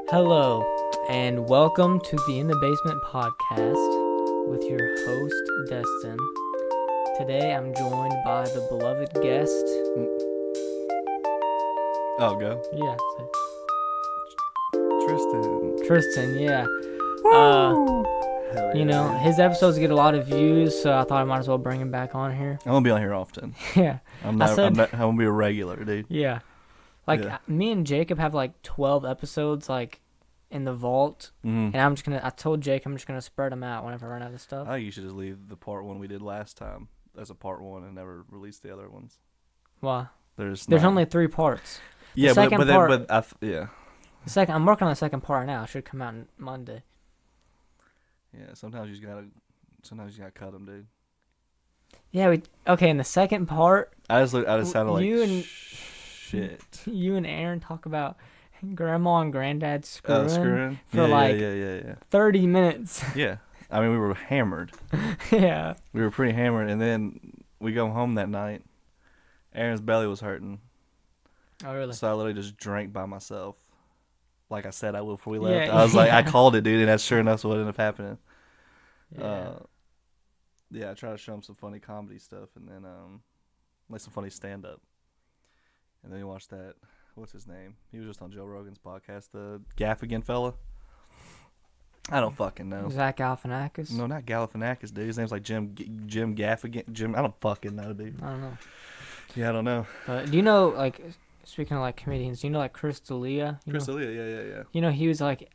Hello, and welcome to the In the Basement podcast with your host, Destin. Today I'm joined by the beloved guest. Oh, go. Yeah. Tristan. Yeah. Hell yeah, You know, man. his episodes get a lot of views, so I thought I might as well bring him back on here. I'm gonna be on here often. Yeah. I'm gonna be a regular, dude. Yeah. Me and Jacob have like 12 episodes, like, in the vault. Mm-hmm. And I told Jake I'm just gonna spread them out whenever I run out of stuff. I think you should just leave the part one we did last time as a part one and never release the other ones. Why? There's only 3 parts. Yeah, The second, I'm working on the second part now. It should come out on Monday. Yeah, sometimes you gotta cut them, dude. Yeah, in the second part, I just sounded like shit. You and Aaron talk about grandma and granddad screwing, for yeah. 30 minutes. Yeah, I mean we were hammered. Yeah, we were pretty hammered, and then we go home that night. Aaron's belly was hurting. Oh really? So I literally just drank by myself. Like I said I would before we left. Yeah, I was like, I called it, dude, and that's sure enough what ended up happening. Yeah. I try to show him some funny comedy stuff, and then like some funny stand up. And then you watch that. What's his name? He was just on Joe Rogan's podcast. The Gaffigan fella. I don't fucking know. Zach Galifianakis? No, not Galifianakis, dude. His name's like Jim Gaffigan. I don't fucking know, dude. I don't know. Yeah, I don't know. But do you know, like, speaking of like comedians, do you know like Chris D'Elia? Yeah. You know, he was like,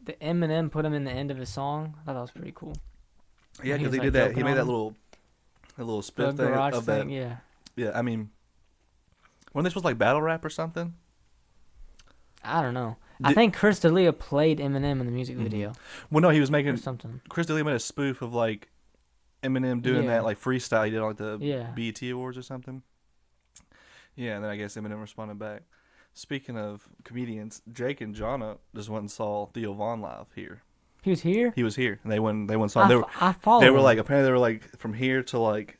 the Eminem put him in the end of his song. I thought that was pretty cool. Yeah, because he like, did that. He made that him. little spit thing of that. Yeah. Yeah, I mean, weren't they supposed to like battle rap or something? I don't know. I think Chris D'Elia played Eminem in the music video. Well, no, he was making something. Chris D'Elia made a spoof of like Eminem doing that like freestyle he did on like the BET Awards or something. Yeah, and then I guess Eminem responded back. Speaking of comedians, Jake and Jonna just went and saw Theo Von live here. He was here? He was here, and they went and saw him. I followed They were him. like, apparently they were like from here to like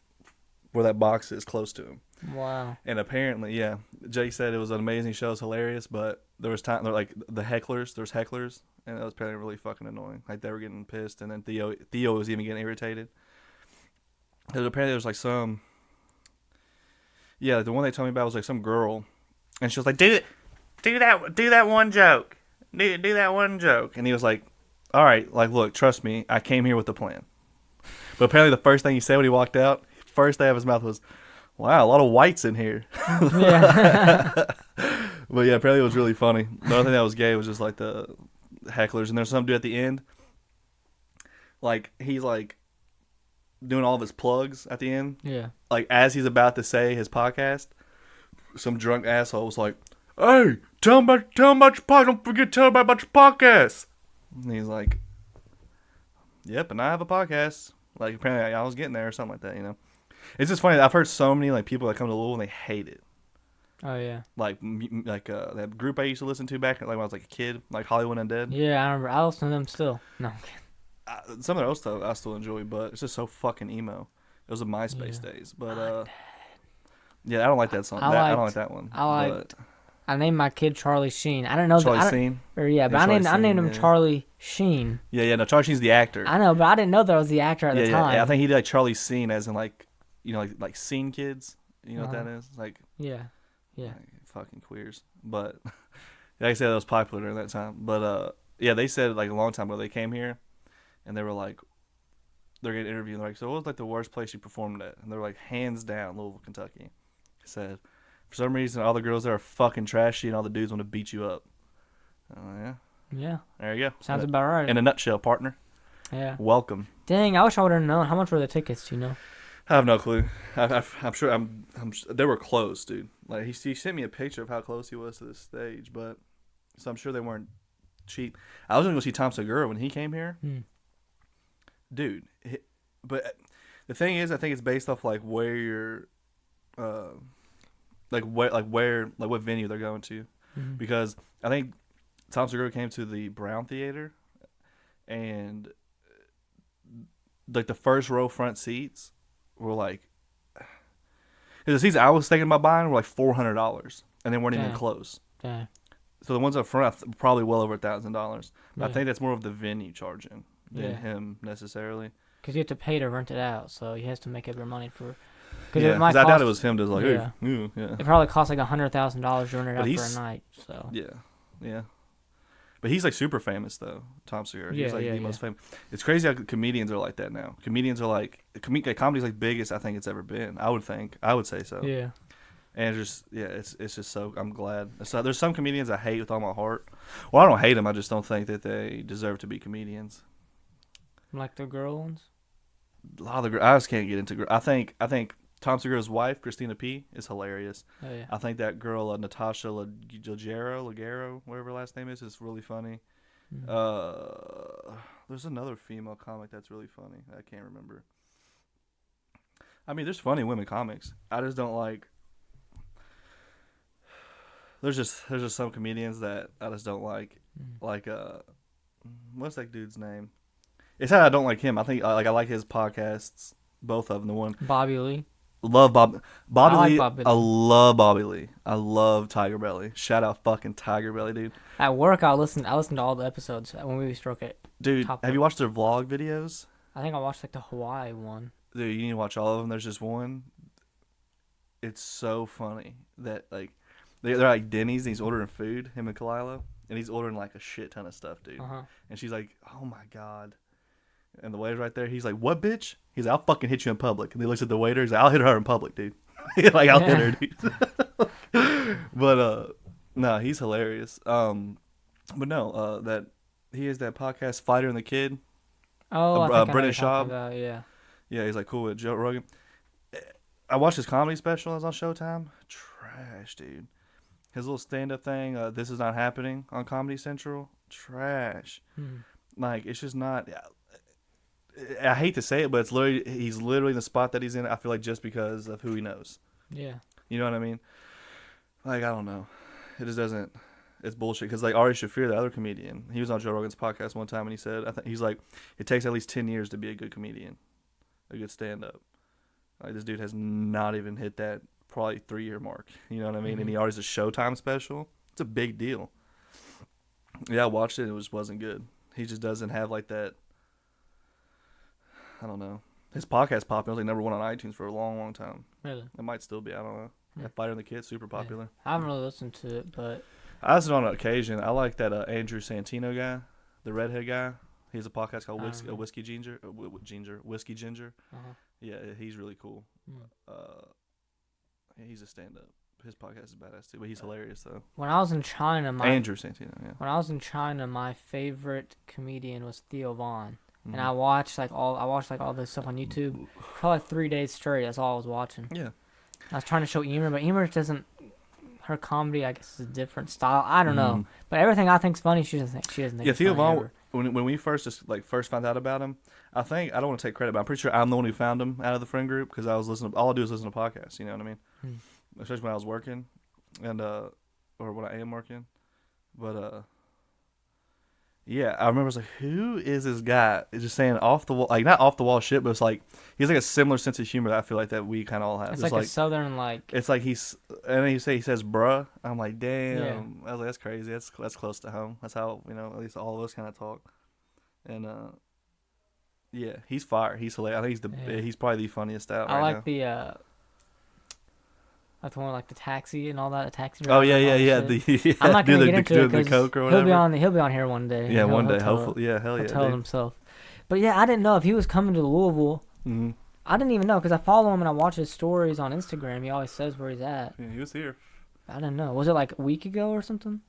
where that box is close to him. Wow. And apparently, yeah, Jake said it was an amazing show. It was hilarious, but there was time, like the hecklers, there's hecklers, and it was apparently really fucking annoying. Like they were getting pissed, and then Theo was even getting irritated. Apparently there was like some, yeah, the one they told me about was like some girl, and she was like, do that one joke, do that one joke, and he was like, all right, like look, trust me, I came here with a plan. But apparently the first thing he said when he walked out, first thing out of his mouth was, wow, a lot of whites in here. Yeah. But yeah, apparently it was really funny. The only thing that was gay was just like the hecklers. And there's some dude at the end, like he's like doing all of his plugs at the end. Yeah. Like as he's about to say his podcast, some drunk asshole was like, hey, tell him about your podcast. Don't forget to tell him about your podcast. And he's like, yep, and I have a podcast. Like apparently I was getting there or something like that, you know. It's just funny. I've heard so many like people that come to Louisville and they hate it. Oh yeah. Like that group I used to listen to back when I was like a kid, like Hollywood Undead. Yeah, I remember. I listen to them still. No. Some of their old stuff I still enjoy, but it's just so fucking emo. It was a MySpace days, but yeah, I don't like that song. I don't like that one. I named my kid Charlie Sheen. I don't know Charlie Sheen. I named him Charlie Sheen. Yeah, no, Charlie Sheen's the actor. I know, but I didn't know that was the actor at the time. Yeah, I think he did like Charlie Sheen, as in like, you know, like Scene Kids. You know what that is? Like. Yeah. Like, fucking queers, but like I said, that was popular during that time. But yeah, they said like a long time ago they came here, and they were like, they're getting interviewed. And they're like, so what was like the worst place you performed at? And they're like, hands down, Louisville, Kentucky. He said, for some reason, all the girls there are fucking trashy, and all the dudes want to beat you up. Yeah. Yeah. There you go. Sounds about right. In a nutshell, partner. Yeah. Welcome. Dang, I wish I would have known. How much were the tickets? Do you know? I have no clue. I'm sure they were close, dude. Like he sent me a picture of how close he was to the stage, but so I'm sure they weren't cheap. I was gonna go see Tom Segura when he came here, dude. But the thing is, I think it's based off like where you're, what venue they're going to, because I think Tom Segura came to the Brown Theater, and like the first row front seats were like, the seats I was thinking about buying were like $400, and they weren't even close. Dang. So the ones up front probably well over $1,000. Yeah. I think that's more of the venue charging than Yeah. him necessarily. Because you have to pay to rent it out, so he has to make up your money for. Because Yeah, it might I doubt cost. it was him just like, Yeah. ooh, yeah. It probably costs like $100,000 to rent it But out for he's- a night. So. Yeah. But he's like super famous though, Tom Segura. He's Yeah, like yeah, the most famous. It's crazy how comedians are like that now. Comedians are like comedy's like biggest I think it's ever been. I would say so. Yeah. And it's just so I'm glad. So there's some comedians I hate with all my heart. Well, I don't hate them. I just don't think that they deserve to be comedians. Like the girl ones. A lot of I just can't get into. I think Tom Segura's wife, Christina P, is hilarious. Oh yeah. I think that girl, Natasha Leggero, whatever her last name is really funny. Mhm. There's another female comic that's really funny. I can't remember. I mean, there's funny women comics. I just don't like. There's just some comedians that I just don't like. Mhm. Like what's that dude's name? It's how I don't like him. I think I like his podcasts, both of them. The one Bobby Lee. love Bobby I like Lee. Bobby I Lee. love Bobby Lee. I love Tiger Belly. Shout out fucking Tiger Belly, dude. At work, I listened to all the episodes when we struck it. Dude, Top have you watched their vlog videos? I think I watched like the Hawaii one. Dude, you need to watch all of them. There's just one. It's so funny that like they're like Denny's and he's ordering food, him and Kalila, and he's ordering like a shit ton of stuff, dude. Uh-huh. And she's like, "Oh my god." And the waiter's right there. He's like, "What, bitch?" He's like, "I'll fucking hit you in public." And he looks at the waiter. He's like, "I'll hit her in public, dude." Like, I'll hit her, dude. But no, he's hilarious. But no, that he has that podcast, Fighter and the Kid. Oh, I think I know Brendan what you're talking Schaub. about, yeah. Yeah, he's like cool with Joe Rogan. I watched his comedy special. It was on Showtime. Trash, dude. His little stand-up thing. This is not happening on Comedy Central. Trash. Like it's just not. I hate to say it, but he's literally in the spot that he's in. I feel like just because of who he knows. Yeah. You know what I mean? Like I don't know. It just doesn't. It's bullshit. Because like Ari Shaffir, the other comedian, he was on Joe Rogan's podcast one time and he said, he's like, it takes at least 10 years to be a good comedian, a good stand-up. Like this dude has not even hit that probably 3-year mark. You know what I mean? Mm-hmm. And he already has a Showtime special. It's a big deal. Yeah, I watched it. It just wasn't good. He just doesn't have like that. I don't know. His podcast popped. It was like number 1 on iTunes for a long, long time. Really? It might still be. I don't know. That Fighter and the Kid, super popular. Yeah. I haven't really listened to it, but I listen on occasion. I like that Andrew Santino guy, the redhead guy. He has a podcast called Whiskey Ginger. Whiskey Ginger. uh-huh. Yeah, he's really cool. Mm. Yeah, he's a stand-up. His podcast is badass too, but he's hilarious though. When I was in China, Andrew Santino. Yeah. When I was in China, my favorite comedian was Theo Von, Mhm. and I watched all this stuff on YouTube for like 3 days straight. That's all I was watching. Yeah. I was trying to show Emer, but Emer doesn't. Her comedy, I guess, is a different style. I don't know, but everything I think's funny, she doesn't think. Yeah, it's Theo funny Von. ever. When we first found out about him, I don't want to take credit, but I'm pretty sure I'm the one who found him out of the friend group because I was listening. All I do is listen to podcasts. You know what I mean? Especially when I was working, and or when I am working, but yeah, I remember I was like, who is this guy? It's just saying off the wall, like not off the wall shit, but it's like he's like a similar sense of humor that I feel like that we kind of all have. It's like a southern like. It's like he says bruh. I'm like, damn. Yeah. I was like, that's crazy. That's close to home. That's how at least all of us kind of talk. And yeah, he's fire. He's hilarious. I think he's probably the funniest out. I right like now. Like the one like the taxi and all that. A taxi. Oh driver and all yeah. that shit. I'm not do gonna the, get into it the coke or he'll whatever. he'll be on here one day. Yeah, one day, he'll hopefully. Yeah, hell yeah. He'll tell it dude. himself. But yeah, I didn't know if he was coming to Louisville. Mm-hmm. I didn't even know because I follow him and I watch his stories on Instagram. He always says where he's at. Yeah, he was here. I didn't know. Was it like a week ago or something?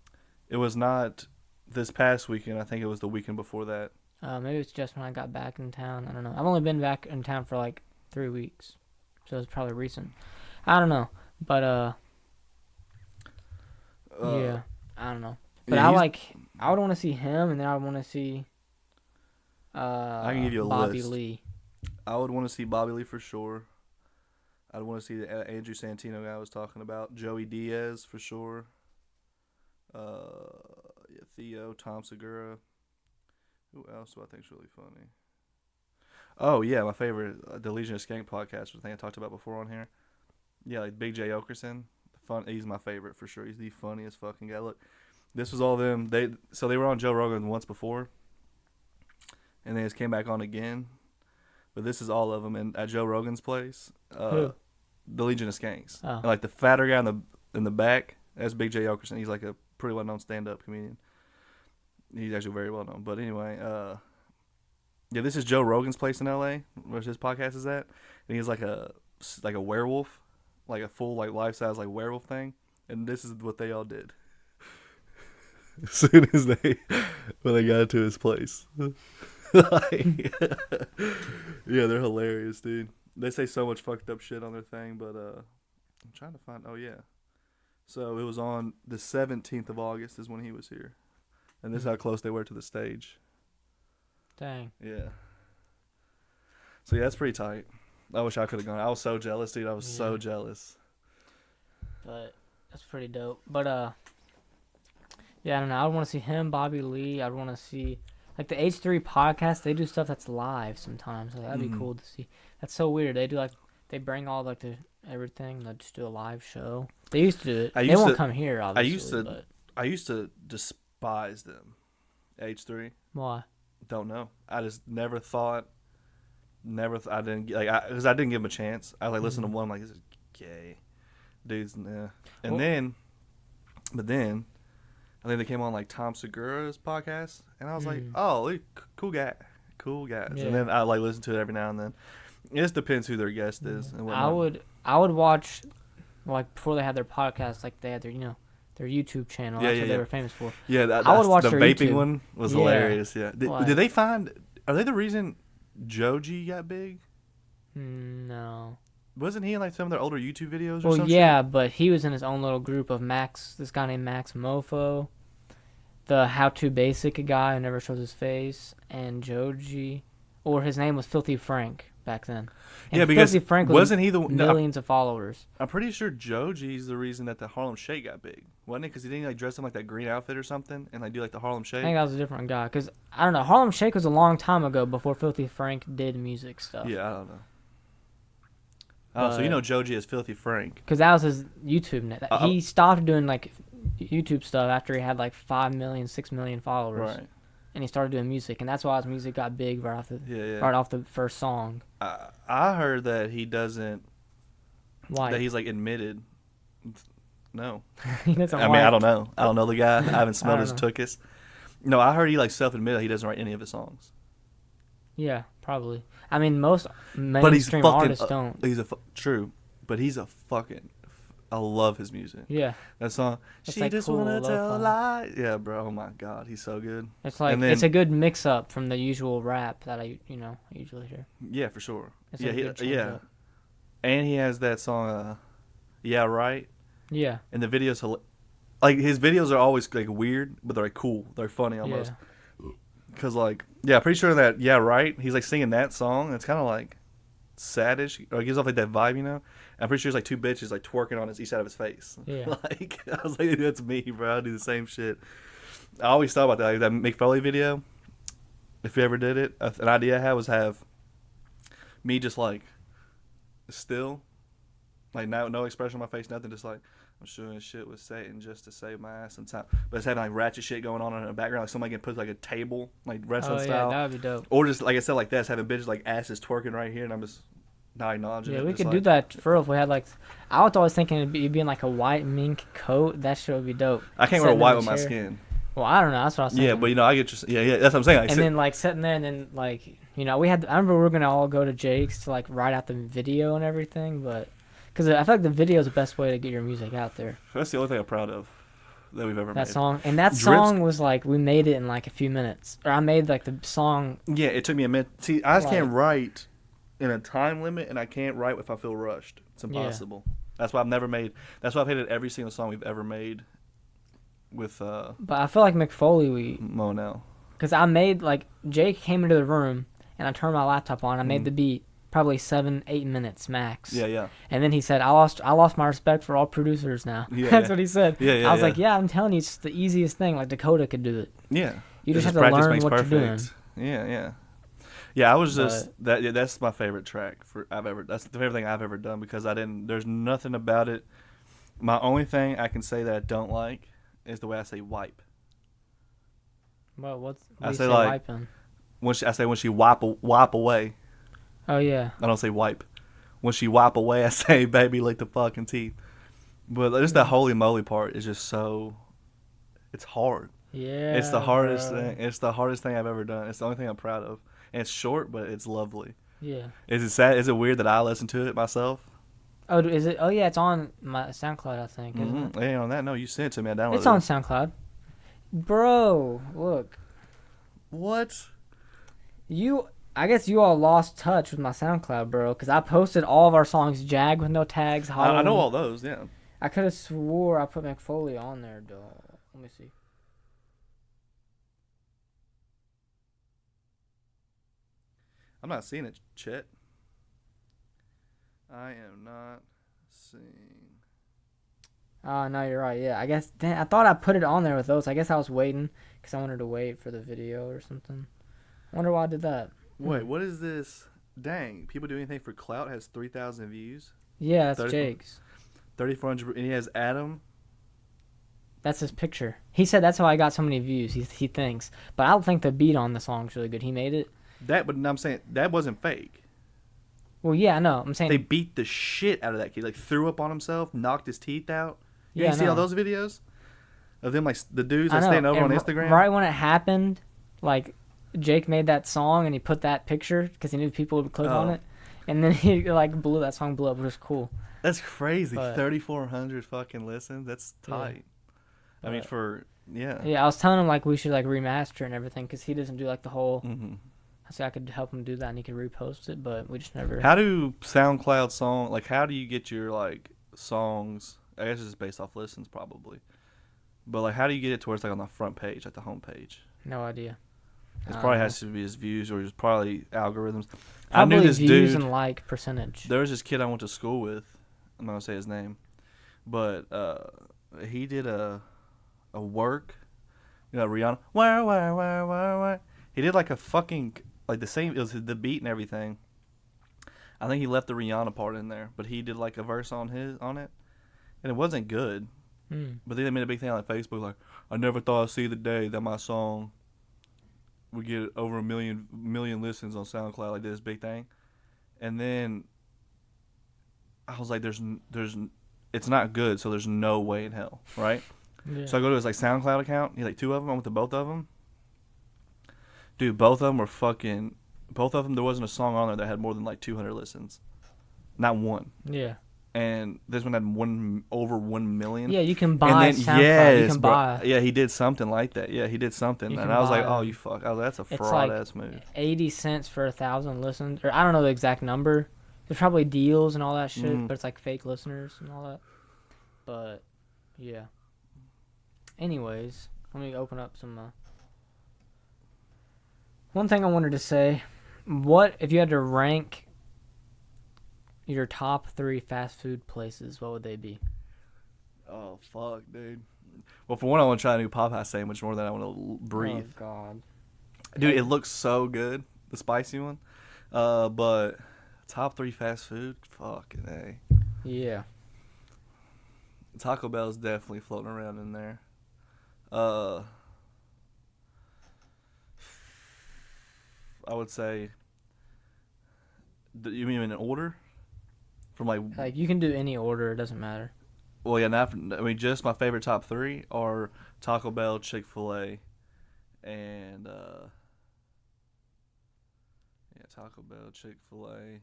It was not this past weekend. I think it was the weekend before that. Maybe it's just when I got back in town. I don't know. I've only been back in town for like 3 weeks, so it's probably recent. I don't know, but yeah, I don't know. But yeah, I would want to see him, and then I would want to see I can give you a Bobby list. Lee. I would want to see Bobby Lee for sure. I'd want to see the Andrew Santino guy I was talking about. Joey Diaz for sure. Yeah, Theo, Tom Segura. Who else do I think is really funny? Oh yeah, my favorite, the Legion of Skank podcast, which I think I talked about before on here. Yeah, like Big J Okerson. He's my favorite for sure. He's the funniest fucking guy. Look, This was all them. They were on Joe Rogan once before, and they just came back on again. But this is all of them, and at Joe Rogan's place, Who? the Legion of Skanks. Oh. And like the fatter guy in the back, that's Big J. Okerson. He's like a pretty well known stand up comedian. He's actually very well known. But anyway, yeah, this is Joe Rogan's place in L.A., where his podcast is at, and he's like a werewolf, like a full like life size like werewolf thing, and this is what they all did. As soon as when they got to his place. Like, yeah, they're hilarious, dude. They say so much fucked up shit on their thing, but I'm trying to find. Oh yeah, so it was on the 17th of August is when he was here, and this is how close they were to the stage. Dang. Yeah. So yeah, that's pretty tight. I wish I could have gone. I was so jealous, dude. I was so jealous. But that's pretty dope. But yeah, I don't know. I would want to see him, Bobby Lee. I'd want to see like the H3 podcast. They do stuff that's live sometimes. Like, that'd be cool to see. That's so weird. They do like they bring all like the everything. They just do a live show. They used to do it. They won't come here. Obviously. I used to despise them. H3. Why? Don't know. I just never thought. I didn't like because I didn't give him a chance. I like listened to one. I'm like, this is gay, dudes. Nah. And then I think they came on like Tom Segura's podcast, and I was like, oh, cool guys. Yeah. And then I like listen to it every now and then. It just depends who their guest is. And I would watch like before they had their podcast, like they had their their YouTube channel. That's what they were famous for. Yeah, I would watch the their vaping YouTube. one was hilarious. Yeah. Did they find? Are they the reason Joji got big? No. Wasn't he in like some of their older YouTube videos or Well, something? yeah, but he was in his own little group of Max, this guy named Max Mofo, the How To Basic guy who never shows his face, and Joji, or his name was Filthy Frank back then. And yeah, because Filthy Frank wasn't he the millions of followers? I'm pretty sure Joji's the reason that the Harlem Shake got big, wasn't it? Because he didn't like dress in like that green outfit or something, and like do like the Harlem Shake. I think that was a different guy, because I don't know. Harlem Shake was a long time ago before Filthy Frank did music stuff. Yeah, I don't know. Oh, so you know Joji is Filthy Frank. Because that was his YouTube net. He stopped doing like YouTube stuff after he had like 5 million, 6 million followers. Right. And he started doing music, and that's why his music got big right off the first song. I heard that he doesn't. Why? That he's like admitted. No. He doesn't I mean, I don't know. I don't know the guy. I haven't smelled his tuchus. No, I heard he like self-admitted he doesn't write any of his songs. Yeah, probably. I mean, most mainstream artists don't. True, but he's a fucking. I love his music. Yeah. That song. It's She like just cool, wanna tell lo-fi. lies. Yeah, bro. Oh my god, he's so good. It's like it's a good mix-up from the usual rap that I usually hear. Yeah, for sure. It's Yeah, a good change-up. And he has that song. Yeah, right. Yeah. And the videos, like his videos are always like weird, but they're like cool. They're funny almost. Cause like pretty sure that right. He's like singing that song. It's kind of like saddish, or it gives off like that vibe, I'm pretty sure it's like two bitches like twerking on each side of his face. Yeah. Like I was like, that's me, bro. I do the same shit. I always thought about that, like that Mick Foley video. If you ever did it, an idea I had was have me just like still, like no expression on my face, nothing, just like I'm shooting shit with Satan just to save my ass some time. But it's having like ratchet shit going on in the background, like somebody can put like a table, like wrestling style. Yeah, that would be dope. Or just like I said, like this, having bitches like asses twerking right here, and I'm just not acknowledging it. Yeah, we could do that for real if we had like. I was always thinking it'd be in like a white mink coat. That shit would be dope. I can't wear white with my skin. Well, I don't know. That's what I was thinking. Yeah, but I get yeah, that's what I'm saying. Like, and then like sitting there, and then like we had. I remember we were gonna all go to Jake's to like write out the video and everything, but because I feel like the video is the best way to get your music out there. That's the only thing I'm proud of that we've ever made. That song, and that song was like we made it in like a few minutes, or I made like the song. Yeah, it took me a minute. See, I just can't write in a time limit, and I can't write if I feel rushed. It's impossible. Yeah. That's why I've never made. That's why I've hated every single song we've ever made. With but I feel like McFoley Monel. Because I made like Jake came into the room and I turned my laptop on. I made the beat probably 7-8 minutes max. Yeah. And then he said, "I lost my respect for all producers now." Yeah, That's what he said. Yeah. I was like, "Yeah, I'm telling you, it's the easiest thing. Like Dakota could do it. Yeah. You just have to learn what you're doing." Yeah. I was just that. Yeah, that's my favorite track That's the favorite thing I've ever done because I didn't. There's nothing about it. My only thing I can say that I don't like is the way I say wipe. Well, what I do you say, say like, wiping? I say when she wipe away. Oh yeah. I don't say wipe. When she wipe away, I say baby lick the fucking teeth. But just the holy moly part is just so. It's hard. Yeah. It's the hardest bro. thing. It's the hardest thing I've ever done. It's the only thing I'm proud of. And it's short, but it's lovely. Yeah. Is it sad? Is it weird that I listen to it myself? Oh, is it? Oh yeah, it's on my SoundCloud, I think, isn't it? Hey, on that note, you sent it to me. I downloaded It's on it. SoundCloud. Bro, look. What? I guess you all lost touch with my SoundCloud, bro, because I posted all of our songs, Jag with no tags, Hollow. I know all those, yeah. I could have swore I put McFoley on there, though. Let me see. I'm not seeing it, Chet. I am not seeing. Oh, no, you're right. Yeah, I guess. Damn, I thought I put it on there with those. I guess I was waiting because I wanted to wait for the video or something. I wonder why I did that. Wait, what is this? Dang, people do anything for clout has 3,000 views. Yeah, that's 34 Jake's. 3,400, and he has Adam. That's his picture. He said that's how I got so many views. He thinks, but I don't think the beat on the song's really good. He made it. But I'm saying that wasn't fake. Well, yeah, I know. I'm saying They beat the shit out of that kid. Like threw up on himself, knocked his teeth out. You Yeah, ain't see I all know. those videos of them, like the dudes I that know. stand over And on Instagram. Right when it happened, like Jake made that song and he put that picture because he knew people would click on Oh. it, and then he like that song blew up, which was cool. That's crazy. But- 3,400 fucking listens. That's Yeah. tight. I mean, But- yeah. Yeah, I was telling him like we should like remaster and everything because he doesn't do like the whole. hmm I said I could help him do that and he could repost it, but we just never. How do SoundCloud how do you get your like songs? I guess it's just based off listens probably. But like, how do you get it to where it's like on the front page, like the home page? No idea. It I probably don't has to be his views or just probably algorithms. I Probably knew this views dude. and like percentage. There was this kid I went to school with. I'm not gonna say his name, but he did a work. You know, Rihanna. Why? He did like a fucking like the same. It was the beat and everything. I think he left the Rihanna part in there, but he did like a verse on it, and it wasn't good. But then they made a big thing on Facebook, like, I never thought I'd see the day that my song would get over a million listens on SoundCloud, like this big thing. And then I was like, it's not good, so there's no way in hell, right? Yeah. So I go to his like SoundCloud account. He had like two of them. I went to both of them. Dude, both of them were fucking. Both of them, there wasn't a song on there that had more than like 200 listens. Not one. Yeah. And this one had over 1 million. Yeah, you can And buy then, SoundCloud. yes, You can bro. buy Yeah, he did something like that. Yeah, he did something. You And can I was like, buy, oh, you fuck. I was like, that's a it's fraud like ass move. 80 cents for 1,000 listens, or I don't know the exact number. There's probably deals and all that shit, Mhm. but it's like fake listeners and all that. But yeah. Anyways, let me open up some. One thing I wanted to say: what if you had to rank your top 3 fast food places? What would they be? Oh, fuck, dude. Well, for one, I want to try a new Popeye sandwich more than I want to breathe. Oh God. Dude, it looks so good, the spicy one. But top 3 fast food? Fucking A. Yeah. Taco Bell's definitely floating around in there. I would say. You mean in order? From Like you can do any order; it doesn't matter. well, yeah. Just my favorite top 3 are Taco Bell, Chick-fil-A, and Taco Bell, Chick-fil-A.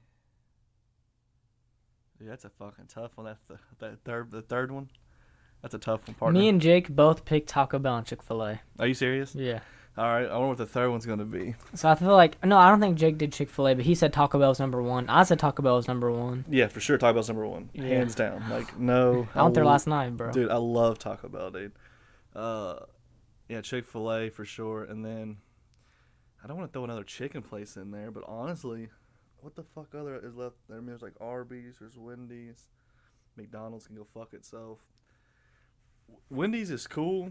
Yeah, that's a fucking tough one. That's the third one. That's a tough one, partner. Me and Jake both picked Taco Bell and Chick-fil-A. Are you serious? Yeah. All right, I wonder what the third one's gonna be. So I feel like no, I don't think Jake did Chick-fil-A, but he said Taco Bell's number 1. I said Taco Bell's number 1. Yeah, for sure. Taco Bell's number 1, Yeah. hands down. Like no, I went there last night, bro. Dude, I love Taco Bell, dude. Yeah, Chick-fil-A for sure, and then I don't want to throw another chicken place in there, but honestly, what the fuck other is left there? I mean, there's like Arby's, there's Wendy's, McDonald's can go fuck itself. Wendy's is cool,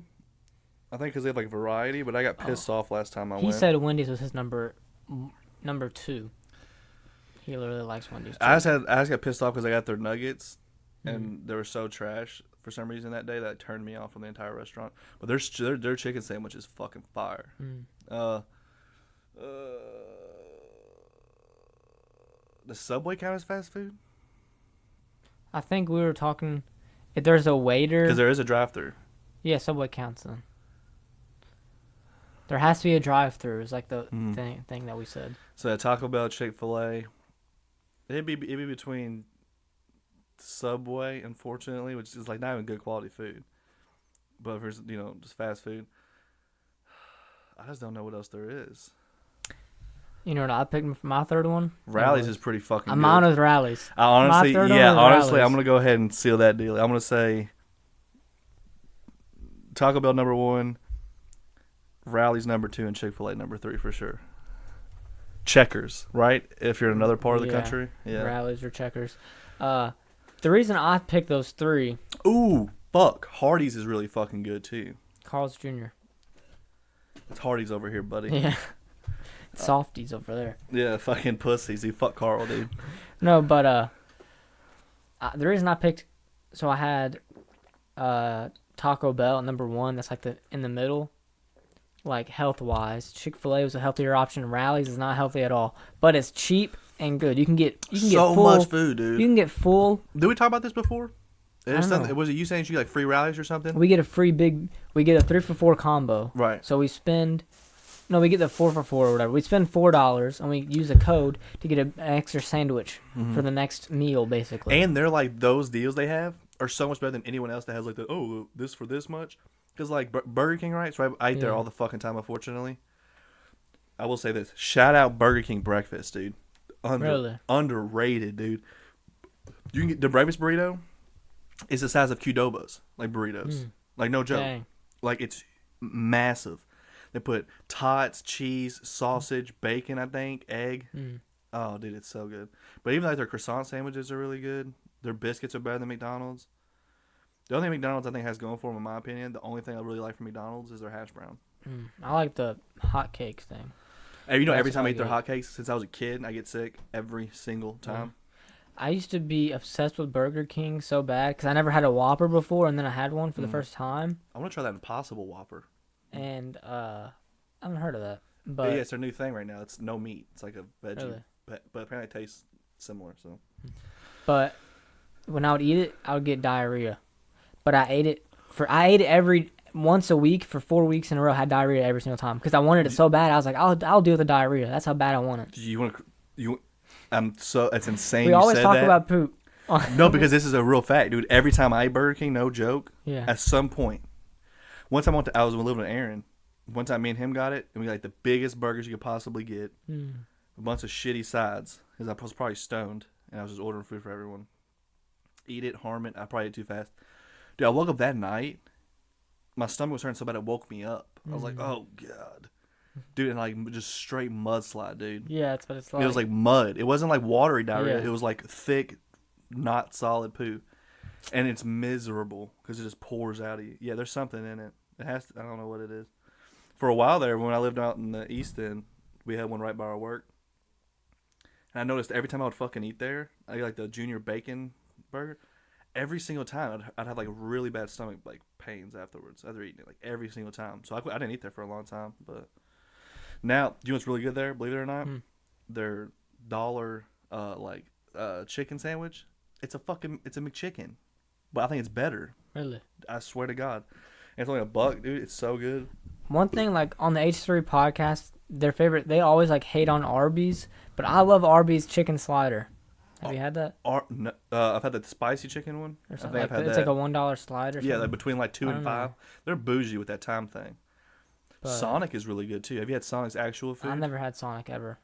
I think, because they have like variety, but I got pissed off last time I He went. said Wendy's was his number 2. He literally likes Wendy's. Too. I just got pissed off because I got their nuggets, and they were so trash for some reason that day that turned me off from the entire restaurant. But their chicken sandwich is fucking fire. Does Subway count as fast food? I think we were talking. If there's a waiter, Because there is a drive-through. yeah, Subway counts then. There has to be a drive-through. Is like the thing that we said. So Taco Bell, Chick-fil-A. It'd be between Subway, unfortunately, which is like not even good quality food. But for just fast food, I just don't know what else there is. You know what I picked for my third one? Rallies is pretty fucking I'm good. on with Rallies. Honestly, Rallies. I'm gonna go ahead and seal that deal. I'm gonna say Taco Bell number 1, Rallies number 2, and Chick-fil-A number 3 for sure. Checkers, right? If you're in another part of the country, yeah. Rallies or Checkers. The reason I picked those 3. Ooh, fuck. Hardee's is really fucking good too. Carl's Jr. It's Hardee's over here, buddy. Yeah. Softies over there. Yeah, fucking pussies. You fuck Carl, dude. No, but the reason I picked, so I had Taco Bell number 1. That's like in the middle, like health wise. Chick-fil-A was a healthier option. Rallies is not healthy at all, but it's cheap and good. You can get so full, much food, dude. You can get full. Did we talk about this before? I don't know. Was it you saying you like free Rallies or something? We get a 3 for $4 combo. Right. So we get the 4 for $4 or whatever. We spend $4 and we use a code to get an extra sandwich for the next meal, basically. And they're like, those deals they have are so much better than anyone else that has like this for this much. Because like Burger King, right? So I eat there all the fucking time, unfortunately. I will say this. Shout out Burger King breakfast, dude. Really? Underrated, dude. You can get the breakfast burrito is the size of Qdoba's, like burritos. Like no joke. Dang. Like it's massive. They put tots, cheese, sausage, bacon, I think, egg. Oh, dude, it's so good. But even like their croissant sandwiches are really good. Their biscuits are better than McDonald's. The only thing McDonald's I think has going for them, in my opinion, the only thing I really like from McDonald's is their hash brown. I like the hot cakes thing. And That's every time I really eat their good. hotcakes, since I was a kid, I get sick every single time. I used to be obsessed with Burger King so bad because I never had a Whopper before, and then I had one for the first time. I want to try that Impossible Whopper. And I haven't heard of that. But But yeah, it's their new thing right now. It's no meat. It's like a veggie. Really? But apparently it tastes similar. So. But when I would eat it, I would get diarrhea. But I ate it every once a week for 4 weeks in a row. I had diarrhea every single time because I wanted it so bad. I was like, I'll deal with the diarrhea. That's how bad I want it. Do you want to? It's insane. We you always said talk that. about poop. No, because this is a real fact, dude. Every time I ate Burger King, no joke. Yeah. At some point, one time I was living with Aaron. One time, me and him got it, and we got like the biggest burgers you could possibly get. A bunch of shitty sides, because I was probably stoned, and I was just ordering food for everyone. Eat it, harm it. I probably ate too fast. Dude, I woke up that night. My stomach was hurting so bad it woke me up. I was like, oh, God. Dude, and like just straight mudslide, dude. Yeah, that's what it's like. It was like mud. It wasn't like watery diarrhea. Yeah. It was like thick, not solid poo. And it's miserable because it just pours out of you. Yeah, there's something in it. I don't know what it is. For a while there, when I lived out in the East End, we had one right by our work. And I noticed every time I would fucking eat there, I get like the junior bacon burger. Every single time, I'd have like really bad stomach like pains afterwards after eating it, like every single time. So I didn't eat there for a long time. But now, you know what's really good there? Believe it or not, their dollar chicken sandwich. It's a McChicken, but I think it's better. Really? I swear to God, and it's only $1, dude. It's so good. One thing, like on the H3 podcast, they always like hate on Arby's, but I love Arby's chicken slider. Have you had that? No, I've had the spicy chicken one. Or I something think like I've that. had It's that. like a $1 slider. Yeah, like between like 2 I and don't 5. know. They're bougie with that time thing. But Sonic is really good too. Have you had Sonic's actual food? I've never had Sonic ever.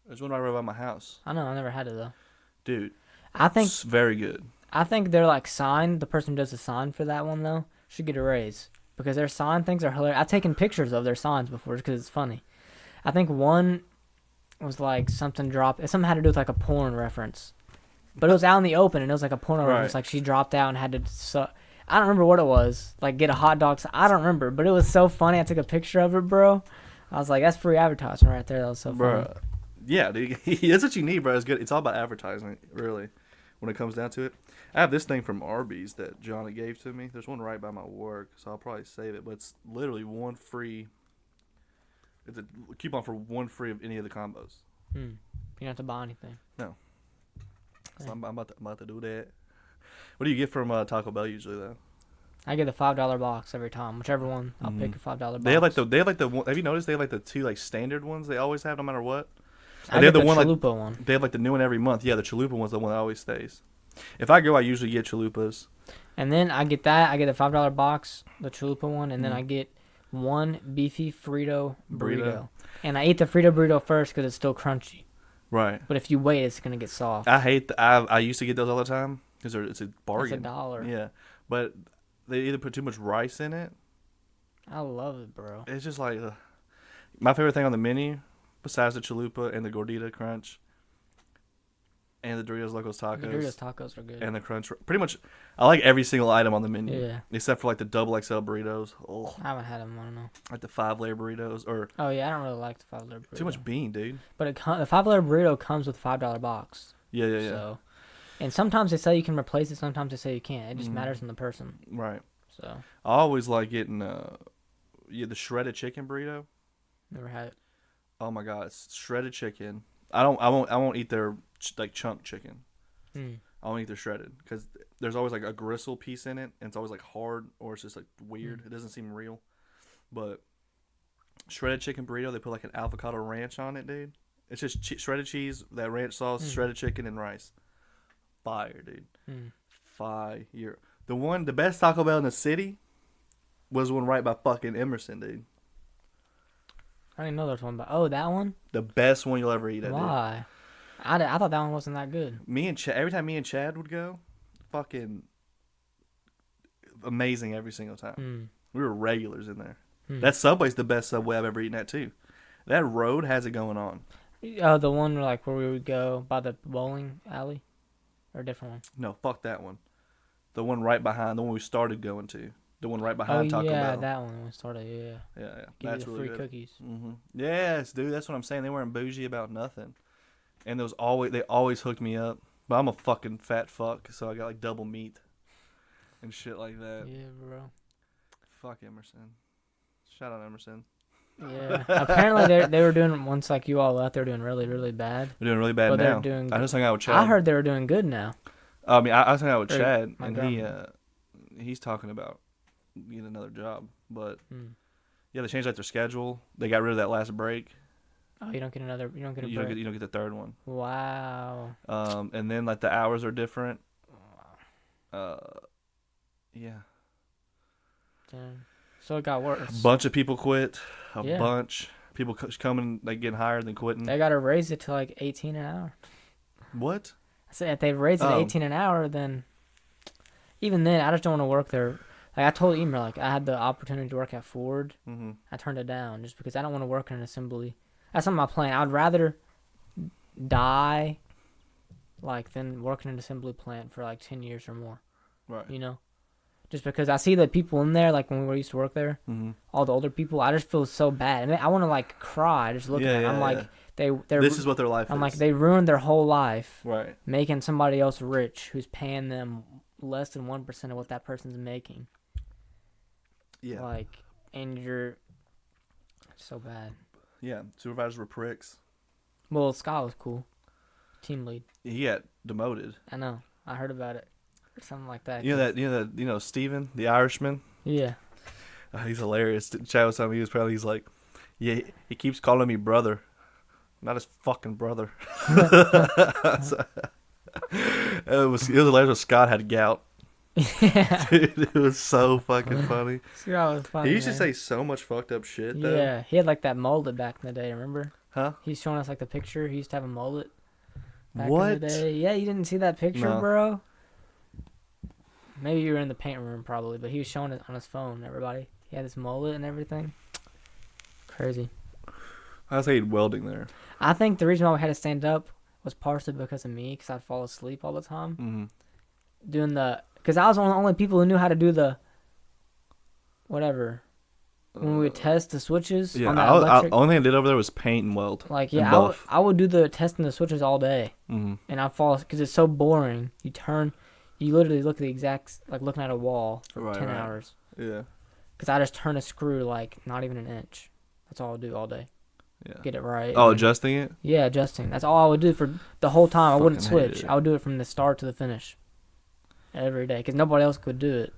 There's one right by my house. I know, I never had it though. Dude, I think it's very good. they're like signed. The person who does the sign for that one though should get a raise because their sign things are hilarious. I've taken pictures of their signs before because it's funny. I think one was like something had to do with like a porn reference, but it was out in the open and it was like a porno reference. Like she dropped out and had to. I don't remember what it was. Like get a hot dog. I don't remember, but it was so funny. I took a picture of it, bro. I was like, that's free advertising right there. That was so funny. Bro, yeah, dude. That's what you need, bro. It's good. It's all about advertising, really. when it comes down to it. I have this thing from Arby's that Johnny gave to me. There's one right by my work, so I'll probably save it. But it's literally one free. It's a coupon for one free of any of the combos. You don't have to buy anything. No. So I'm about to do that. What do you get from Taco Bell usually though? I get the $5 box every time. Whichever one, I'll pick a $5 box. They have like the one, have you noticed they have like the two like standard ones they always have no matter what? I they get have the one chalupa one. They have like the new one every month. Yeah, the chalupa one's the one that always stays. If I go, I usually get chalupas. And then I get that. I get a $5 box, the chalupa one, and then I get one beefy Frito burrito. And I eat the Frito burrito first because it's still crunchy. Right. But if you wait, it's gonna get soft. I hate. I used to get those all the time because it's a bargain. It's $1. Yeah, but they either put too much rice in it. I love it, bro. It's just like my favorite thing on the menu, besides the chalupa and the gordita crunch, and the Doritos Locos Tacos. The Doritos tacos are good. And the crunch. Pretty much, I like every single item on the menu. Yeah. Except for like the double XL burritos. Oh. I haven't had them. I don't know. Like the 5-layer burritos or. Oh yeah, I don't really like the $5 burrito. Too much bean, dude. But the $5 burrito comes with $5 box. Yeah. So, and sometimes they say you can replace it. Sometimes they say you can't. It just matters on the person. Right. So. I always like getting the shredded chicken burrito. Never had it. Oh my god, it's shredded chicken. I won't eat their like chunk chicken. I won't eat their shredded because there's always like a gristle piece in it, and it's always like hard or it's just like weird. It doesn't seem real. But shredded chicken burrito, they put like an avocado ranch on it, dude. It's just shredded cheese, that ranch sauce, shredded chicken, and rice. Fire, dude. Fire. The best Taco Bell in the city was one right by fucking Emerson, dude. I didn't know there was one, but that one. The best one you'll ever eat. Why? I thought that one wasn't that good. Every time me and Chad would go, fucking amazing every single time. We were regulars in there. That Subway's the best Subway I've ever eaten at too. That road has it going on. The one like where we would go by the bowling alley, or a different one? No, fuck that one. The one right behind the one we started going to. The one right behind Taco Bell. Yeah, that one we started. Yeah. Yeah. Give That's you the really free good. cookies. Yes, dude. That's what I'm saying. They weren't bougie about nothing. And they always hooked me up. But I'm a fucking fat fuck, so I got like double meat and shit like that. Yeah, bro. Fuck Emerson. Shout out Emerson. Yeah. Apparently they were doing, once like you all left, they were doing really, really bad. They're doing really bad but now. They're doing I just hung out with Chad. I heard they were doing good now. I mean, I was hanging out with Chad, and grandma. he's talking about getting another job. But yeah, they changed like their schedule. They got rid of that last break. Oh, you don't get a break. You don't get the third one. Wow. And then like the hours are different. Yeah. Damn. So it got worse. A bunch of people quit. Yeah. Bunch. People coming, like getting hired, then quitting. They got to raise it to like 18 an hour. What? I said if they raise it to 18 an hour, then even then I just don't want to work there. Like I told Emer, like I had the opportunity to work at Ford. I turned it down just because I don't want to work in an assembly. That's not my plan. I'd rather die like than work in an assembly plant for like 10 years or more. Right. You know? Just because I see the people in there, like when we used to work there, all the older people, I just feel so bad. I mean, I want to like cry just looking at them. I'm like, they're. This is what their life is. I'm like, they ruined their whole life. Right. Making somebody else rich who's paying them less than 1% of what that person's making. Yeah. Like, and you're so bad. Yeah. Supervisors were pricks. Well, Scott was cool. Team lead. He got demoted. I know. I heard about it. Or something like that. You know Steven, the Irishman? Yeah. He's hilarious. Chad was telling me he's like, yeah, he keeps calling me brother. Not his fucking brother. So, it was hilarious when Scott had gout. Yeah. Dude, it was so fucking funny. Scott was funny. He used to say so much fucked up shit, though. Yeah. He had like that mullet back in the day, remember? Huh? He's showing us like the picture. He used to have a mullet back What? in the day. Yeah, you didn't see that picture, No. bro? Maybe you were in the paint room probably, but he was showing it on his phone, everybody. He had this mullet and everything. Crazy. I was hating welding there. I think the reason why we had to stand up was partially because of me, because I'd fall asleep all the time. Because I was one of the only people who knew how to do the whatever. when we would test the switches Yeah, on that electric. only thing I did over there was paint and weld. Like, and yeah, buff. I would do the testing the switches all day. Mm-hmm. And I fall, because it's so boring. You literally look at the exact, like looking at a wall for 10 hours. Yeah. Because I just turn a screw like not even an inch. That's all I would do all day. Yeah. Get it right. Oh, adjusting it? Yeah, adjusting. That's all I would do for the whole time. I wouldn't Fucking hated switch. it. I would do it from the start to the finish. Every day. Because nobody else could do it.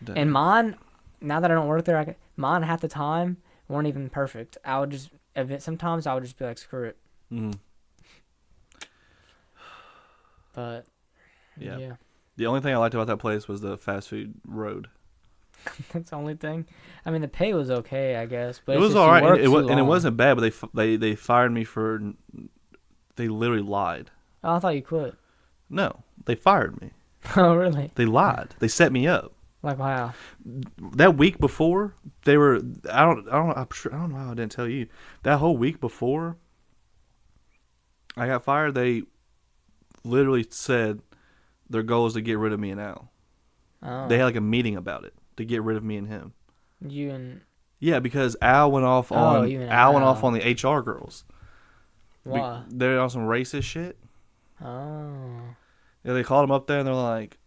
Damn. And mine, now that I don't work there, mine half the time weren't even perfect. I would just, sometimes I would just be like, screw it. Mm-hmm. But, yeah. The only thing I liked about that place was the fast food road. That's the only thing. I mean, the pay was okay, I guess. But It it's was just all right, you work too and it long. wasn't bad. But they fired me for. They literally lied. Oh, I thought you quit. No, they fired me. Oh, really? They lied. They set me up. Like, wow. That week before, they were. I don't know how I didn't tell you. That whole week before I got fired, they literally said their goal is to get rid of me and Al. Oh. They had like a meeting about it to get rid of me and him. You and... Yeah, because Al went off on you and Al went Al. off on the HR girls. Why? They're on some racist shit. Oh. Yeah, they called him up there and they're like,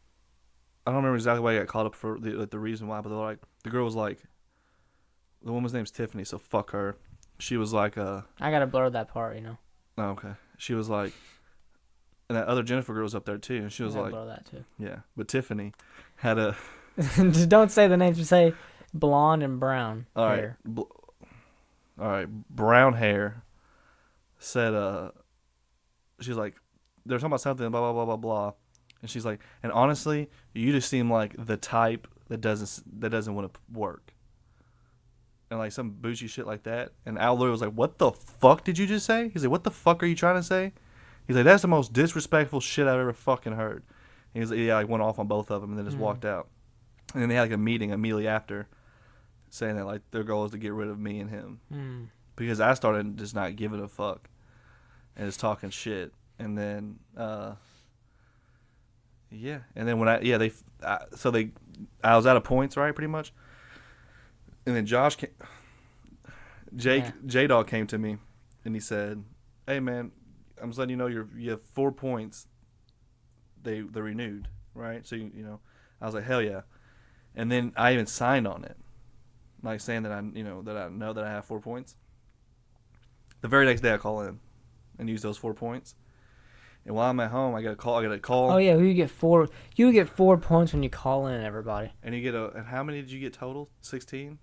I don't remember exactly why I got called up for the reason why, but they're like, the girl was like, the woman's name's Tiffany, so fuck her. She was like, I gotta blur that part, you know. oh, okay. She was like, and that other Jennifer girl was up there too, and she was like, blur that too. yeah, but Tiffany had a, Just don't say the names. Just say blonde and brown hair. all right, brown hair. Said, she's like, they're talking about something, blah blah blah blah blah, and she's like, and honestly, you just seem like the type that doesn't want to work, and like some bougie shit like that. And Al literally was like, what the fuck did you just say? He's like, what the fuck are you trying to say? He's like, that's the most disrespectful shit I've ever fucking heard. And he's like, yeah, I went off on both of them and then just walked out. And then they had like a meeting immediately after, saying that like their goal is to get rid of me and him. Because I started just not giving a fuck and just talking shit. And then, yeah. And then when I was out of points, right, pretty much. And then J-Dog came to me and he said, hey, man, I'm just letting you know you have 4 points. They renewed, right? So, you know, I was like, hell yeah. And then I even signed on it, like saying that I know that I have 4 points. The very next day I call in and use those 4 points. And while I'm at home, I got a call. Oh yeah, you get 4 points when you call in, everybody. And you get and how many did you get total? 16?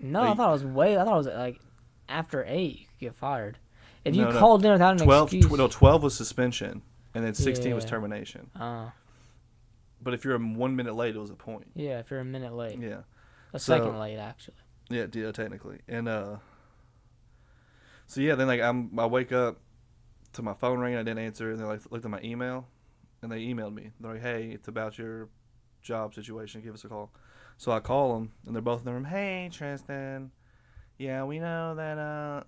No, Like, I thought it was like after 8 you could get fired. If you No. called in without an 12, excuse. 12 was suspension, and then 16 was Yeah. termination. Oh. But if you're 1 minute late, it was a point. Yeah, if you're a minute late. Yeah. A second late, actually. Yeah, technically. And so yeah, then like I wake up to my phone ringing, I didn't answer, and they like looked at my email, and they emailed me. They're like, "Hey, it's about your job situation. Give us a call." So I call them, and they're both in the room. Hey, Tristan. Yeah, we know that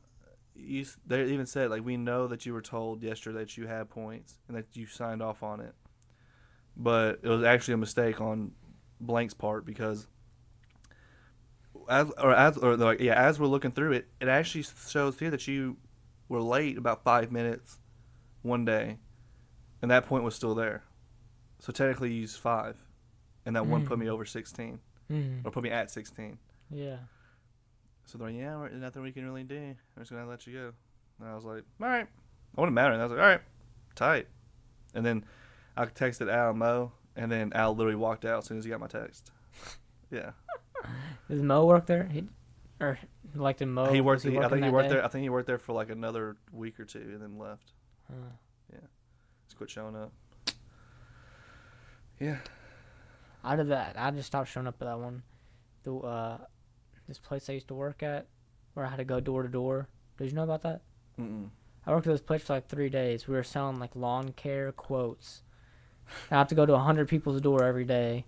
they even said like we know that you were told yesterday that you had points and that you signed off on it, but it was actually a mistake on Blank's part because as we're looking through it, it actually shows here that you were late about 5 minutes one day, and that point was still there. So technically, you used 5, and that one put me over 16, or put me at 16. Yeah. So they're like, yeah, there's nothing we can really do. We're just gonna let you go. And I was like, all right. I wouldn't matter. And I was like, all right, tight. And then I texted Al and Mo, and then Al literally walked out as soon as he got my text. Yeah. Does Mo work there? Did Mo? He worked. Was I think he worked day? there. I think he worked there for like another week or 2, and then left. Yeah, just quit showing up. Yeah. I did that. I just stopped showing up at that one. This place I used to work at, where I had to go door to door. Did you know about that? I worked at this place for like 3 days. We were selling like lawn care quotes. I have to go to 100 people's door every day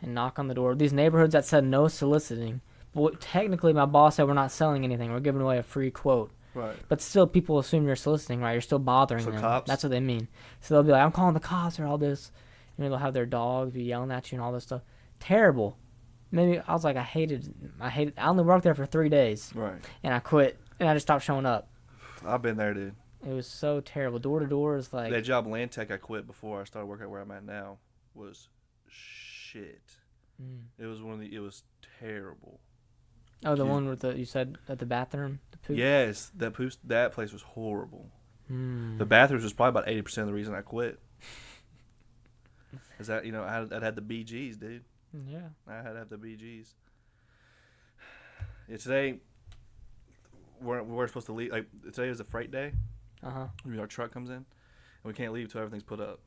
and knock on the door. These neighborhoods that said no soliciting. But technically, my boss said we're not selling anything. We're giving away a free quote. Right. But still, people assume you're soliciting, right? You're still bothering them. Cops? That's what they mean. So they'll be like, I'm calling the cops or all this. You know, they'll have their dogs be yelling at you and all this stuff. Terrible. maybe I was like, I hated. I only worked there for 3 days, Right. and I quit, and I just stopped showing up. I've been there, dude. It was so terrible. Door to door is like. That job, Land Tech, I quit before I started working where I'm at now, was shit. It was it was terrible. Oh, the one with you said at the bathroom? The poop? Yes, that place was horrible. Mm. The bathrooms was probably about 80% of the reason I quit. Is that, I had the BGs, dude. Yeah. I had to have the BGs. Yeah, today, we're supposed to leave. Like, today was a freight day. Uh-huh. Our truck comes in, and we can't leave until everything's put up.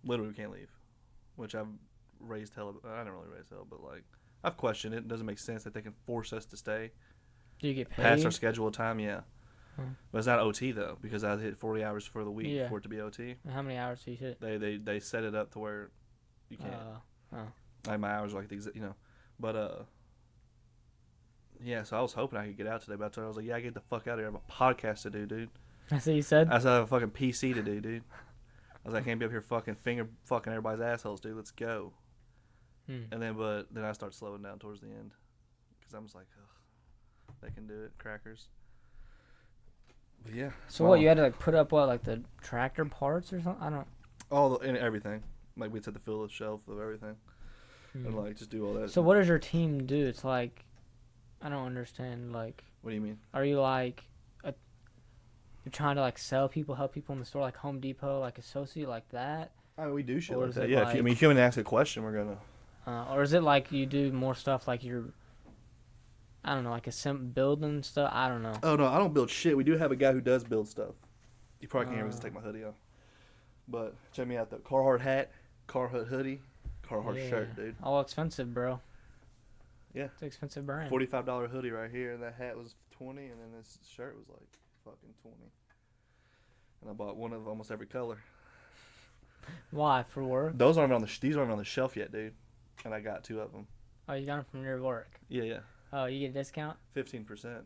Literally, we can't leave. Which I've raised hell. I didn't really raise hell, but, like, I've questioned it. It doesn't make sense that they can force us to stay. Do you get paid? Past our scheduled time, yeah. Huh. But it's not OT, though, because I hit 40 hours for the week for it to be OT. And how many hours do you hit? They set it up to where you can't. Like, my hours are like the But, yeah, so I was hoping I could get out today, but I was like, yeah, I get the fuck out of here. I have a podcast to do, dude. That's what you said? I said I have a fucking PC to do, dude. I was like, I can't be up here fucking fucking everybody's assholes, dude. Let's go. And then I start slowing down towards the end. Because I'm just like, ugh, they can do it, crackers. But yeah. So what, you had to like put up like the tractor parts or something? I don't. And everything. Like we'd set the fill the shelf of everything. And like just do all that. So what does your team do? It's like, I don't understand. Like, what do you mean? Are you like, you're trying to like help people in the store, like Home Depot, like associate like that? I mean, we do shit or like is that. it Yeah, like, if you come in and ask a question, we're gonna. Or is it like you do more stuff like you're, I don't know, like building stuff? I don't know. Oh no, I don't build shit. We do have a guy who does build stuff. You probably can't hear me because I take my hoodie off. But check me out, the Carhartt hat, Carhartt hoodie, Carhartt shirt, dude. All expensive, bro. Yeah. It's an expensive brand. $45 hoodie right here, and that hat was $20, and then this shirt was like fucking $20. And I bought one of almost every color. Why? For work? These aren't even on the shelf yet, dude. And I got 2 of them. Oh, you got them from your work? Yeah. Oh, you get a discount? 15%.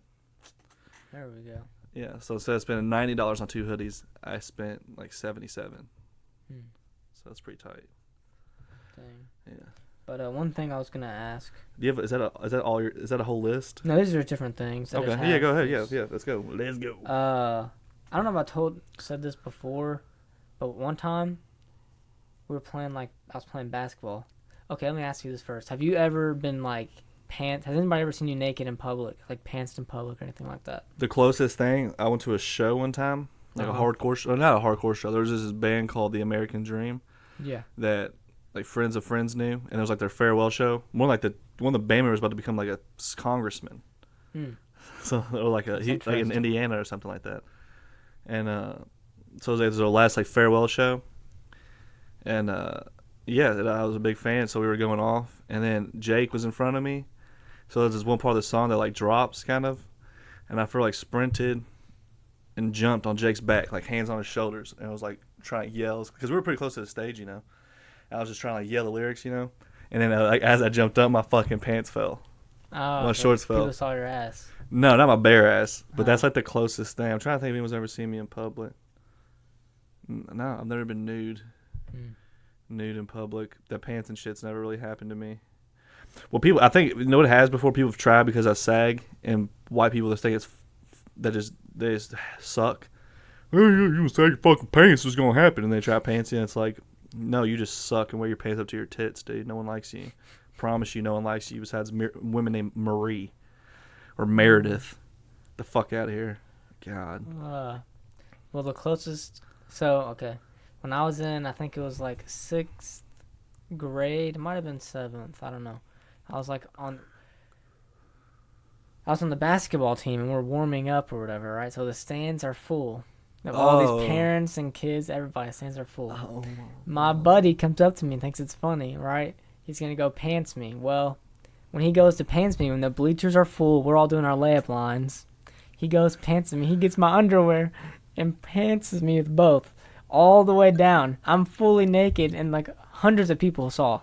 There we go. Yeah, so instead of spending $90 on 2 hoodies, I spent like $77. So that's pretty tight. Dang. Yeah. But one thing I was gonna ask. Do you have is that a whole list? No, these are different things. Okay. Yeah, go ahead. Yeah. Let's go. Let's go. I don't know if I said this before, but one time we were playing I was playing basketball. Okay, let me ask you this first. Have you ever been like has anybody ever seen you naked in public, like pantsed in public or anything like that? The closest thing, I went to a show one time, like a hardcore show. Not a hardcore show. There was this band called The American Dream. Yeah. That like friends of friends knew, and it was like their farewell show. One of the band members was about to become like a congressman. So or like in Indiana or something like that. And so it was their last like farewell show. And yeah, I was a big fan, so we were going off, and then Jake was in front of me. So there's this one part of the song that like drops kind of, and I feel like sprinted and jumped on Jake's back, like hands on his shoulders, and I was like trying to yell because we were pretty close to the stage, I was just trying to like, yell the lyrics, and then like as I jumped up, my fucking pants fell. Oh, my shorts fell. People saw your ass. No, not my bare ass, but that's like the closest thing. I'm trying to think if anyone's ever seen me in public. No, I've never been nude. Nude in public. The pants and shit's never really happened to me. Well, I think, what it has before, people have tried because I sag, and white people just think they just suck. Oh, you sag your fucking pants, what's gonna happen? And they try pants, and it's like, no, you just suck and wear your pants up to your tits, dude. No one likes you. Promise you, no one likes you besides women named Marie or Meredith. The fuck out of here. God. Well, the closest. So, okay. When I was in, I think it was like 6th grade. It might have been 7th. I don't know. I was on the basketball team, and we're warming up or whatever, right? So the stands are full. All these parents and kids, everybody's stands are full. Oh. My buddy comes up to me and thinks it's funny, right? He's going to go pants me. Well, when he goes to pants me, when the bleachers are full, we're all doing our layup lines. He goes pants me. He gets my underwear and pantses me with both. All the way down. I'm fully naked, and like hundreds of people saw.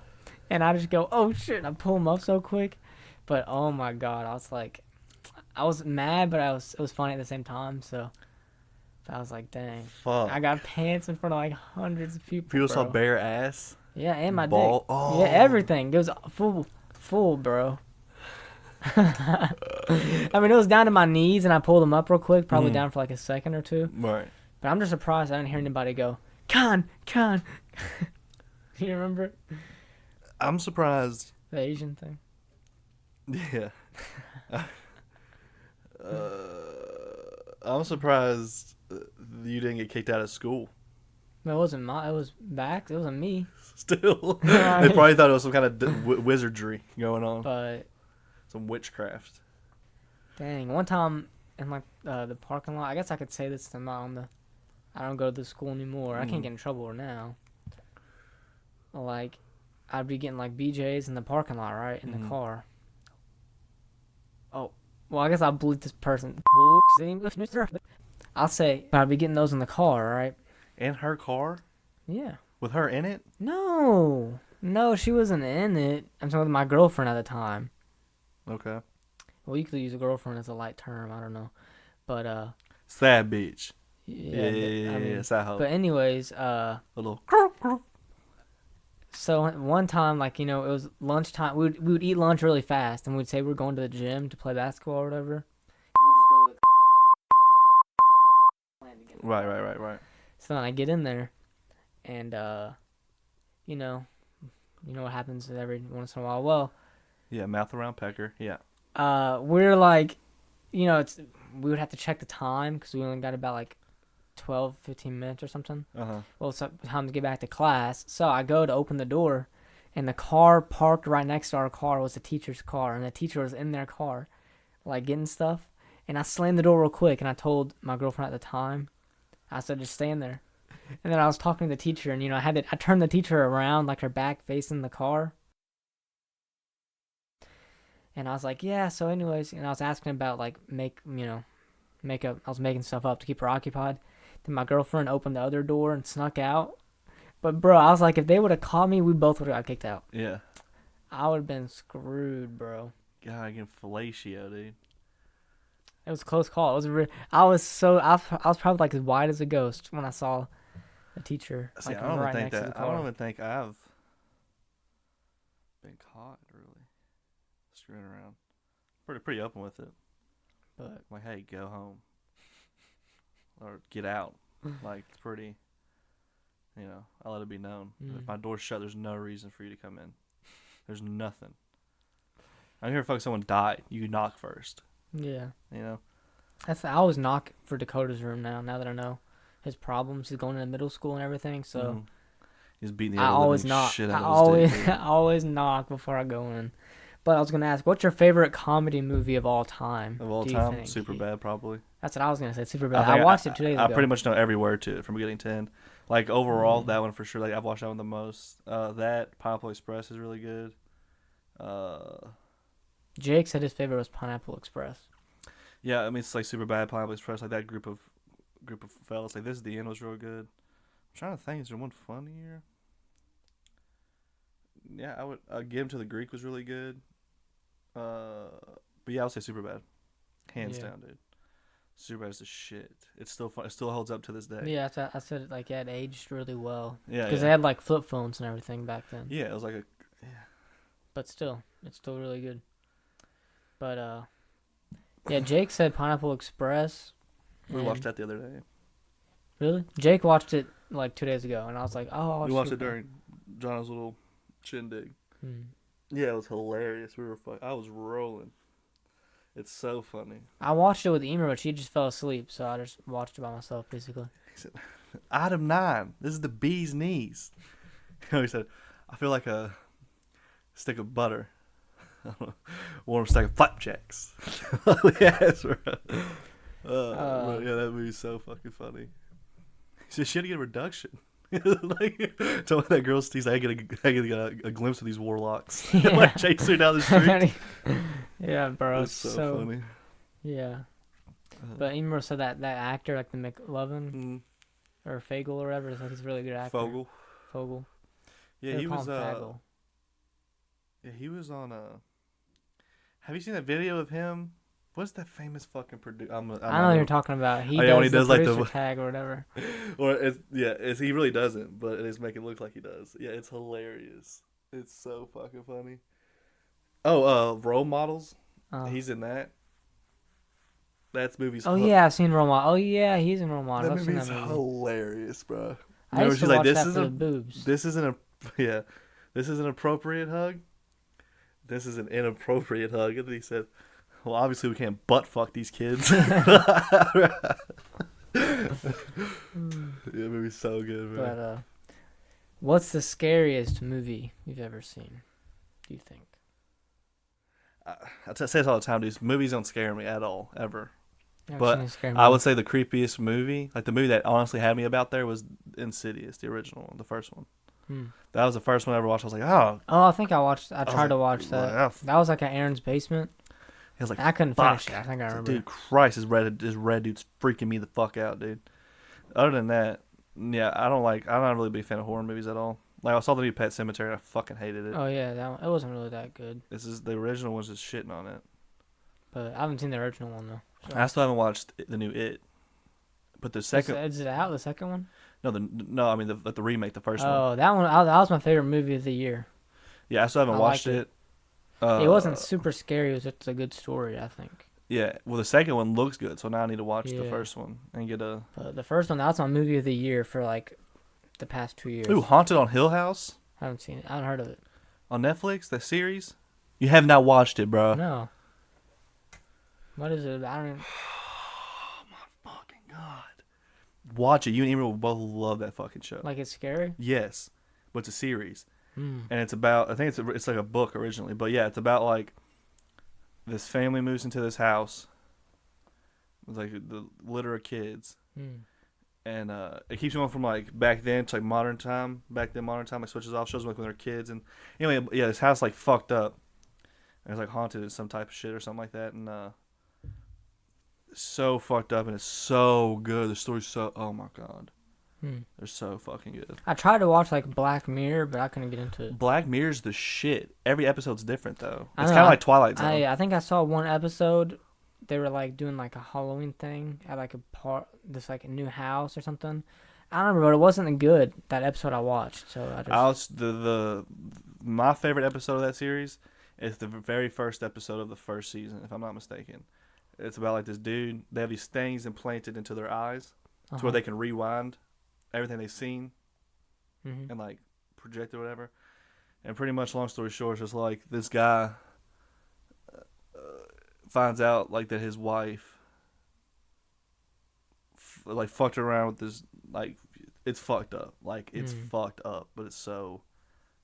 And I just go, oh shit, and I pull him up so quick. But oh my god, I was mad, but it was funny at the same time, so I was like, dang. Fuck. I got pants in front of like hundreds of people. People saw bare ass? Yeah, and my dick. Oh. Yeah, everything. It was full, bro. I mean, it was down to my knees, and I pulled them up real quick, probably down for like a second or two. Right. But I'm just surprised I didn't hear anybody go, Con. You remember I'm surprised. the Asian thing? Yeah. I'm surprised you didn't get kicked out of school. It wasn't it was back. It wasn't me. Still. Right. They probably thought it was some kind of wizardry going on. But Some witchcraft. dang, one time in like the parking lot, I guess I could say this. I don't go to the school anymore. I can't get in trouble now. Like, I'd be getting like BJ's in the parking lot, right, in the car. Oh, well, I guess I'll bleep this person. I'll say, but I'd be getting those in the car, right? In her car? Yeah. With her in it? No, she wasn't in it. I'm talking with my girlfriend at the time. Okay. Well, you could use a girlfriend as a light term. I don't know, but Sad bitch. yeah, I mean, sad hoe. But anyways, A little. so one time, like, it was lunchtime. We would eat lunch really fast, and we'd say we're going to the gym to play basketball or whatever. We'd just go to the Right. So then I get in there, and you know what happens every once in a while. Well, Yeah, mouth around pecker. Yeah. we're like, we would have to check the time because we only got about like 12, 15 minutes or something. Uh-huh. Well, it's time to get back to class. So I go to open the door, and the car parked right next to our car was the teacher's car, and the teacher was in their car, like getting stuff. And I slammed the door real quick, and I told my girlfriend at the time, I said, just stay in there. And then I was talking to the teacher, and I turned the teacher around, like her back facing the car. And I was like, yeah. So, anyways, I was asking about like makeup. I was making stuff up to keep her occupied. Then my girlfriend opened the other door and snuck out. But bro, I was like, if they would have caught me, we both would have got kicked out. Yeah. I would have been screwed, bro. God, I get fellatio, dude. It was a close call. It was I was probably like as white as a ghost when I saw the teacher. See, like, I don't right even think next to the that. I car. don't even think I've been caught really screwing around. Pretty open with it. But Like, hey, go home or get out. Like, it's pretty. I let it be known. If my door's shut, there's no reason for you to come in. There's nothing. I'm here to fuck someone died. You knock first. yeah, I I always knock for Dakota's room now. Now that I know his problems, he's going into middle school and everything. So he's beating the I always ever-living knock. shit I out of always his dick. I always knock before I go in. But I was gonna ask, what's your favorite comedy movie of all time? Of all do you time, think? super bad probably. That's what I was gonna say. Super bad. I watched it 2 days ago. I pretty much know every word to it from beginning to end. Like overall, that one for sure. Like I've watched that one the most. That Pineapple Express is really good. Jake said his favorite was Pineapple Express. Yeah, I mean it's like super bad. Pineapple Express, like that group of fellas. Like This Is the End was real good. I'm trying to think. Is there one funnier? Yeah, I would. Give Him to the Greek was really good. But yeah, I would say super bad, hands down, dude. Super bad is the shit. It's still fun. It still holds up to this day. Yeah, I said it like it aged really well. Yeah, because they had like flip phones and everything back then. Yeah, it was like But still, it's still really good. But yeah, Jake said Pineapple Express. We watched that the other day. Really? Jake watched it like 2 days ago, and I was like, oh. We watched it during John's little shindig. Yeah, it was hilarious. I was rolling. It's so funny. I watched it with Emer, but she just fell asleep, so I just watched it by myself, basically. He said, Item 9. This is the bee's knees. He said, I feel like a stick of butter. Warm stack of flapjacks. Yes, bro. Yeah, that movie's so fucking funny. He said, she had to get a reduction. Like, tell that girl, Steve, I get a glimpse of these warlocks. Yeah. Like, chase her down the street. Yeah, bro. It's so funny. Yeah. But Emer said that actor, like the McLovin, or Fagel or whatever, is like he's a really good actor. Fogel. Yeah, he was. Yeah, he was on. Have you seen that video of him? What's that famous fucking producer? I know what you're talking about. He does when he the does like producer the tag or whatever. Or he really doesn't, but it is making it look like he does. Yeah, it's hilarious. It's so fucking funny. Oh, role models. He's in that. That's movie's. Oh yeah, I've seen Role Model. Oh yeah, he's in Role Model. That I've seen movie's that movie. hilarious, bro. I used to watch that for the boobs. This isn't a yeah. This is an appropriate hug. This is an inappropriate hug. And then he said, "Well, obviously we can't butt fuck these kids." Yeah, movie's so good, bro. But what's the scariest movie you've ever seen? Do you think? I say this all the time, dude. Movies don't scare me at all, ever. Never But seen a scary I movie. would say the creepiest movie, like the movie that honestly had me about there, was Insidious, the original one, the first one. That was the first one I ever watched. I was like, oh. Oh, I think I watched. I tried to watch that. Wow. That was like at Aaron's basement. He was like, I couldn't fuck. finish it. I think I remember. Dude, Christ, this red dude's freaking me the fuck out, dude. Other than that, yeah, I'm not really a big fan of horror movies at all. Like, I saw the new Pet Sematary and I fucking hated it. Oh yeah, that one, it wasn't really that good. The original was just shitting on it. But I haven't seen the original one though. So. I still haven't watched the new It. But the second, Is it out? The second one? no, I mean the remake, the first one. Oh, that one. That was my favorite movie of the year. Yeah, I still haven't watched liked it. It wasn't super scary. It was just a good story, I think. Yeah, well, the second one looks good, so now I need to watch the Yeah. first one and get a. But the first one, that's my movie of the year for like the past 2 years. Ooh, Haunted on Hill House I haven't seen it. I haven't heard of it. on Netflix, the series. You have not watched it, bro. No. What is it? I don't even... Oh my fucking god! Watch it. You and Emer will both love that fucking show. Like it's scary? Yes, but it's a series, Mm. and it's about. I think it's like a book originally, but yeah, it's about like this family moves into this house. It's like the litter of kids. Mm. And it keeps going from like back then to like modern time. Back then, modern time, it switches off, shows them like when they're kids. And anyway, yeah, this house like fucked up. And it's like haunted in some type of shit or something like that. And it's so fucked up and it's so good. The story's so, oh my god, they're so fucking good. I tried to watch like Black Mirror, but I couldn't get into it. Black Mirror's the shit. Every episode's different though. I It's know, kind of like Twilight Zone. I think I saw one episode. They were like doing like a Halloween thing at like this like a new house or something. I don't remember, but it wasn't good that episode I watched. So I just My favorite episode of that series is the very first episode of the first season, if I'm not mistaken. It's about like this dude. They have these things implanted into their eyes to where they can rewind everything they've seen and like project or whatever. And pretty much, long story short, it's just like this guy finds out like that his wife like fucked around with this, like it's fucked up, like it's fucked up, but it's so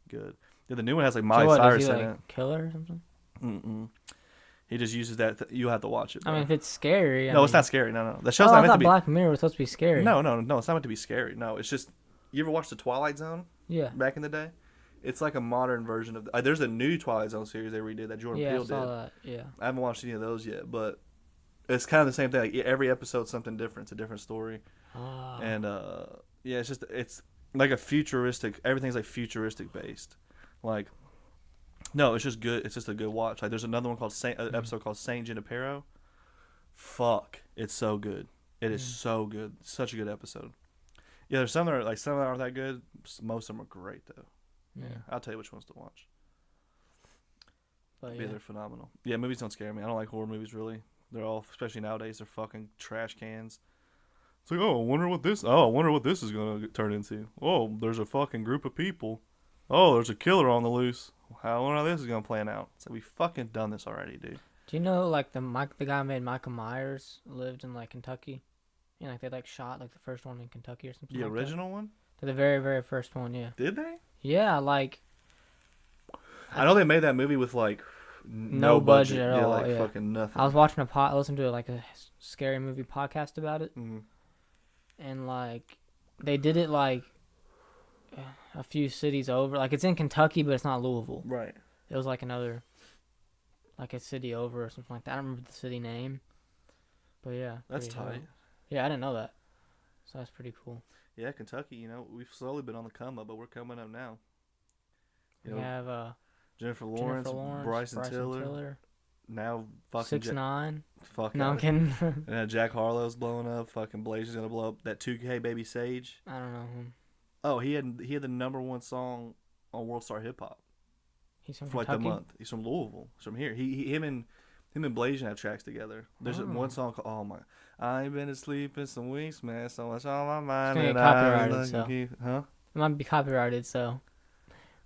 good. Yeah, the new one has like Miley Cyrus in it. Kill her or something? He just uses that. You have to watch it, bro. I mean, if it's scary. No, it's not scary. No. The show's I not meant thought to be. Black Mirror was supposed to be scary. No, it's not meant to be scary. No, it's just. You ever watched the Twilight Zone? Yeah. Back in the day, it's like a modern version of. There's a new Twilight Zone series they redid that Jordan Peele did. I saw that. Yeah. I haven't watched any of those yet, but it's kind of the same thing. Like every episode's something different. It's a different story. Oh. And yeah, it's like a futuristic. Everything's like futuristic based. Like, no, it's just good. It's just a good watch. Like, there's another one called episode called Saint Junipero. Fuck, it's so good. It is so good. Such a good episode. Yeah, there's some that aren't that good. Most of them are great though. Yeah, I'll tell you which ones to watch. But yeah, they're phenomenal. Yeah, movies don't scare me. I don't like horror movies really. They're all, especially nowadays, they're fucking trash cans. It's like, I wonder what this is gonna turn into. Oh, there's a fucking group of people. Oh, there's a killer on the loose. I wonder how this is gonna plan out. It's like, we fucking done this already, dude. Do you know like the guy who made Michael Myers lived in like Kentucky? You know, like they like shot like the first one in Kentucky or something. The like original one? The very, very first one, yeah. Did they? Yeah, like. I know they made that movie with like no budget at all. Like fucking nothing. I was watching listening to like a scary movie podcast about it, and like they did it like a few cities over. Like it's in Kentucky, but it's not Louisville. Right. It was like another, like a city over or something like that. I don't remember the city name, but yeah. That's tight. Yeah, I didn't know that. So that's pretty cool. Yeah, Kentucky, you know, we've slowly been on the come up, but we're coming up now. We have Jennifer Lawrence, Bryson Tiller. Now fucking 6ix9ine. Fuck no, I'm kidding. And Jack Harlow's blowing up. Fucking Blaze is gonna blow up. That 2K baby Sage. I don't know him. Oh, he had the #1 song on World Star Hip Hop. He's from for Kentucky? like the month. He's from Louisville. He's from here. Him and Him and Blasian have tracks together. There's Oh. one song called "Oh My." I ain't been asleep in some weeks, man. So much on my mind. gonna get And copyrighted, I so. Huh? It might be copyrighted, so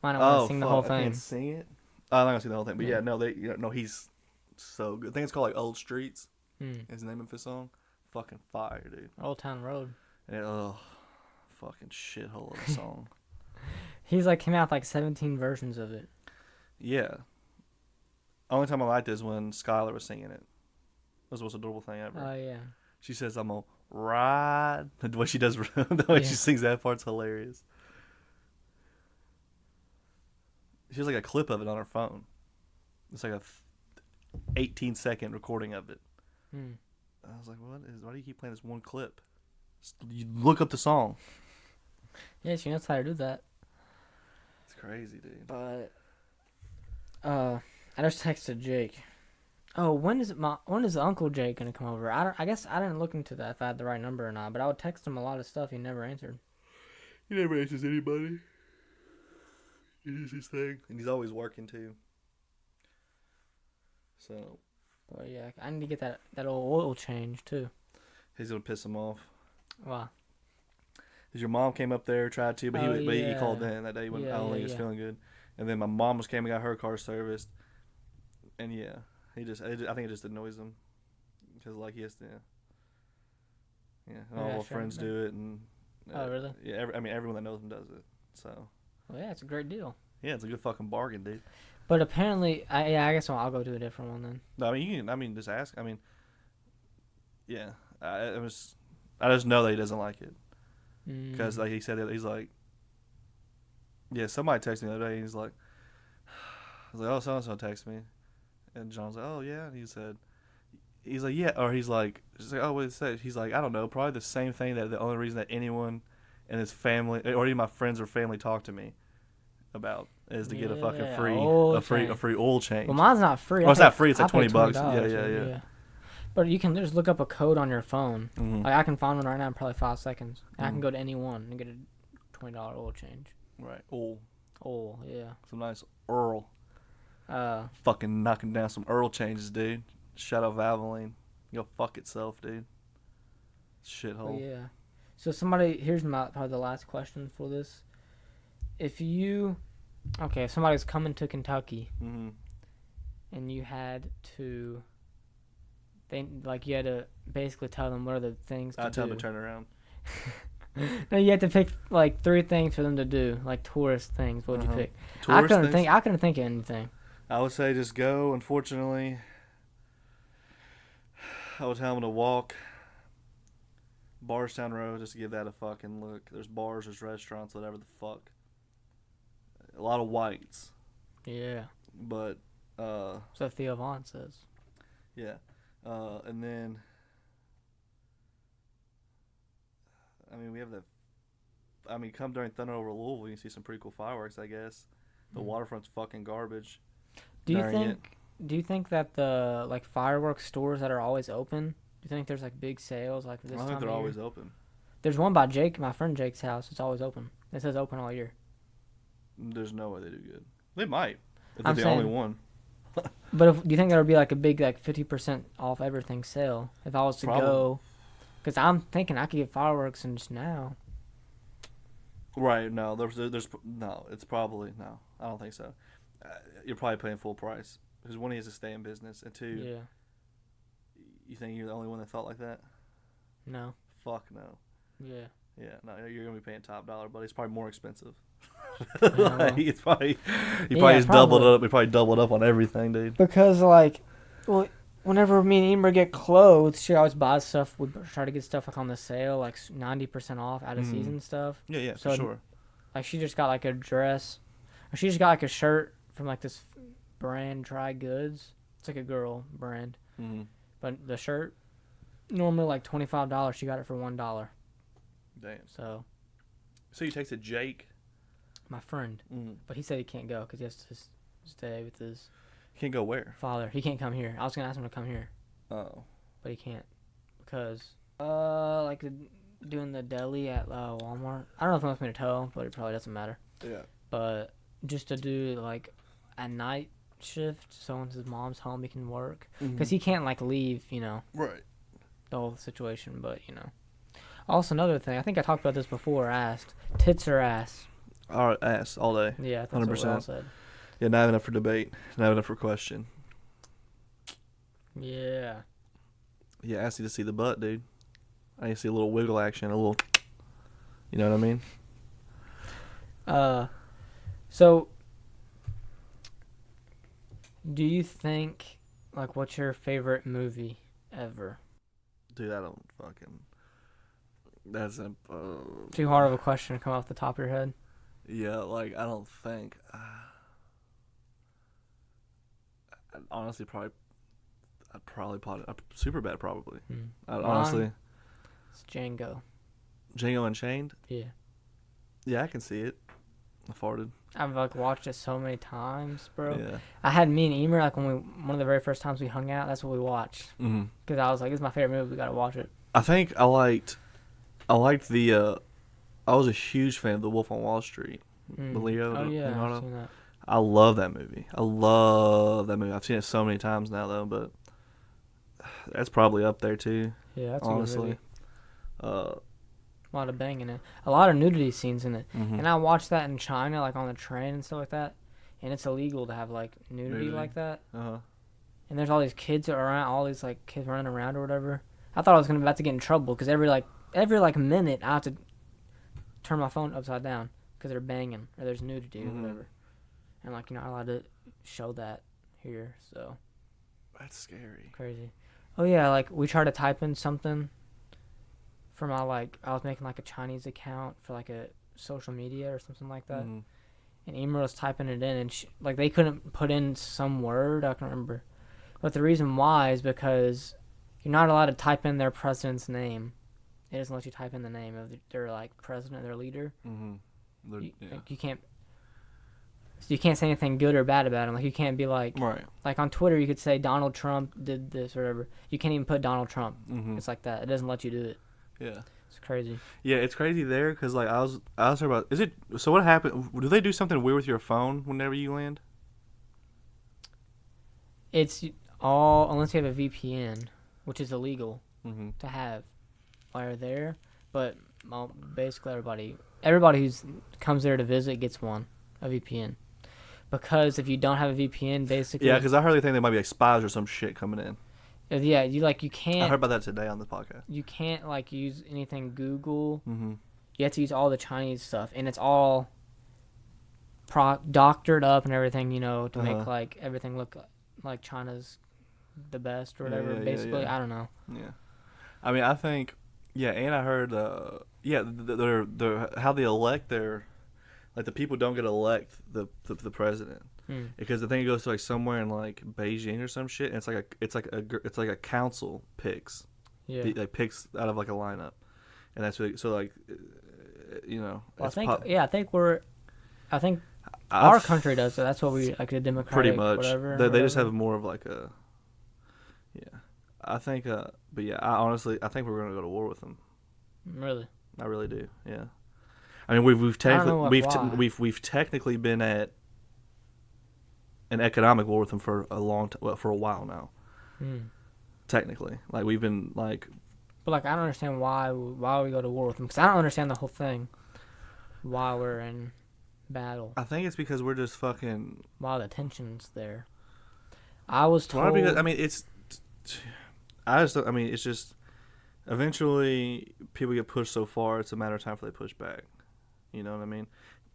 might not want to Oh sing the fuck! whole I thing. can't sing it. Oh, I'm not gonna sing the whole thing, but Yeah. yeah, no, no, he's so good. I think it's called like "Old Streets." Hmm. Is the name of his song. Fucking fire, dude. Old Town Road. And fucking shithole of a song. He's like came out with like 17 versions of it. Yeah. Only time I liked it is when Skylar was singing it. That was the most adorable thing ever. Oh yeah. She says, "I'm gonna ride." The way she does, the way she sings that part's hilarious. She has like a clip of it on her phone. It's like a 18-second recording of it. Hmm. I was like, why do you keep playing this one clip? You look up the song. Yeah, she knows how to do that. It's crazy, dude. But I just texted Jake. Oh, when is Uncle Jake gonna come over? I guess I didn't look into that if I had the right number or not. But I would text him a lot of stuff. He never answered. He never answers anybody. It is his thing, and he's always working too. So. But yeah, I need to get that old oil change too. He's gonna piss him off. Wow. Cause your mom came up there, tried to, but he called in that day when I don't think he was feeling good. And then my mom came and got her car serviced. And yeah, I think it just annoys him, cause like he has to. Yeah, and all our friends do it, and. Oh really? Yeah, everyone that knows him does it. So. Well, yeah, it's a great deal. Yeah, it's a good fucking bargain, dude. But apparently, I guess I'll go to a different one then. No, just ask. Yeah, I just know that he doesn't like it. Because like he said, he's like, yeah. Somebody texted me the other day. And he's like, I was like, oh, so and so texted me, and John's like, oh yeah. And he's like, yeah, or he's like, oh, what did it say? He's like, I don't know, probably the same thing that the only reason that anyone in his family or even my friends or family talk to me about is to get a fucking free oil change. Well, mine's not free. Well, it's not free. It's like $20. Yeah. But you can just look up a code on your phone. Mm-hmm. Like I can find one right now in probably 5 seconds. And I can go to any one and get a $20 oil change. Right. Oil, yeah. Some nice Earl. Fucking knocking down some Earl changes, dude. Shout out Valvoline. Go fuck itself, dude. Shithole. Yeah. So here's probably the last question for this. If somebody's coming to Kentucky, Mm-hmm. and you had to basically tell them what are the things to do. I tell them to turn around. No, you had to pick like 3 things for them to do, like tourist things. What would you pick? I couldn't think of anything. I would say just go. Unfortunately, I would tell them to walk Barstown Road just to give that a fucking look. There's bars, there's restaurants, whatever the fuck. A lot of whites. Yeah. But So Theo Vaughn says. Yeah. And then we have come during Thunder over Louisville, you can see some pretty cool fireworks, I guess. The waterfront's fucking garbage. Do you think that the like fireworks stores that are always open, do you think there's like big sales like this time of year? I think they're always open. There's one by my friend Jake's house. It's always open. It says open all year. There's no way they do good. They might. If they're the only one. But do you think there would be like a big like 50% off everything sale if I was to go? Because I'm thinking I could get fireworks and just now. Right. No. There's no. It's probably no. I don't think so. You're probably paying full price because one, he has to stay in business, and two, yeah. You think you're the only one that thought like that? No. Fuck no. Yeah. Yeah. No. You're gonna be paying top dollar, but it's probably more expensive. Yeah, probably doubled up. He probably doubled up on everything, dude. Because whenever me and Emer get clothes, she always buys stuff. We try to get stuff like on the sale, like 90% off out of season stuff. Yeah, so, for sure. Like she just got like a dress, or she just got like a shirt from like this brand, Dry Goods. It's like a girl brand, but the shirt normally like $25. She got it for $1. Damn. So you texted Jake. My friend, but he said he can't go because he has to stay with his. He can't go where? Father. He can't come here. I was gonna ask him to come here. Oh. But he can't because doing the deli at Walmart. I don't know if he wants me to tell, but it probably doesn't matter. Yeah. But just to do like at night, shift, so once his mom's home, he can work. Mhm. Because he can't, like, leave, Right. the whole situation, but, Also, another thing, I think I talked about this before, asked, tits or ass? All right, ass all day. Yeah, that's what we all 100%. said. Yeah, not enough for debate. Not enough for question. Yeah. Yeah, ass need to see the butt, dude. I need to see a little wiggle action, a little. You know what I mean? So, do you think, like, what's your favorite movie ever? Dude, I don't fucking. That's a. Too hard of a question to come off the top of your head. Yeah, like I don't think. Honestly, probably. I'd probably super bad, probably. Honestly, it's Django. Django Unchained. Yeah. Yeah, I can see it. I farted. I've like watched it so many times, bro. Yeah. I had me and Emer like one of the very first times we hung out. That's what we watched. Because I was like, "This is my favorite movie. We gotta watch it." I think I liked the. I was a huge fan of The Wolf on Wall Street. Leo. Oh yeah, Leonardo. I've seen that. I love that movie. I've seen it so many times now, though, but that's probably up there too. Yeah, that's honestly. A good movie. A lot of banging in it. A lot of nudity scenes in it. Mm-hmm. And I watched that in China, like on the train and stuff like that. And it's illegal to have like nudity like that. Uh-huh. And there's all these kids around, all these like kids running around or whatever. I thought I was about to get in trouble because every minute I have to turn my phone upside down because they're banging or there's nudity or whatever. And like you're not allowed to show that here, so. That's scary. Crazy. Oh yeah, like we tried to type in something for my I was making like a Chinese account for like a social media or something like that. Mm-hmm. And Emer was typing it in and like they couldn't put in some word, I can't remember. But the reason why is because you're not allowed to type in their president's name. It doesn't let you type in the name of their like president, their leader. Mm-hmm. You can't. So you can't say anything good or bad about him. Like you can't be like, right. Like on Twitter, you could say Donald Trump did this or whatever. You can't even put Donald Trump. Mm-hmm. It's like that. It doesn't let you do it. Yeah. It's crazy. Yeah, it's crazy there because like I was talking about. Is it so? What happened? Do they do something weird with your phone whenever you land? It's all unless you have a VPN, which is illegal to have while you're there. But basically everybody who's comes there to visit gets a VPN. Because if you don't have a VPN, basically... Yeah, because I heard they think there might be like spies or some shit coming in. Yeah, you can't... I heard about that today on the podcast. You can't, like, use anything Google. Mm-hmm. You have to use all the Chinese stuff. And it's all doctored up and everything, to make, like, everything look like China's the best or whatever. Yeah, basically, yeah. I don't know. Yeah. I mean, I think... Yeah, and I heard... they're how they elect their... Like the people don't get to elect the president because the thing goes to like somewhere in like Beijing or some shit. And it's like a council picks, like picks out of like a lineup, and that's what, so like, Well, I think our country does. So that's what we like the democratic pretty much. Whatever. They just have more of like a, yeah. I think, but yeah, I think we're gonna go to war with them. Really. I really do. Yeah. I mean, we've technically been at an economic war with them for for a while now. Technically, like we've been like. But like, I don't understand why we go to war with them because I don't understand the whole thing. Why we're in battle? I think it's because we're just fucking. Why the tension's there? I was told. Because, I mean, it's. I mean, it's just. Eventually, people get pushed so far; it's a matter of time before they push back. You know what I mean?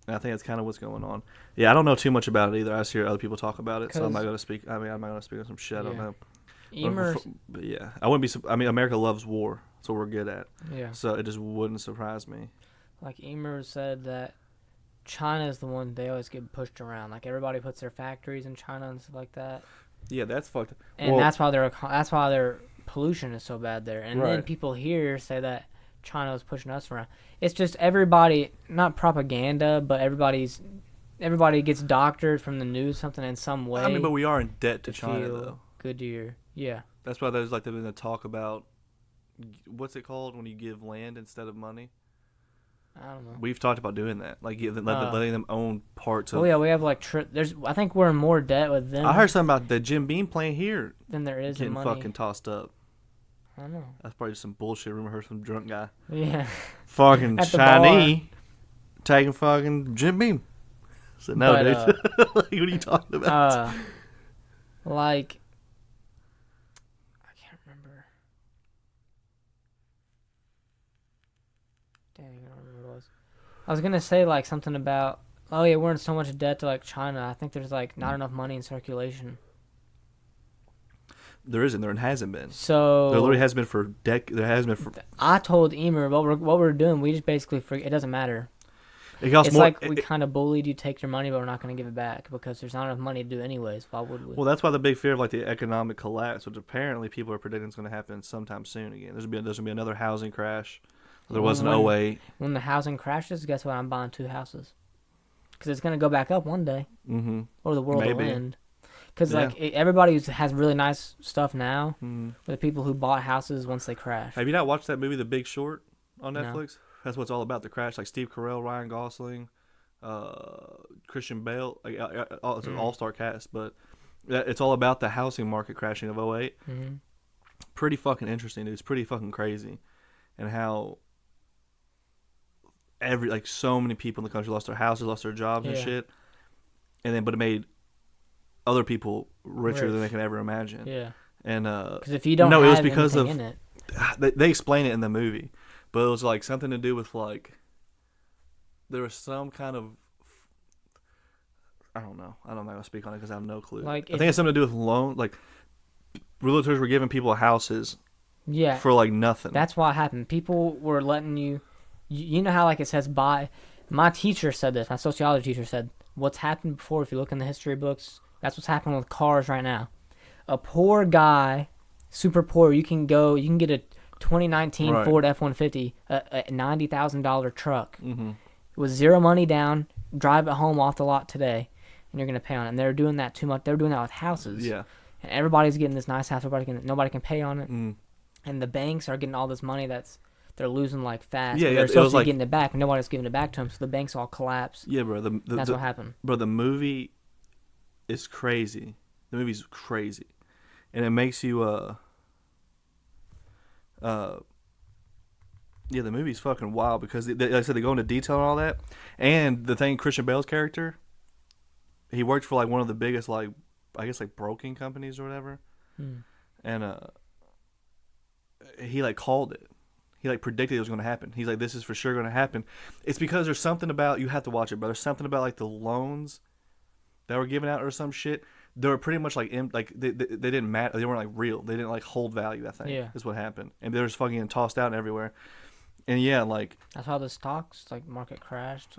And I think that's kind of what's going on. Yeah, I don't know too much about it either. I just hear other people talk about it, so I'm not going to speak. I mean, I'm not going to speak on some shit. I don't know. But yeah, I wouldn't be. I mean, America loves war. That's what we're good at. Yeah. So it just wouldn't surprise me. Like Emer said that China is the one they always get pushed around. Like everybody puts their factories in China and stuff like that. Yeah, that's fucked. And that's why their pollution is so bad there. And then people here say that China is pushing us around. It's just everybody, not propaganda, but everybody gets doctored from the news something in some way. I mean, but we are in debt to China, though. Good to your, yeah. That's why there's like been a talk about what's it called when you give land instead of money. I don't know. We've talked about doing that, like letting them own parts of. Oh yeah, we have like I think we're in more debt with them. I heard something about the Jim Beam playing here than there is in getting money. fucking tossed up. I don't know. That's probably just some bullshit rumor. Heard some drunk guy. Yeah. Fucking At the shiny, taking fucking Jim Beam. I said no, dude. Like, what are you talking about? Like, I can't remember. Dang, I don't remember what it was. I was gonna say like something about, oh yeah, we're in so much debt to like China. I think there's like not enough money in circulation. There isn't. There hasn't been. So there literally has been for There has been for. I told Emer what we're doing. We just basically it doesn't matter. It's more, like we kind of bullied you, take your money, but we're not going to give it back because there's not enough money to do anyways. Why would we? Well, that's why the big fear of like the economic collapse, which apparently people are predicting is going to happen sometime soon again. There's going to be another housing crash. There was an 08. When the housing crashes, guess what? I'm buying 2 houses because it's going to go back up one day, or the world will end. Because like everybody has really nice stuff now, but the people who bought houses once they crash. Have you not watched that movie, The Big Short, on Netflix? No. That's what's all about, the crash. Like Steve Carell, Ryan Gosling, Christian Bale. Like, it's an all-star cast, but it's all about the housing market crashing of 08. Pretty fucking interesting, dude. It's pretty fucking crazy. And how so many people in the country lost their houses, lost their jobs and shit. And then, but it made other people richer than they can ever imagine. Yeah. And because if you don't have it was because of in it. They explain it in the movie, but it was like something to do with like there was some kind of I don't know. I'm not gonna speak on it because I have no clue. Like I think it's something to do with loan. Like realtors were giving people houses. Yeah. For like nothing. That's what happened. People were letting you. You know how like it says buy. My teacher said this. My sociology teacher said what's happened before. If you look in the history books. That's what's happening with cars right now. A poor guy, super poor, you can get a 2019 Ford F-150, a $90,000 truck with zero money down, drive it home off the lot today, and you're going to pay on it. And they're doing that too much. They're doing that with houses. Yeah. And everybody's getting this nice house. Nobody can pay on it. And the banks are getting all this money they're losing like fast. Yeah, they're supposed to be getting it back, and nobody's giving it back to them, so the banks all collapse. Yeah, bro. That's what happened. Bro, the movie... It's crazy. The movie's crazy, and it makes you the movie's fucking wild because like I said, they go into detail and all that. And the thing, Christian Bale's character, he worked for like one of the biggest like I guess like broking companies or whatever, and he like called it. He like predicted it was going to happen. He's like, this is for sure going to happen. It's because there's something about you have to watch it, bro. There's something about like the loans that were given out or some shit. They were pretty much like they didn't matter. They weren't like real. They didn't like hold value. I think is what happened, and they were just fucking getting tossed out everywhere. And yeah, like that's how the stocks like market crashed.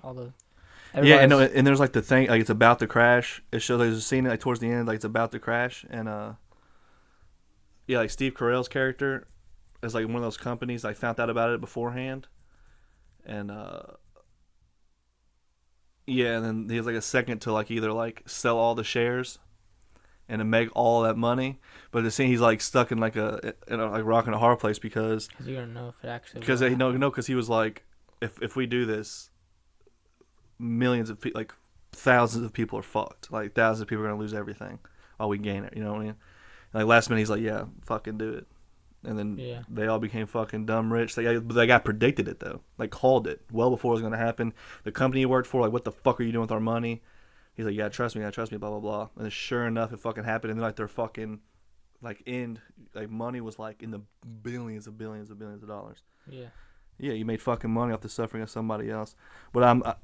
And there's like the thing like it's about to crash. It shows there's a scene like towards the end like it's about to crash, and like Steve Carell's character is like one of those companies. I found out about it beforehand, and and then he has like a second to like either like sell all the shares and to make all that money, but the scene he's like stuck in like like rock and a hard place because you don't know if it actually because he was like if we do this, millions of people, like thousands of people are fucked. Like thousands of people are gonna lose everything while we gain it. You know what I mean? And like last minute he's like, yeah, fucking do it. And then they all became fucking dumb rich. They got predicted it though, like called it well before it was gonna happen. The company he worked for, like, what the fuck are you doing with our money? He's like, yeah, trust me, blah blah blah. And then sure enough, it fucking happened. And then like their fucking money was like in the billions of dollars. Yeah. Yeah, you made fucking money off the suffering of somebody else. But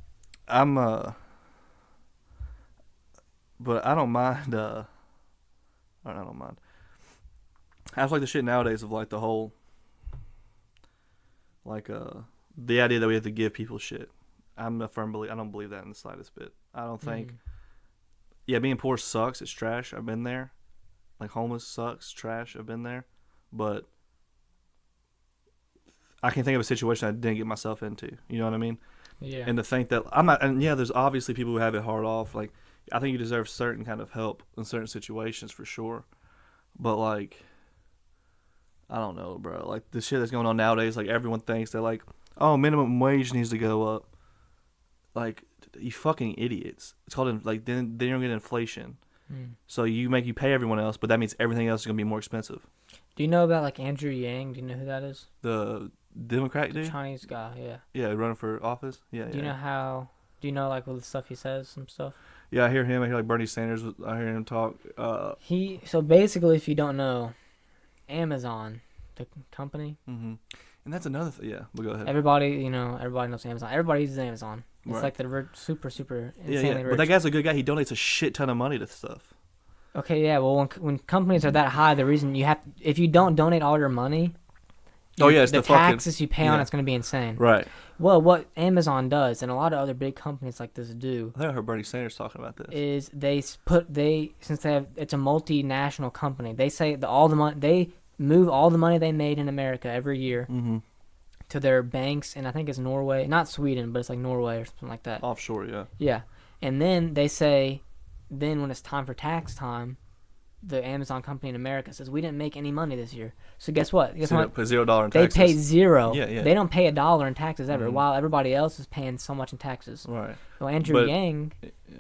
but I don't mind. I don't mind. I just like the shit nowadays of like the whole, like the idea that we have to give people shit. I'm a firm believer. I don't believe that in the slightest bit. I don't think. Yeah, being poor sucks. It's trash. I've been there. Like homeless sucks. Trash. I've been there. But I can think of a situation I didn't get myself into. You know what I mean? Yeah. And to think that I'm not. And yeah, there's obviously people who have it hard off. Like I think you deserve certain kind of help in certain situations for sure. But like, I don't know, bro. Like the shit that's going on nowadays, like everyone thinks that like, oh, minimum wage needs to go up. Like, you fucking idiots. It's called, like, then you don't get inflation. So you pay everyone else, but that means everything else is going to be more expensive. Do you know about, like, Andrew Yang? Do you know who that is? The Democrat dude? Chinese guy, yeah. Yeah, running for office? Yeah, Do you know, like, all the stuff he says, some stuff? Yeah, I hear him. I hear, like, Bernie Sanders. I hear him talk. So, basically, if you don't know, Amazon, the company. Mm-hmm. And that's another thing. Yeah, we'll go ahead. Everybody knows Amazon. Everybody uses Amazon. It's right. like the super, super insanely rich. But that guy's a good guy. He donates a shit ton of money to stuff. Okay, yeah. Well, when companies are that high, the reason if you don't donate all your money, it's the taxes you pay on it's going to be insane. Right. Well, what Amazon does, and a lot of other big companies like this do, I think I heard Bernie Sanders talking about this. Is since it's a multinational company, they say they move all the money they made in America every year to their banks, and I think it's Norway, not Sweden, but it's like Norway or something like that. Offshore, yeah. Yeah, and then they say, when it's time for tax time, the Amazon company in America says, we didn't make any money this year. So guess what? Pay $0 in taxes. They pay zero. Yeah. They don't pay $1 in taxes ever, while everybody else is paying so much in taxes. Right. Well, Andrew Yang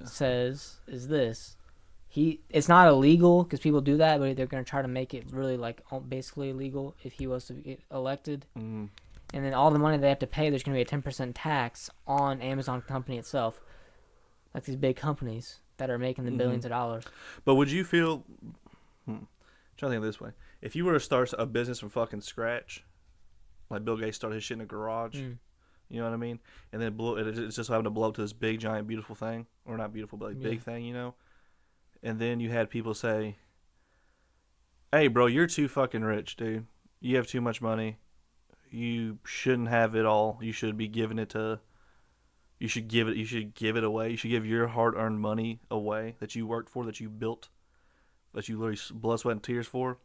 says it's not illegal because people do that, but they're going to try to make it really like basically illegal if he was to get elected. And then all the money they have to pay, there's going to be a 10% tax on Amazon company itself, like these big companies that are making the billions of dollars. But would you feel? I'm trying to think of this way: if you were to start a business from fucking scratch, like Bill Gates started his shit in a garage, you know what I mean, and then it's just having to blow up to this big, giant, beautiful thing, or not beautiful, but like big thing, you know. And then you had people say, "Hey, bro, you're too fucking rich, dude. You have too much money. You shouldn't have it all. You should be giving it to." You should give it away. You should give your hard-earned money away that you worked for, that you built, that you literally blood, sweat, and tears for.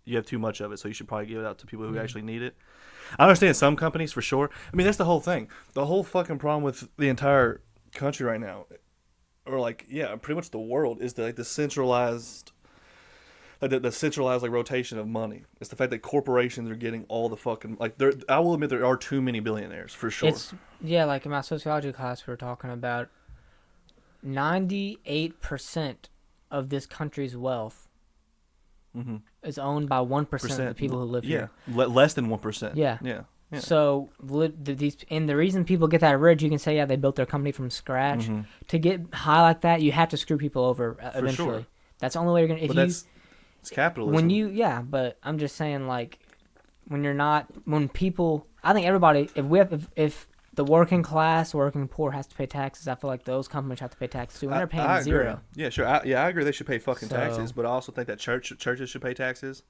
You have too much of it, so you should probably give it out to people who actually need it. I understand some companies for sure. I mean, that's the whole thing. The whole fucking problem with the entire country right now, or like, yeah, pretty much the world, is the centralized, the centralized like rotation of money. It's the fact that corporations are getting all the fucking I will admit there are too many billionaires for sure. Like in my sociology class, we were talking about 98% of this country's wealth is owned by 1% of the people who live here. Less than 1%. Yeah. So and the reason people get that rich, you can say, they built their company from scratch. To get high like that, you have to screw people over eventually. Sure. That's the only way you're gonna. It's capitalism. But I'm just saying, like, when people, I think everybody, if the working class, working poor has to pay taxes, I feel like those companies have to pay taxes too, and they're paying zero. Yeah, sure. I agree they should pay fucking taxes, but I also think that churches should pay taxes.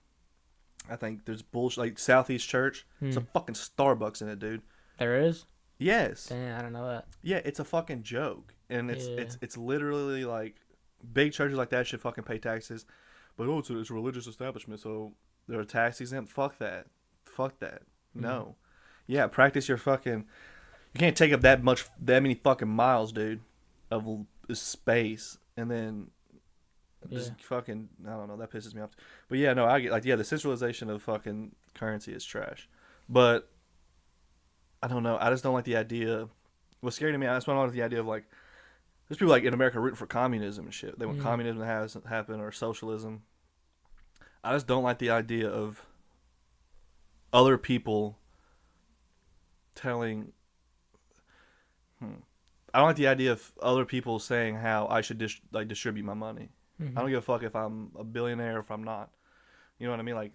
I think there's bullshit, like Southeast Church, it's a fucking Starbucks in it, dude. There is? Yes. Damn, I don't know that. Yeah, it's a fucking joke, and it's literally like big churches like that should fucking pay taxes. But it's a religious establishment, so they're tax exempt. Fuck that. No. Yeah, practice your fucking. You can't take up that many fucking miles, dude, of space, and then just fucking. I don't know. That pisses me off. But yeah, no, I get the centralization of fucking currency is trash. But I don't know. I just don't like the idea. What's scary to me, I just don't like the idea of like. There's people like in America rooting for communism and shit. They want communism to happen or socialism. I just don't like the idea of other people telling. I don't like the idea of other people saying how I should distribute my money. I don't give a fuck if I'm a billionaire or if I'm not. You know what I mean? Like,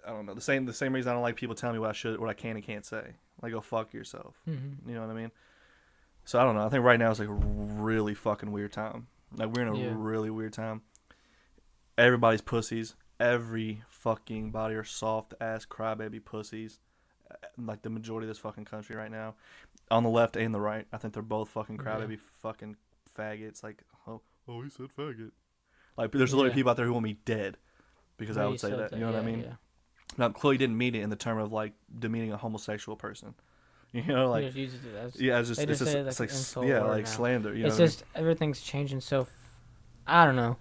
I don't know. The same reason I don't like people telling me what I can and can't say. Like, go fuck yourself. You know what I mean? So I don't know. I think right now it's like a really fucking weird time. Like, we're in a really weird time. Everybody's pussies. Every fucking body are soft ass crybaby pussies. Like the majority of this fucking country right now, on the left and the right, I think they're both fucking crybaby fucking faggots. Like, oh, he said faggot. Like, there's literally people out there who want me dead because I would say that. You know what I mean? Yeah. Now, Chloe didn't mean it in the term of like demeaning a homosexual person. You know, like it's like slander. You it's know just everything's changing so. I don't know.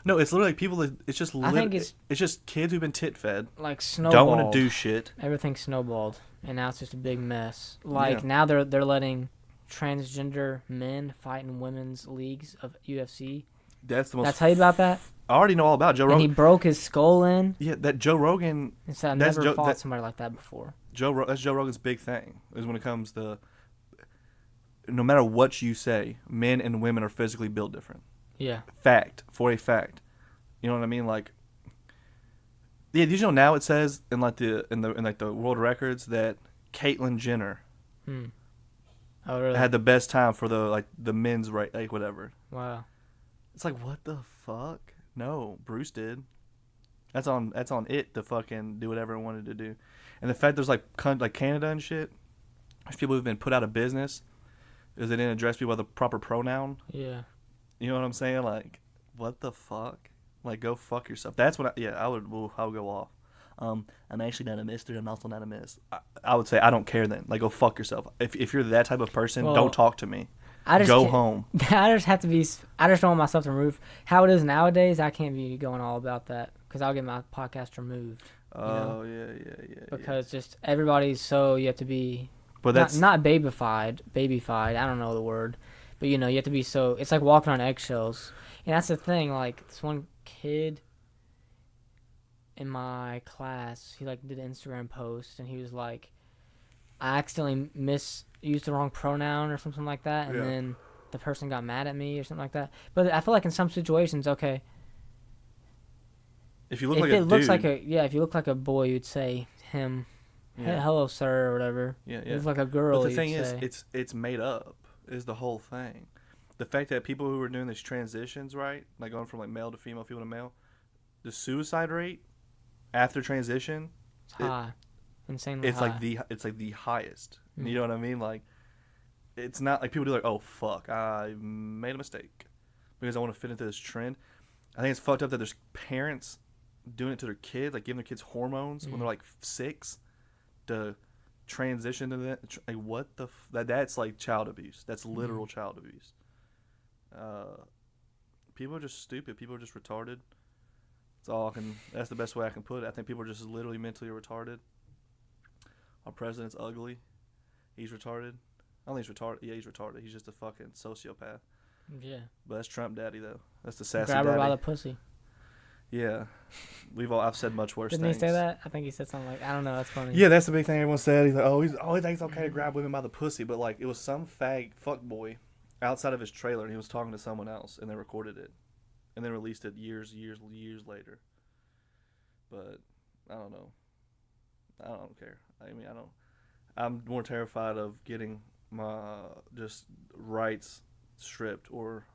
No, it's literally people that it's just I think it's just kids who've been tit fed, like snowballed. don't want to do shit. Everything snowballed, and now it's just a big mess. Like Yeah. now they're letting transgender men fight in women's leagues of UFC. That's the most. Did I tell you about that? I already know all about Joe And Rogan. he broke his skull in. Yeah, that Joe Rogan. And so I That's never Joe- fought that- somebody like that before. That's Joe Rogan's big thing is when it comes to. No matter what you say, men and women are physically built different. Yeah. Fact for a fact. You know what I mean? Like. Yeah, did you know now it says in the world records that Caitlyn Jenner Oh really? had the best time for the men's right, like whatever. Wow. It's like, what the fuck? No, Bruce did. That's on it to fucking do whatever it wanted to do. And the fact there's like Canada and shit, there's people who've been put out of business because they didn't address people with the proper pronoun. Yeah. You know what I'm saying? Like, what the fuck? Like, go fuck yourself. That's what I would go off. I'm actually not a mister. I'm also not a miss. I would say I don't care then. Like, go fuck yourself. If you're that type of person, Well, don't talk to me. I just Go can't- home. I just have to be. I just don't want myself to remove. How it is nowadays, I can't be going all about that because I'll get my podcast removed. Oh yeah. Because just everybody's so you have to be. But that's not babyfied. I don't know the word, but you have to be so. It's like walking on eggshells, and that's the thing. Like this one kid in my class, he like did an Instagram post, and he was like, I accidentally used the wrong pronoun or something like that, and then the person got mad at me or something like that. But I feel like in some situations, okay, if you look if like it a looks dude, if you look like a boy, you'd say him, yeah. hello sir or whatever. Yeah. If you look like a girl, But the you'd thing say. is, it's made up. Is the whole thing. The fact that people who are doing these transitions, right, like going from like male to female to male, the suicide rate after transition, It's high, insanely it's high. like the highest. You know what I mean? Like, it's not like people do like, oh fuck, I made a mistake because I want to fit into this trend. I think it's fucked up that there's parents doing it to their kids, like giving their kids hormones when they're like 6 to transition to that. Like, what the that's like child abuse. That's literal child abuse. People are just stupid. People are just retarded. That's the best way I can put it. I think people are just literally mentally retarded. Our president's ugly. He's retarded. I don't think he's retarded. Yeah, he's retarded. He's just a fucking sociopath. Yeah. But that's Trump daddy though. That's the sassy Grab her daddy. by the pussy. Yeah. I've said much worse Didn't things. he say that? I think he said something like, I don't know, that's funny. Yeah, that's the big thing everyone said. He's like, he thinks it's okay to grab women by the pussy, but like it was some fuck boy outside of his trailer, and he was talking to someone else, and they recorded it, and then released it years later. But I don't know. I don't care. I mean, I'm more terrified of getting my just rights stripped or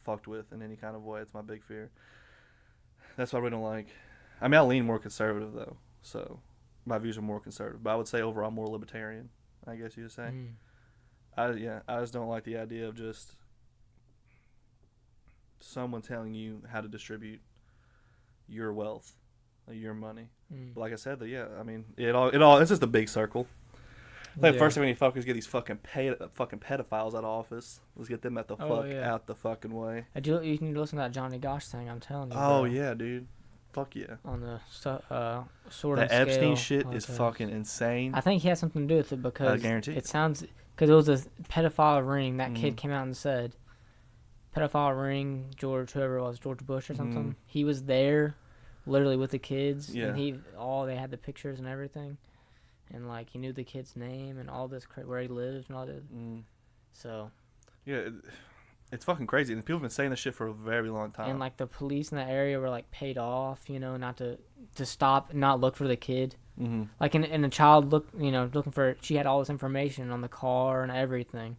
fucked with in any kind of way. It's my big fear. That's what I really don't like. I mean, I lean more conservative though, so my views are more conservative. But I would say overall more libertarian, I guess you would say. I just don't like the idea of just someone telling you how to distribute your wealth, your money. But like I said, I mean, it all it's just a big circle. Like first thing we need to fuckers get these fucking pedophiles out of office. Let's get them out the fucking way. You need to listen to that Johnny Gosh thing. I'm telling you. Oh bro. yeah, dude. Fuck yeah. On the sort The of Epstein scale shit of is things. fucking insane. I think he has something to do with it because I guarantee it sounds because it was a pedophile ring. That kid came out and said, pedophile ring, George Bush or something. He was there, literally with the kids, and they had the pictures and everything. And like he knew the kid's name and all this where he lived and all that. So. Yeah, it's fucking crazy. And people have been saying this shit for a very long time. And like the police in that area were like paid off, not to stop, not look for the kid. Like and the child looking for. She had all this information on the car and everything.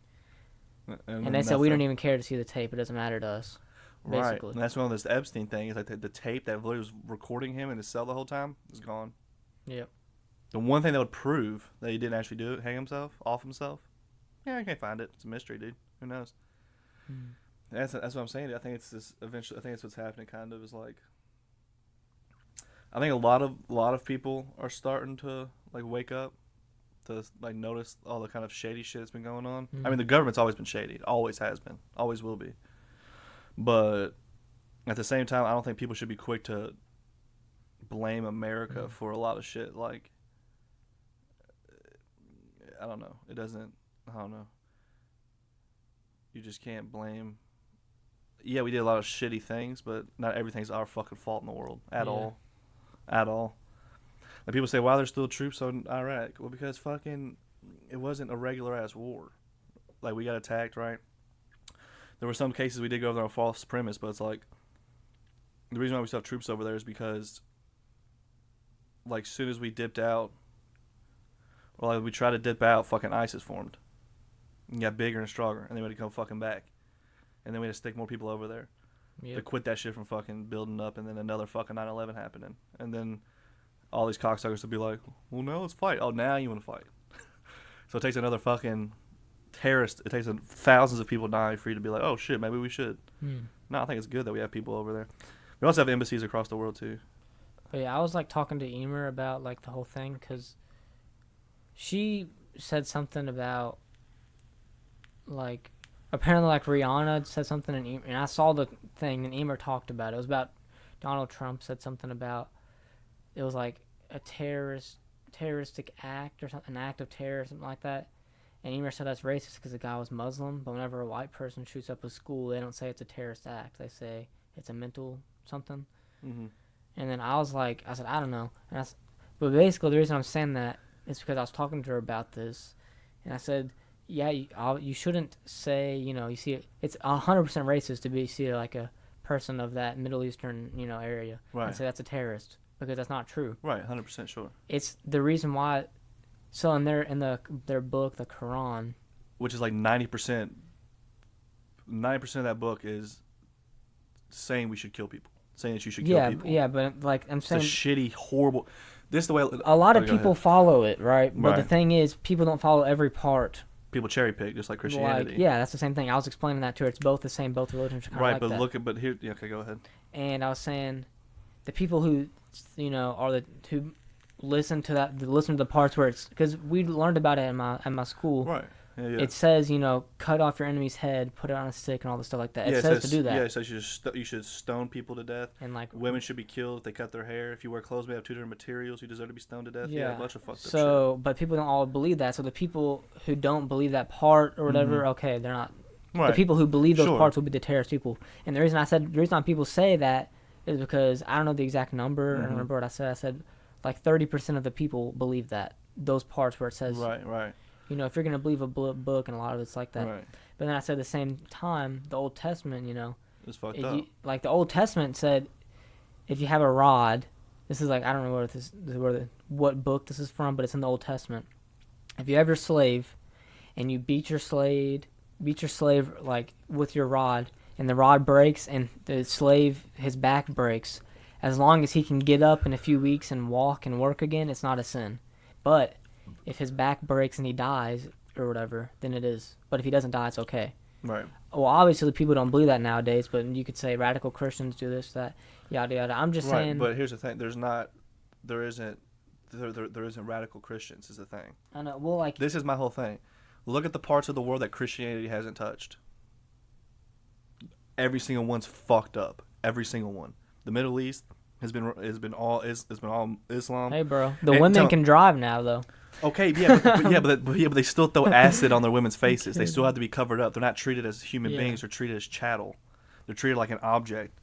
And they said we don't even care to see the tape. It doesn't matter to us. Basically. Right. And that's one of this Epstein thing. Is like the tape that literally was recording him in his cell the whole time is gone. Yep. The one thing that would prove that he didn't actually do it, hang himself, off himself, yeah, I can't find it. It's a mystery, dude. Who knows? That's what I'm saying. I think it's this eventually. I think it's what's happening. Kind of is like. I think a lot of people are starting to like wake up, to like notice all the kind of shady shit that's been going on. I mean, the government's always been shady. It always has been. Always will be. But at the same time, I don't think people should be quick to blame America for a lot of shit. Like, I don't know. It doesn't. I don't know. You just can't blame. Yeah, we did a lot of shitty things, but not everything's our fucking fault in the world at all. At all. Like people say, why there's still troops in Iraq? Well, because fucking it wasn't a regular ass war. Like we got attacked, right? There were some cases we did go over there on false premise, but it's like the reason why we still have troops over there is because like soon as we dipped out, or like we tried to dip out, fucking ISIS formed. And got bigger and stronger, and they had to come fucking back. And then we had to stick more people over there to quit that shit from fucking building up, and then another fucking 9/11 happening. And then all these cocksuckers would be like, well, now let's fight. Oh, now you want to fight. So it takes another fucking terrorist. It takes thousands of people dying for you to be like, oh, shit, maybe we should. No, I think it's good that we have people over there. We also have embassies across the world, too. But yeah, I was like talking to Emer about like the whole thing because she said something about like apparently like Rihanna said something and I saw the thing and Emer talked about it. It was about Donald Trump said something about it was like a terroristic act or something, an act of terror or something like that. And Emer said that's racist because the guy was Muslim. But whenever a white person shoots up a school, they don't say it's a terrorist act. They say it's a mental something. Mm-hmm. And then I was like, I said, I don't know. But basically the reason I'm saying that is because I was talking to her about this. And I said, yeah, you shouldn't say, you see it's 100% racist to see like a person of that Middle Eastern, area. Right. And say that's a terrorist because that's not true. Right, 100% sure. It's the reason why. So in their book, the Quran, which is like 90% of that book is saying we should kill people, saying that you should kill people. Yeah, but like I'm saying, it's a shitty, horrible. This is the way a lot of people follow it, right? But the thing is, people don't follow every part. People cherry pick, just like Christianity. Like, yeah, that's the same thing. I was explaining that to her. It's both the same. Both religions are kind of like that. But here, yeah, okay, go ahead. And I was saying, the people who, are who listen to the parts where it's because we learned about it at my school. Right. Yeah. It says, cut off your enemy's head, put it on a stick, and all this stuff like that. It says to do that. Yeah, it says you should stone people to death. And like women should be killed if they cut their hair. If you wear clothes made of 2 different materials, you deserve to be stoned to death. Yeah, a bunch of fucked up shit. But people don't all believe that. So the people who don't believe that part or whatever, okay, they're not. Right. The people who believe those parts will be the terrorist people. And the reason people say that is because I don't know the exact number. I don't remember what I said. I said like 30% of the people believe that those parts where it says right. If you're going to believe a book, and a lot of it's like that. Right. But then I said at the same time, the Old Testament, it's fucked up. Like the Old Testament said, if you have a rod, this is like, I don't know what book this is from, but it's in the Old Testament. If you have your slave, and you beat your slave like with your rod, and the rod breaks, and the slave, his back breaks, as long as he can get up in a few weeks and walk and work again, it's not a sin. But if his back breaks and he dies or whatever, then it is. But if he doesn't die, it's okay. Right. Well, obviously the people don't believe that nowadays, but you could say radical Christians do this, that, yada yada. I'm just saying. But here's the thing: there isn't radical Christians. Is the thing. I know. Well, like this is my whole thing. Look at the parts of the world that Christianity hasn't touched. Every single one's fucked up. Every single one. The Middle East has been all Islam. Hey, bro, the women can drive now, though. Okay, yeah, but they still throw acid on their women's faces. They still have to be covered up. They're not treated as human beings. They're treated as chattel. They're treated like an object.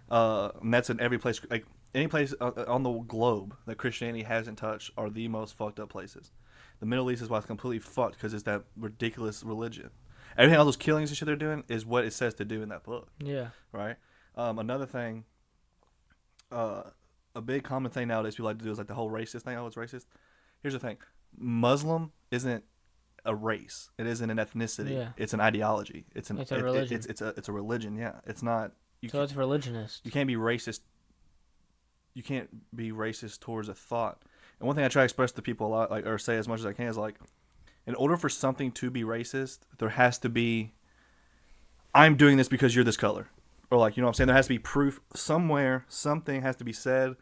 And that's in every place. Like any place on the globe that Christianity hasn't touched are the most fucked up places. The Middle East is why it's completely fucked because it's that ridiculous religion. Everything, all those killings and shit they're doing is what it says to do in that book. Yeah. Right. Another thing. A big common thing nowadays people like to do is like the whole racist thing. Oh, it's racist. Here's the thing. Muslim isn't a race. It isn't an ethnicity. Yeah. It's an ideology. It's a religion. It's a religion. Yeah. It's not. So it's religionist. You can't be racist. You can't be racist towards a thought. And one thing I try to express to people a lot, like, or say as much as I can, is like, in order for something to be racist, there has to be, I'm doing this because you're this color. Or like, you know what I'm saying? There has to be proof somewhere. Something has to be said,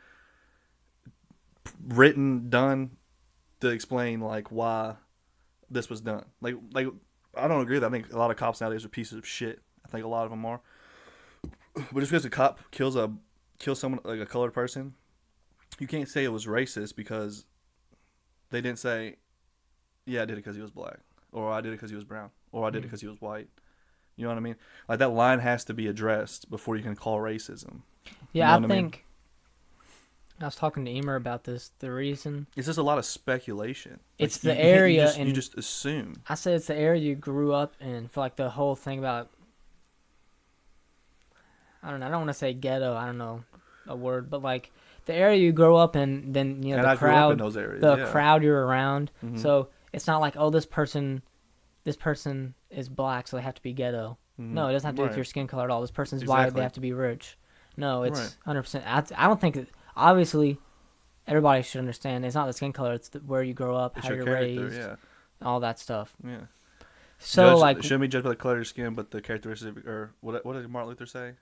written, done to explain like why this was done. Like I don't agree with that. I think a lot of cops nowadays are pieces of shit. I think a lot of them are. But just because a cop kills someone like a colored person, you can't say it was racist because they didn't say, yeah, I did it because he was black, or I did it because he was brown, or I did it because he was white. You know what I mean? Like, that line has to be addressed before you can call racism. Yeah, you know I think I was talking to Emer about this. The reason it's just a lot of speculation. It's like, the area, you just assume. I said it's the area you grew up in. For like the whole thing about, I don't know. I don't want to say ghetto. I don't know a word, but like the area you grow up in, then And the I grew crowd, up in those areas, crowd you're around. Mm-hmm. So it's not like, oh, this person is black, so they have to be ghetto. Mm-hmm. No, it doesn't have to do with your skin color at all. This person's white, they have to be rich. No, it's 100%. I don't think that, obviously, everybody should understand. It's not the skin color; it's where you grow up, how you're raised, all that stuff. Yeah. So shouldn't be judged by the color of your skin, but the characteristic, or what did Martin Luther say?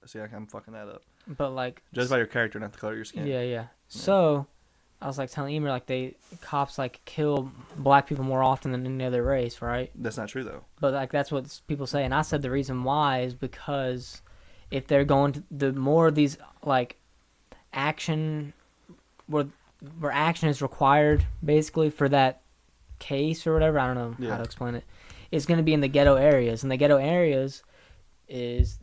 See, I'm fucking that up. But like, judged by your character, not the color of your skin. Yeah. So, I was like telling Emer, like, cops like kill black people more often than any other race, right? That's not true though. But like that's what people say, and I said the reason why is because if they're going to the more of these like action where action is required basically for that case or whatever, I don't know how to explain it, it's going to be in the ghetto areas, and the ghetto areas is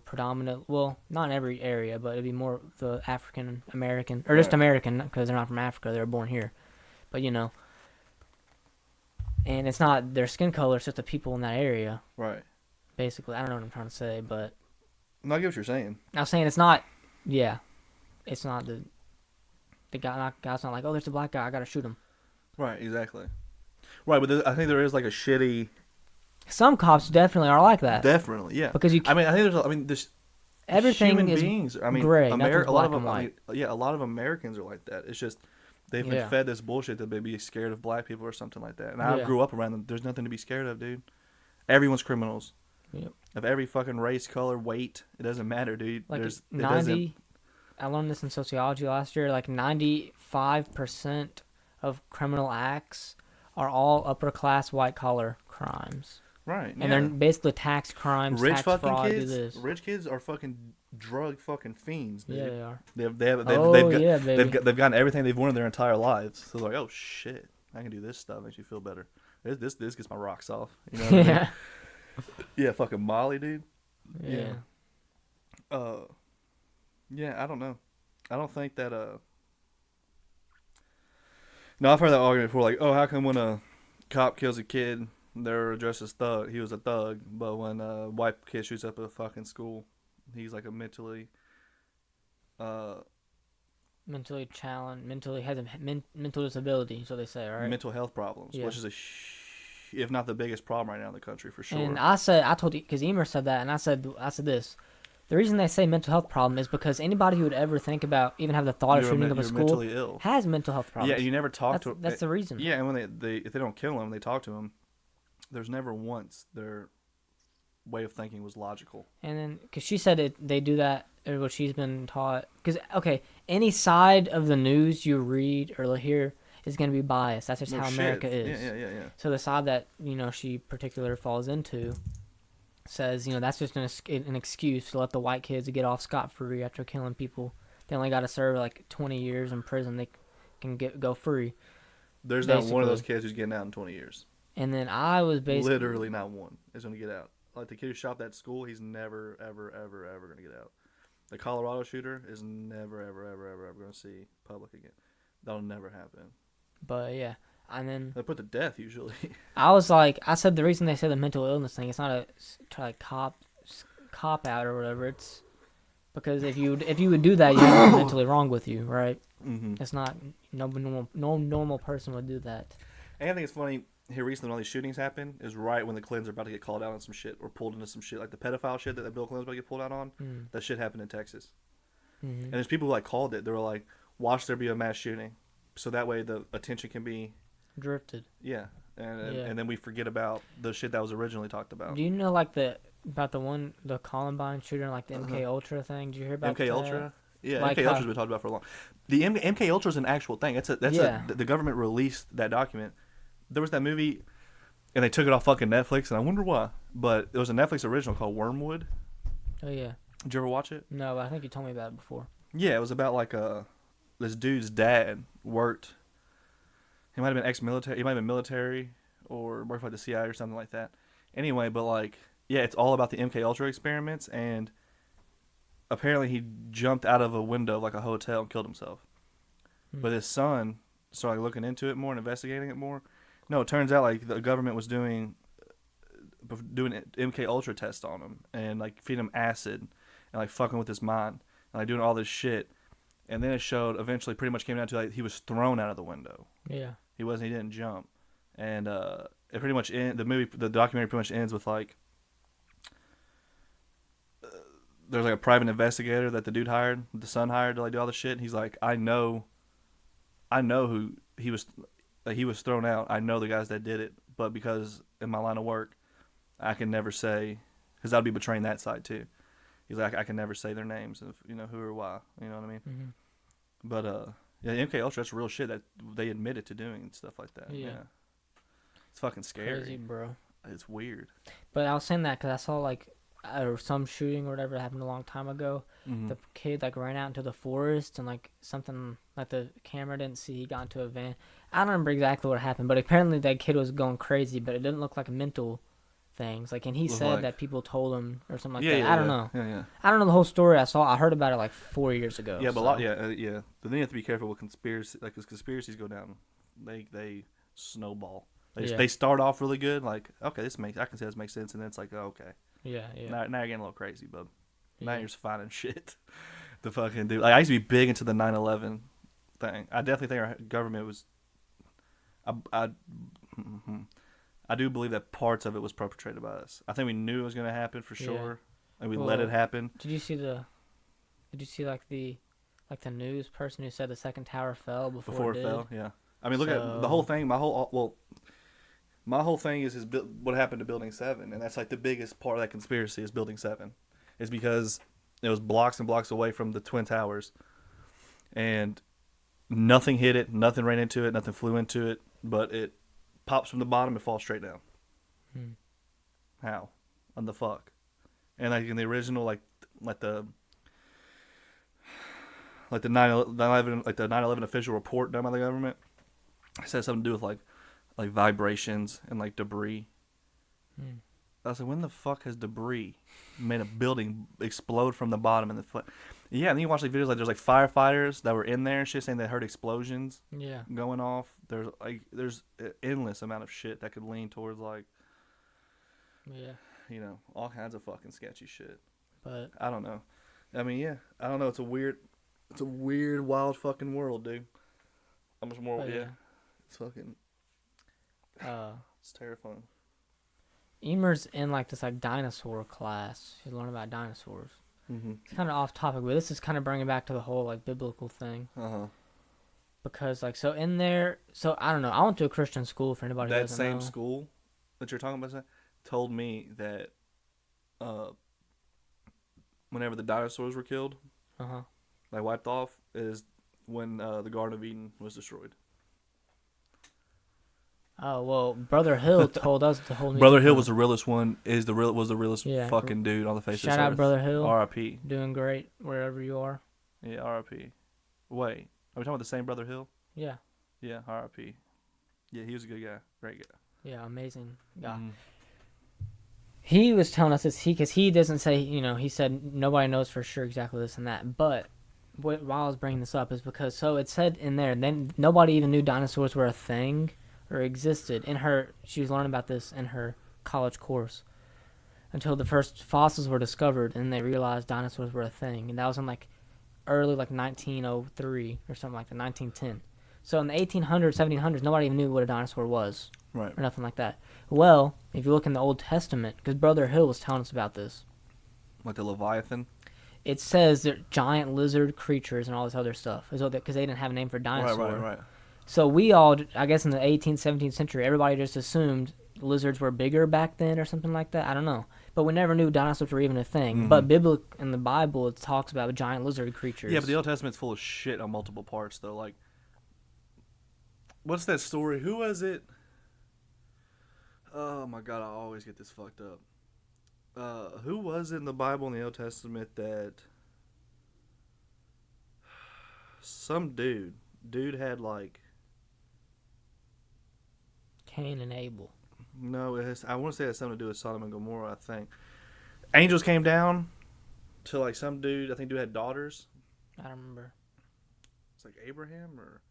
predominant, well, not in every area, but it'd be more the African American or just American, because they're not from Africa, they were born here, but and it's not their skin color, it's just the people in that area, right? Basically, I don't know what I'm trying to say, but I get what you're saying. I'm saying it's not the guy's not like, oh, there's a black guy, I gotta shoot him. Right, exactly. Right, but I think there is like a shitty. Some cops definitely are like that. Definitely, yeah. Because I think there's everything human is beings. I mean, gray. a lot of them. a lot of Americans are like that. It's just they've been fed this bullshit that they be scared of black people or something like that. And I grew up around them. There's nothing to be scared of, dude. Everyone's criminals. Of every fucking race, color, weight, it doesn't matter, dude. Like 90. I learned this in sociology last year. Like 95% of criminal acts are all upper class white collar crimes. Right. And they're basically tax crimes, rich tax fucking fraud, kids. do this. Rich kids are fucking drug fucking fiends, dude. Yeah, they are. They've gotten everything they've wanted their entire lives. So they're like, oh shit, I can do this stuff. Makes you feel better. This gets my rocks off. You know what I mean? Yeah, fucking Molly, dude. Yeah. Yeah, I don't know. I don't think that No, I've heard that argument before, like, oh, how come when a cop kills a kid, they're addressed as thug? He was a thug, but when a white kid shoots up a fucking school, he's like a mentally challenged, has a mental disability, so they say, right? Mental health problems, which is if not the biggest problem right now in the country for sure. And I told you, because Emer said that, and I said this. The reason they say mental health problem is because anybody who would ever think about, even have the thought of shooting up a school, has mental health problems. Yeah, you never talk to them. That's the reason. Yeah, and when if they don't kill them, they talk to them. There's never once their way of thinking was logical. And then, because she said they do that, or what she's been taught. Because, okay, any side of the news you read or hear is going to be biased. That's just how America is. Yeah. So the side that, she particular falls into says, that's just an excuse to let the white kids get off scot-free after killing people. They only got to serve like 20 years in prison. They can go free. There's not one of those kids who's getting out in 20 years. And then I was basically... Literally not one is going to get out. Like the kid who shot that school, he's never, ever, ever, ever going to get out. The Colorado shooter is never, ever, ever, ever, ever going to see public again. That'll never happen. But yeah. And then they put to death usually. I said the reason they say the mental illness thing, it's not a cop out or whatever. It's because if you would do that, you're mentally wrong with you, right? Mm-hmm. It's not no normal person would do that. And I think it's funny here recently when all these shootings happen is right when the Clintons are about to get called out on some shit or pulled into some shit, like the pedophile shit that Bill Clinton's about to get pulled out on. That shit happened in Texas. Mm-hmm. And there's people who called it. They were like, "Watch there be a mass shooting," so that way the attention can be drifted. Yeah, and then we forget about the shit that was originally talked about. Do you know about the Columbine shooting, like the MK Ultra thing? Did you hear about MK that? Ultra? Yeah, MK Ultra's been talked about for a long. The MK Ultra is an actual thing. The government released that document. There was that movie, and they took it off fucking Netflix, and I wonder why. But it was a Netflix original called Wormwood. Oh yeah. Did you ever watch it? No, but I think you told me about it before. Yeah, it was about like this dude's dad worked. He might have been ex-military. He might have been military or worked for like the CIA or something like that. Anyway, but like, yeah, it's all about the MK Ultra experiments, and apparently he jumped out of a window of like a hotel and killed himself. But his son started looking into it more and investigating it more. No, it turns out like the government was doing MK Ultra tests on him and like feeding him acid and like fucking with his mind and like doing all this shit. And then it showed eventually pretty much came down to like he was thrown out of the window. Yeah. He didn't jump. And it pretty much the documentary pretty much ends with like there's like a private investigator that the son hired to like do all the shit. And he's like, I know who he was thrown out. I know the guys that did it, but because in my line of work, I can never say, because I'd be betraying that side too. He's like, I can never say their names, of, who or why. You know what I mean? Mm-hmm. But yeah, MK Ultra, that's real shit that they admitted to doing and stuff like that. Yeah, it's fucking scary, crazy, bro. It's weird. But I was saying that because I saw like some shooting or whatever that happened a long time ago. Mm-hmm. The kid like ran out into the forest and like something like the camera didn't see. He got into a van. I don't remember exactly what happened, but apparently that kid was going crazy. But it didn't look like mental things. Like, and he said that people told him or something like that. I don't know. Yeah. I don't know the whole story. I heard about it like 4 years ago. Yeah, but yeah. But then you have to be careful with conspiracy. Like, as conspiracies go down, they snowball. They start off really good. Like, okay, I can see this makes sense, and then it's like, oh, okay. Yeah. Now you're getting a little crazy, bub. Now you're just finding shit. The fucking dude. Like, I used to be big into the 9/11 thing. I definitely think our government was. I do believe that parts of it was perpetrated by us. I think we knew it was going to happen for sure, and we let it happen. Did you see like the news person who said the second tower fell before it fell? Yeah. I mean, look at the whole thing. My whole thing is what happened to Building 7, and that's like the biggest part of that conspiracy is Building 7, is because it was blocks and blocks away from the Twin Towers, and nothing hit it, nothing ran into it, nothing flew into it, but it pops from the bottom and falls straight down. How? On the fuck? And like in the original, like the 9/11 official report done by the government, it said something to do with like vibrations and like debris. I was like, when the fuck has debris made a building explode from the bottom and yeah, and then you watch like videos like there's like firefighters that were in there and shit saying they heard explosions going off. There's an endless amount of shit that could lean towards like all kinds of fucking sketchy shit. But I don't know. I mean, I don't know. It's a weird, wild fucking world, dude. How much more? It's fucking. It's terrifying. Emer's in like this like dinosaur class. He's learning about dinosaurs. Mm-hmm. It's kind of off topic, but this is kind of bringing back to the whole like biblical thing. Because like in there, I don't know. I went to a Christian school for anybody who doesn't know. That same school that you're talking about told me that whenever the dinosaurs were killed, like wiped off, is when the Garden of Eden was destroyed. Oh well, Brother Hill told us the whole. Brother Hill was the realest one. Was the realest fucking dude on the face of this earth. Shout out Brother Hill. R.I.P. Doing great wherever you are. Yeah, R.I.P. Wait, are we talking about the same Brother Hill? Yeah. Yeah, R.I.P. Yeah, he was a good guy, great guy. Yeah, amazing guy. Mm-hmm. He was telling us this because he doesn't say he said nobody knows for sure exactly this and that, but. Why I was bringing this up is because it said in there then nobody even knew dinosaurs were a thing or existed. She was learning about this in her college course until the first fossils were discovered and they realized dinosaurs were a thing, and that was in like early like 1903 or something like that, 1910. So in the 1800s, 1700s, nobody even knew what a dinosaur was, right, or nothing like that. Well, if you look in the Old Testament, because Brother Hill was telling us about this, like the Leviathan. It says they're giant lizard creatures and all this other stuff, because they didn't have a name for dinosaur. Right. So we all, I guess in the 18th, 17th century, everybody just assumed lizards were bigger back then or something like that. I don't know. But we never knew dinosaurs were even a thing. Mm-hmm. But in the Bible, it talks about giant lizard creatures. Yeah, but the Old Testament's full of shit on multiple parts, though. Like, what's that story? Who was it? Oh, my God, I always get this fucked up. Who was it in the Bible in the Old Testament that some dude had like Cain and Abel. no, I want to say it has something to do with Sodom and Gomorrah. I think angels came down to like some dude. I think dude had daughters. I don't remember. It's like Abraham or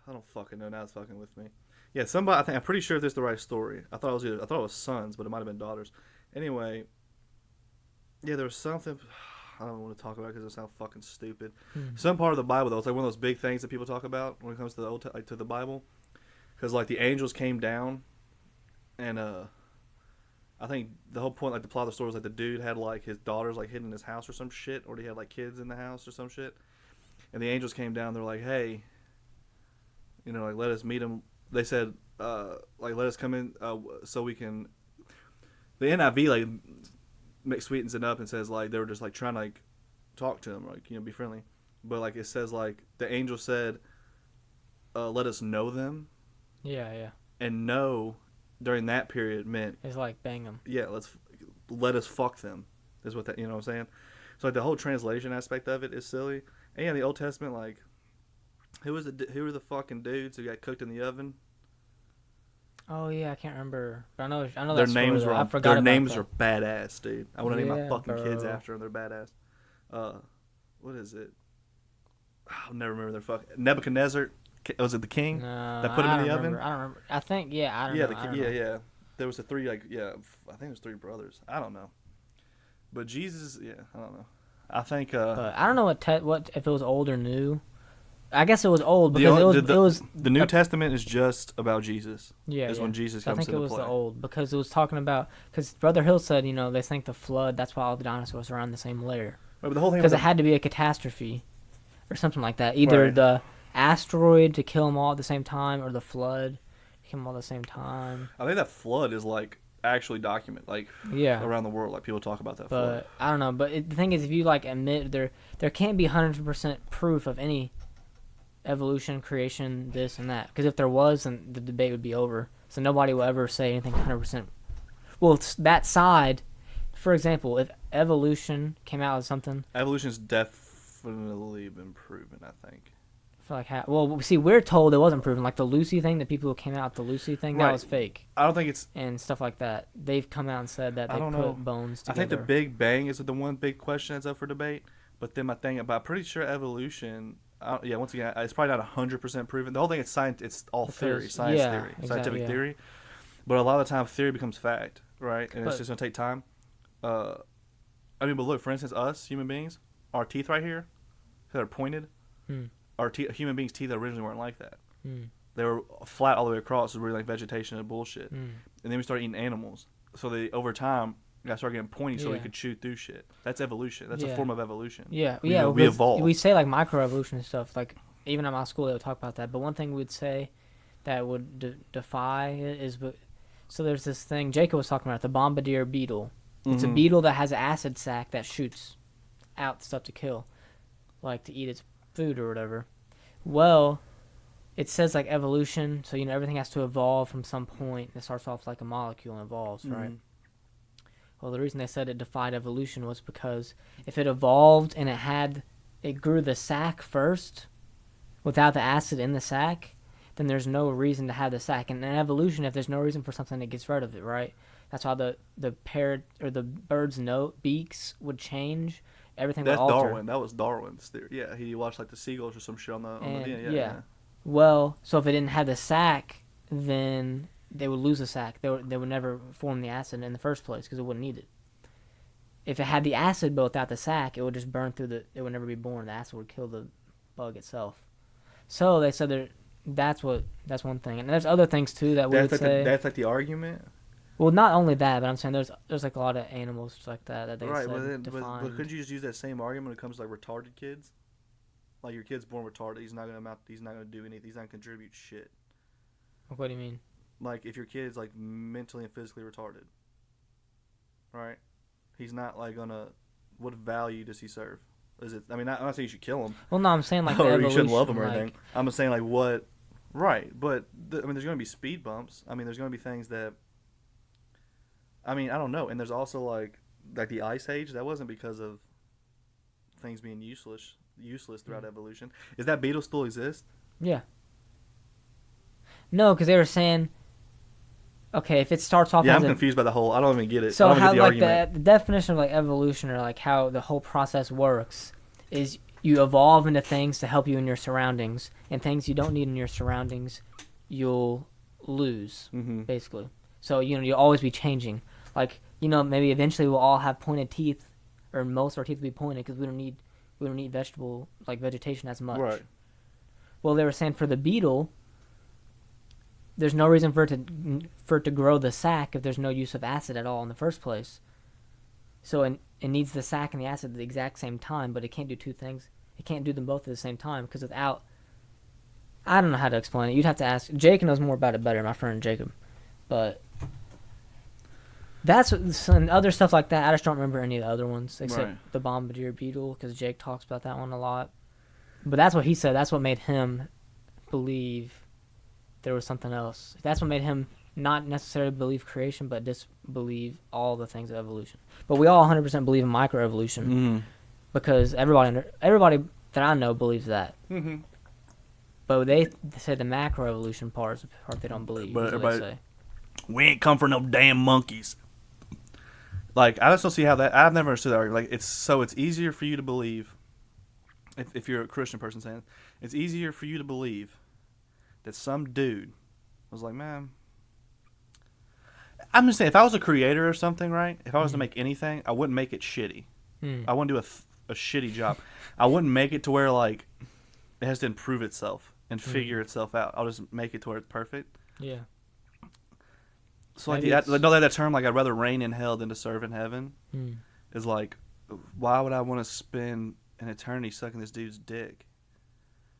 I don't fucking know. Now it's fucking with me. Yeah, somebody. I'm pretty sure this is the right story. I thought it was sons, but it might have been daughters. Anyway, yeah, there was something. I don't want to talk about it because it sounds fucking stupid. Some part of the Bible though, it's like one of those big things that people talk about when it comes to the to the Bible, because like the angels came down, and I think the whole point, like the plot of the story, was like the dude had like his daughters like hidden in his house or some shit, or he had like kids in the house or some shit, and the angels came down. They're like, hey, you know, like let us meet him. They said, like let us come in so we can. The NIV like sweetens it up and says like they were just like trying to like talk to him, like, you know, be friendly, but like it says like the angel said, let us know them. Yeah, yeah. And know during that period meant It's like bang them. Yeah, let us fuck them. Is what that, you know what I'm saying? So like the whole translation aspect of it is silly. And yeah, in the Old Testament, like who were the fucking dudes who got cooked in the oven? Oh yeah, I can't remember. But I know Their that names story, were I forgot their about names that. are badass, dude. I want to name my Yeah, fucking kids bro. after them. They're badass. What is it? I'll never remember their fucking Nebuchadnezzar. Was it the king No, that put him I in don't the remember. oven? I don't remember. I think I don't Yeah, know. I don't know. yeah. There was the three I think it was three brothers. I don't know. But Jesus, yeah, I don't know. I think But I don't know what if it was old or new. I guess it was old the because only- it was the New Testament is just about Jesus. yeah. Is Yeah. when Jesus So I comes think it into was play. the old because it was talking about because Brother Hill said they think the flood, that's why all the dinosaurs are on the same layer Right, but the whole thing because it about had to be a catastrophe or something like that. Either Right. the asteroid to kill them all at the same time or the flood to kill them all at the same time. I think that flood is like actually documented, like Yeah. around the world, like people talk about that But flood. I don't know. But the thing is, if you like admit there can't be 100% proof of any evolution, creation, this and that. Because if there was, then the debate would be over. So nobody will ever say anything 100%. Well, it's that side, for example, if evolution came out as something, Evolution's definitely been proven, I think. I feel like well, see, we're told it wasn't proven. Like the Lucy thing, the people who came out with the Lucy thing, that Right. was fake. I don't think it's. And stuff like that. They've come out and said that I they don't put know. bones I together. think the Big Bang is the one big question that's up for debate. But then my thing, but I'm pretty sure evolution. Yeah, once again, it's probably not 100% proven. The whole thing is science. It's all theory, science yeah, theory, exactly, scientific yeah. theory. But a lot of the time, theory becomes fact, right? And it's But- just gonna take time. I mean, but look, for instance, us human beings, our teeth right here, that are pointed. Hmm. Our human beings' teeth originally weren't like that. Hmm. They were flat all the way across. So we were like vegetation and bullshit. Hmm. And then we started eating animals. So they over time got started getting pointy so we Yeah. could chew through shit. That's evolution. That's Yeah. a form of evolution. Yeah, We- yeah. we because evolved. We say like microevolution and stuff. Like even at my school, they would talk about that. But one thing we'd say that would defy it is, so there's this thing Jacob was talking about, the bombardier beetle. It's a Mhm. beetle that has an acid sac that shoots out stuff to kill, like to eat its food or whatever. Well, it says like evolution, so everything has to evolve from some point. It starts off like a molecule and evolves, right? Mhm. Well, the reason they said it defied evolution was because if it evolved and it grew the sac first without the acid in the sac, then there's no reason to have the sac. And in evolution, if there's no reason for something, it gets rid of it, right? That's why the parrot or the bird's beaks would change. Everything That's would alter. Darwin. That was Darwin's theory. Yeah, he watched like the seagulls or some shit on the And, yeah. Well, so if it didn't have the sac, then they would lose the sac. They would never form the acid in the first place because it wouldn't need it. If it had the acid but without the sac, it would just burn through it would never be born. The acid would kill the bug itself. So they said that's one thing. And there's other things too that we would say. That's like the argument. Well, not only that, but I'm saying there's like a lot of animals like that they Right, said but defined. couldn't you just use that same argument when it comes to like retarded kids? Like your kid's born retarded, he's not gonna do anything, he's not gonna contribute shit. What do you mean? Like if your kid's like mentally and physically retarded, right? He's not like gonna. What value does he serve? Is it? I mean, I'm not saying you should kill him. Well, no, I'm saying like the or you evolution. shouldn't love him or like, anything. I'm just saying like what. Right, but I mean, there's gonna be speed bumps. I mean, there's gonna be things that. I mean, I don't know. And there's also like the Ice Age. That wasn't because of things being useless throughout evolution. Is that beetles still exist? Yeah. No, because they were saying, okay, if it starts off Yeah, as I'm confused by the whole. I don't even get it. I so don't even how get the like argument. the definition of like evolution or like how the whole process works is you evolve into things to help you in your surroundings, and things you don't need in your surroundings, you'll lose Mm-hmm. basically. So you'll always be changing. Like maybe eventually we'll all have pointed teeth, or most of our teeth will be pointed because we don't need vegetation as much. Right. Well, they were saying for the beetle, there's no reason for it to grow the sac if there's no use of acid at all in the first place. So it needs the sac and the acid at the exact same time, but it can't do two things. It can't do them both at the same time because without, I don't know how to explain it. You'd have to ask. Jake knows more about it better, my friend Jacob. But that's some other stuff like that. I just don't remember any of the other ones except the bombardier beetle because Jake talks about that one a lot. But that's what he said. That's what made him believe there was something else. That's what made him not necessarily believe creation, but disbelieve all the things of evolution. But we all 100% believe in microevolution because everybody that I know believes that. Mm-hmm. But they say the macroevolution part is the part they don't believe. But everybody, they say. We ain't come from no damn monkeys. Like, I just don't see how that. I've never understood that argument. Like, it's easier for you to believe. If you're a Christian person saying it's easier for you to believe that some dude was like, man, I'm just saying, if I was a creator or something, right? If I was to make anything, I wouldn't make it shitty. I wouldn't do a shitty job. I wouldn't make it to where like it has to improve itself and figure itself out. I'll just make it to where it's perfect. Yeah. So like that term, like I'd rather reign in hell than to serve in heaven, is like, why would I want to spend an eternity sucking this dude's dick,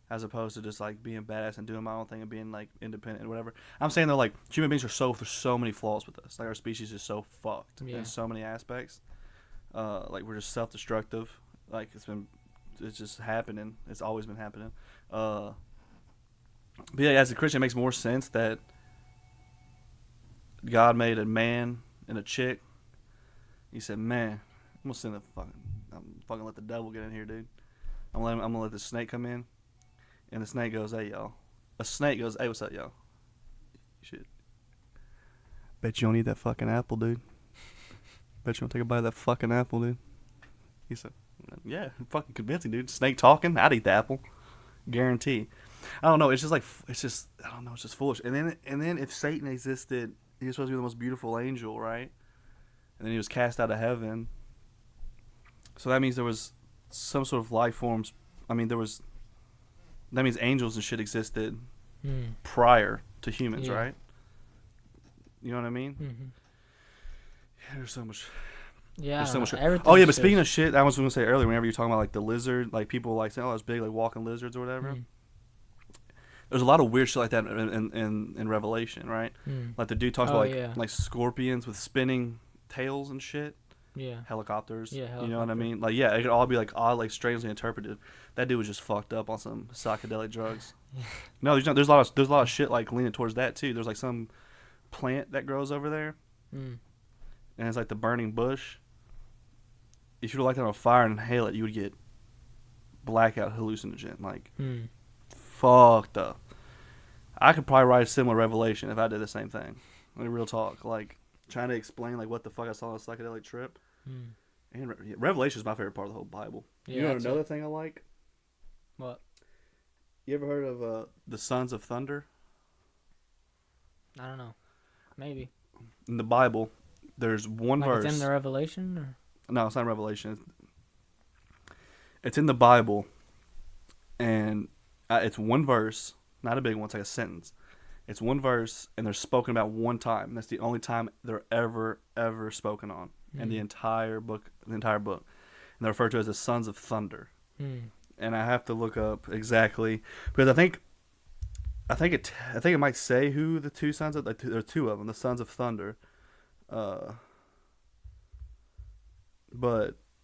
as opposed to just like being badass and doing my own thing and being like independent and whatever. I'm saying though, like human beings there's so many flaws with us. Like our species is so fucked in so many aspects. Like we're just self-destructive. Like it's just happening. It's always been happening. But yeah, as a Christian, it makes more sense that God made a man and a chick. He said, "Man, I'm fucking let the devil get in here, dude. I'm gonna let the snake come in." And the snake goes, "Hey, y'all." A snake goes, "Hey, what's up, y'all? Shit. Bet you don't eat that fucking apple, dude. Bet you don't take a bite of that fucking apple, dude." He said, "Yeah, fucking convincing, dude. Snake talking, I'd eat the apple. Guarantee." I don't know. It's just foolish. And then if Satan existed, he was supposed to be the most beautiful angel, right? And then he was cast out of heaven. So that means there was some sort of life forms. I mean, that means angels and shit existed prior to humans, right? You know what I mean? Mm-hmm. Yeah, there's so much. Yeah. There's so much. Everything. Oh yeah, but speaking of shit, I was going to say earlier, whenever you're talking about like the lizard, like people like saying, "Oh, it's big, like walking lizards or whatever." There's a lot of weird shit like that in Revelation, right? Like the dude talks about like scorpions with spinning tails and shit. Yeah. Helicopters. Yeah. You know what I mean? Like it could all be like odd, like strangely interpreted. That dude was just fucked up on some psychedelic drugs. No, there's a lot of shit like leaning towards that too. There's like some plant that grows over there, and it's like the burning bush. If you were like that on fire and inhale it, you would get blackout hallucinogen, like fucked up. I could probably write a similar Revelation if I did the same thing. Like, real talk, like trying to explain like what the fuck I saw on a psychedelic trip. And Revelation is my favorite part of the whole Bible. Yeah, you know another thing I like? What? You ever heard of the Sons of Thunder? I don't know. Maybe. In the Bible, there's one verse. It's in the Revelation? Or? No, it's not Revelation. It's in the Bible, and it's one verse, not a big one. It's like a sentence. It's one verse, and they're spoken about one time. And that's the only time they're ever spoken on in the entire book. And they're referred to as the Sons of Thunder. And I have to look up exactly because I think it might say who the two sons of. Like, there are two of them, the Sons of Thunder. But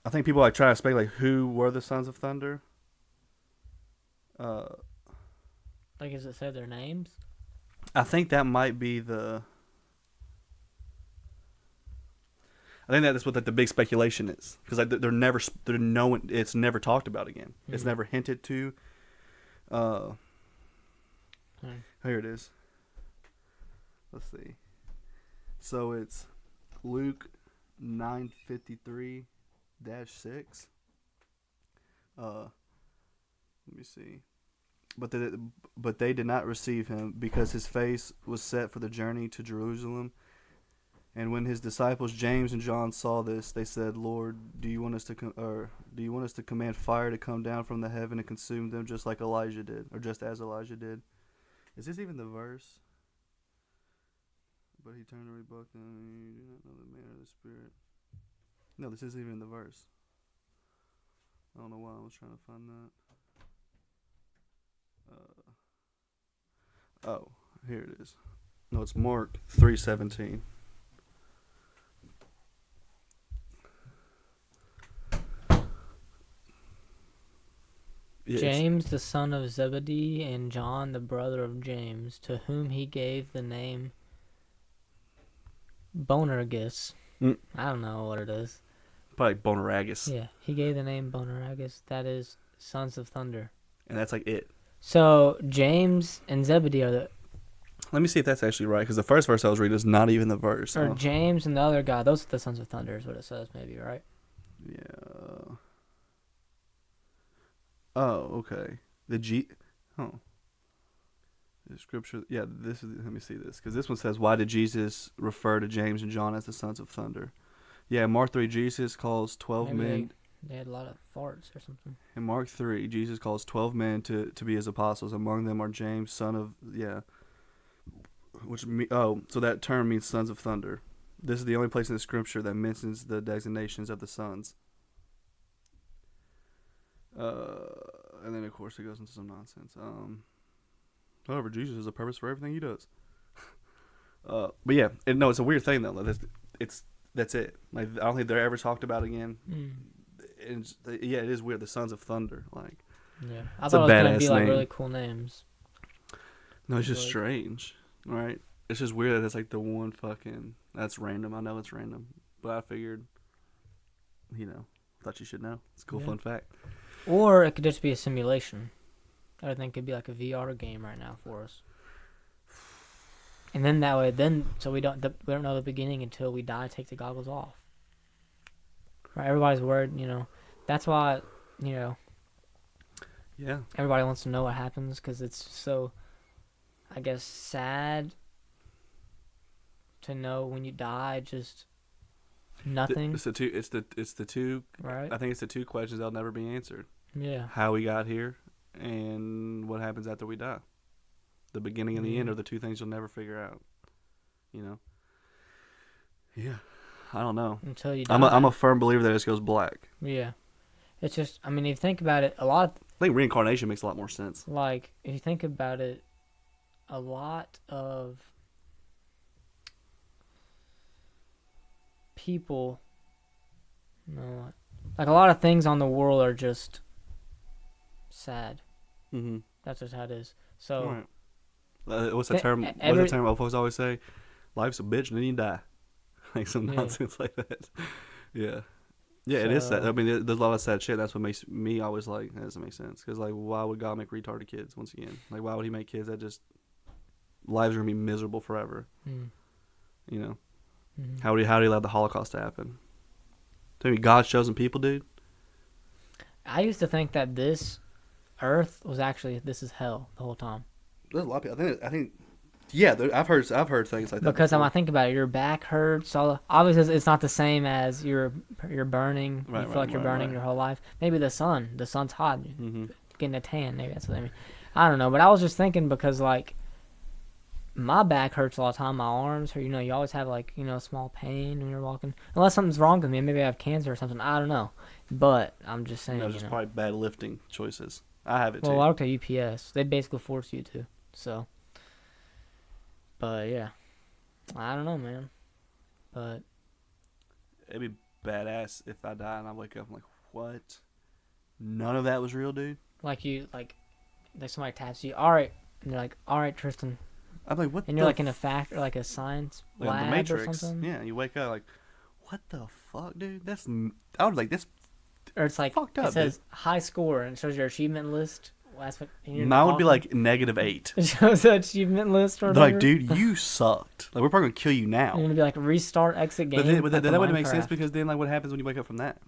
I think people like try to speculate who were the Sons of Thunder. Like, does it say their names? I think that might be the. I think that's what the big speculation is, because like it's never talked about again. Mm-hmm. It's never hinted to. Here it is. Let's see. So it's Luke 9:53-6. Let me see. But they did not receive him, because his face was set for the journey to Jerusalem. And when his disciples James and John saw this, they said, "Lord, do you want us to command fire to come down from the heaven and consume them, just like Elijah did, or just as Elijah did?" Is this even the verse? But he turned and rebuked them. You do not know the man or the spirit. No, this isn't even the verse. I don't know why I was trying to find that. Oh, here it is. No, it's Mark 3:17. James, the son of Zebedee, and John, the brother of James, to whom he gave the name Boanerges. I don't know what it is. Probably Boanerges. Yeah, he gave the name Boanerges. That is sons of thunder. And that's like it. So James and Zebedee are the... Let me see if that's actually right, because the first verse I was reading is not even the verse. Or James and the other guy. Those are the sons of thunder is what it says, maybe, right? Yeah. Oh, okay. The scripture. Yeah, this is. Let me see this, because this one says, "Why did Jesus refer to James and John as the sons of thunder?" Yeah, Mark 3, Jesus calls 12 men. They had a lot of farts or something. In Mark 3, Jesus calls 12 men to be his apostles. Among them are James, son of so that term means sons of thunder. This is the only place in the scripture that mentions the designations of the sons. And then of course it goes into some nonsense. However, Jesus has a purpose for everything he does. But yeah, it's a weird thing though. That's it. Like, I don't think they're ever talked about again. And yeah, it is weird. The Sons of Thunder, like. Yeah, I thought it was gonna be like really cool names. No, it's just strange, right? It's just weird that it's like the one fucking. That's random. I know it's random, but I figured, thought you should know. It's a cool fun fact. Or it could just be a simulation. I think it could be like a VR game right now for us. And then that way, so we don't know the beginning until we die. Take the goggles off. Right? Everybody's worried. That's why. Yeah. Everybody wants to know what happens, because it's so, I guess, sad to know when you die. Just nothing. It's the two. Right. I think it's the two questions that'll never be answered. Yeah. How we got here, and what happens after we die. The beginning and the end are the two things you'll never figure out. Yeah. I don't know. Until you die. I'm a firm believer that it just goes black. Yeah. It's just, if you think about it, I think reincarnation makes a lot more sense. Like, if you think about it, a lot of people, like a lot of things on the world are just sad. Mm-hmm. That's just how it is. So, right. What's the term? What's the term old folks always say? Life's a bitch and then you die. Like some nonsense like that. Yeah. Yeah, it is sad. I mean, there's a lot of sad shit. That's what makes me always like, that doesn't make sense. Because, like, why would God make retarded kids once again? Like, why would he make kids that just, lives are going to be miserable forever? Mm. How would he allow the Holocaust to happen? Tell me, God's chosen people, dude? I used to think that this earth was actually, this is hell the whole time. There's a lot of people. I think. Yeah, I've heard things like that. Because when I think about it, your back hurts. Obviously, it's not the same as you're burning. You feel like you're burning your whole life. Maybe the sun's hot. Getting a tan. Maybe that's what I mean. I don't know. But I was just thinking, because like my back hurts a lot of time. My arms hurt. You always have like small pain when you're walking. Unless something's wrong with me. Maybe I have cancer or something. I don't know. But I'm just saying. Just probably bad lifting choices. I have it too. Well, I worked at UPS. They basically force you to. So. But yeah, I don't know, man. But it'd be badass if I die and I wake up. I'm like, what? None of that was real, dude. Like somebody taps you. All right, and you're like, all right, Tristan. I'm like, what? And you're like in a fact or like a science lab the Matrix. or something. Yeah, you wake up like, what the fuck, dude? I was like, that's Or it's like fucked up. it says high score and it shows your achievement list. That's what Mine would be like -8. It shows the achievement list or They're whatever. like, dude, you sucked. Like, we're probably gonna kill you now. You're gonna be like restart, exit game. But like that wouldn't make sense Minecraft. because then like what happens when you wake up from that?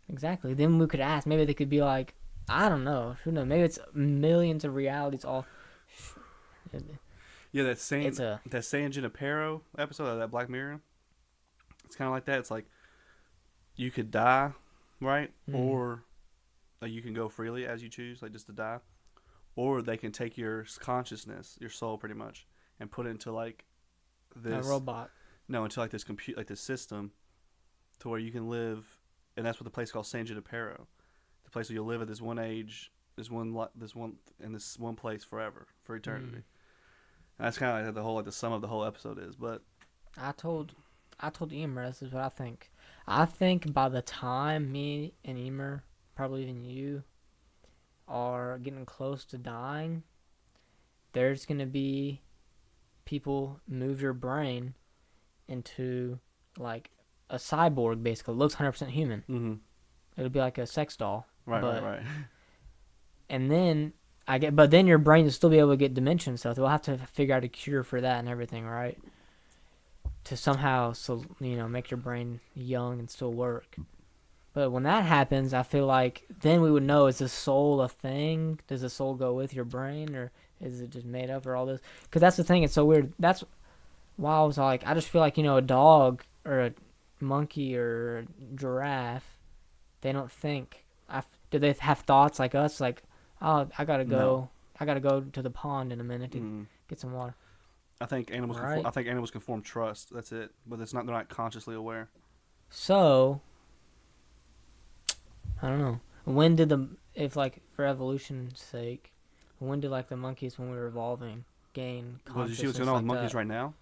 Exactly. Then we could ask. Maybe they could be like, I don't know. Who knows? Maybe it's millions of realities all. Yeah, that San Junipero episode of that Black Mirror. It's kind of like that. It's like you could die, right? Or you can go freely as you choose, like just to die. Or they can take your consciousness, your soul, pretty much, and put it into like this a robot. No, into like this like this system, to where you can live, and that's what the place called San Junipero, the place where you'll live at this one age, this one place forever, for eternity. And that's kind of like the sum of the whole episode is. But I told Emer, this is what I think. I think by the time me and Emer, probably even you, are getting close to dying, there's going to be people move your brain into like a cyborg, basically. It looks 100% human. Mm-hmm. It'll be like a sex doll. Right. And then but then your brain will still be able to get dementia and stuff. They'll have to figure out a cure for that and everything, right? To somehow, make your brain young and still work. But when that happens, I feel like then we would know, is the soul a thing? Does the soul go with your brain, or is it just made up, or all this? Because that's the thing. It's so weird. That's why I was like, I just feel like, a dog or a monkey or a giraffe, they don't think. Do they have thoughts like us? Like, oh, I gotta go. No. I gotta go to the pond in a minute to get some water. I think animals. Right. I think animals can form trust. That's it. But they're not consciously aware. So, I don't know. When did for evolution's sake, when did the monkeys, when we were evolving, gain consciousness? Well, did you see what's going on with like monkeys that? right now?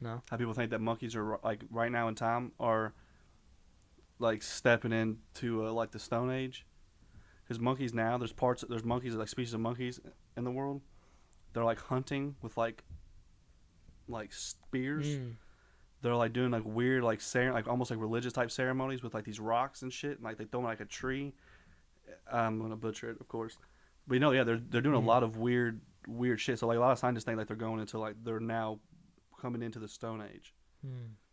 No. How people think that monkeys are like right now in time are like stepping into like the Stone Age. Because monkeys now, there's monkeys, like species of monkeys in the world. They're like hunting with like spears. They're like doing like weird like almost like religious type ceremonies with like these rocks and shit. And, like they throw them like a tree. I'm gonna butcher it, of course. But they're doing a lot of weird shit. So like a lot of scientists think like they're going into like they're now coming into the Stone Age,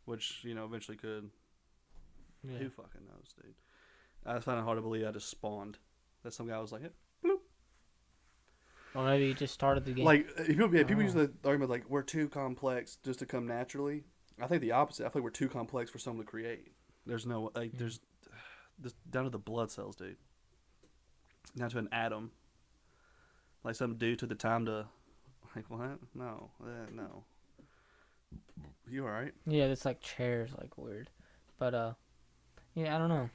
which eventually could. Yeah. Who fucking knows, dude? I just find it hard to believe I just spawned. That some guy was like, hey, bloop. Or maybe you just started the game. Like people use the argument like we're too complex just to come naturally. I think the opposite. I feel like we're too complex for someone to create. There's no there's down to the blood cells, dude. Down to an atom. Like some dude took the time to like what? No. You alright? Yeah, it's like chairs, like weird. But yeah, I don't know.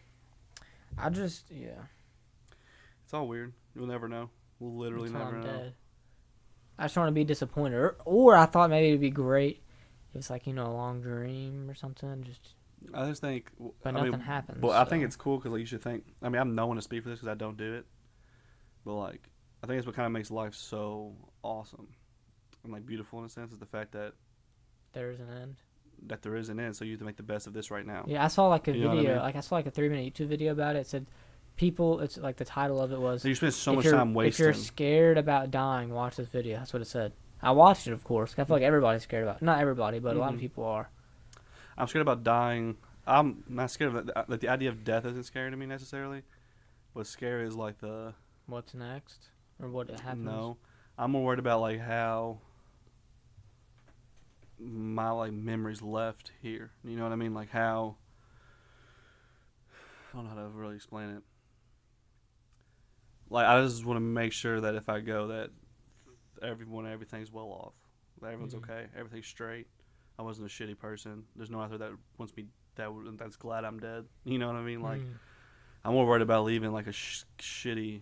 It's all weird. We'll never know. We'll literally never know. Dead. I just don't want to be disappointed. Or I thought maybe it'd be great if it's like, a long dream or something. I just think... But nothing happens. Well, I think it's cool because you should think... I mean, I'm no one to speak for this because I don't do it. But, like, I think it's what kind of makes life so awesome and, like, beautiful in a sense is the fact that... There is an end. That there is an end, so you have to make the best of this right now. Yeah, I saw like a video. I mean? Like I saw like a 3-minute YouTube video about it. It said... It's like the title of it was. So you spend so much time wasting. If you're scared about dying, watch this video. That's what it said. I watched it, of course. I feel like everybody's scared about it. Not everybody, but a lot of people are. I'm scared about dying. I'm not scared of it. Like the idea of death isn't scary to me necessarily. What's scary is like the. What's next, or what happens? No, I'm more worried about like how my like memories left here. You know what I mean? Like how. I don't know how to really explain it. Like, I just want to make sure that if I go that everything's well off. That everyone's okay. Everything's straight. I wasn't a shitty person. There's no one out there that wants me, that's glad I'm dead. You know what I mean? Like, I'm more worried about leaving like a shitty,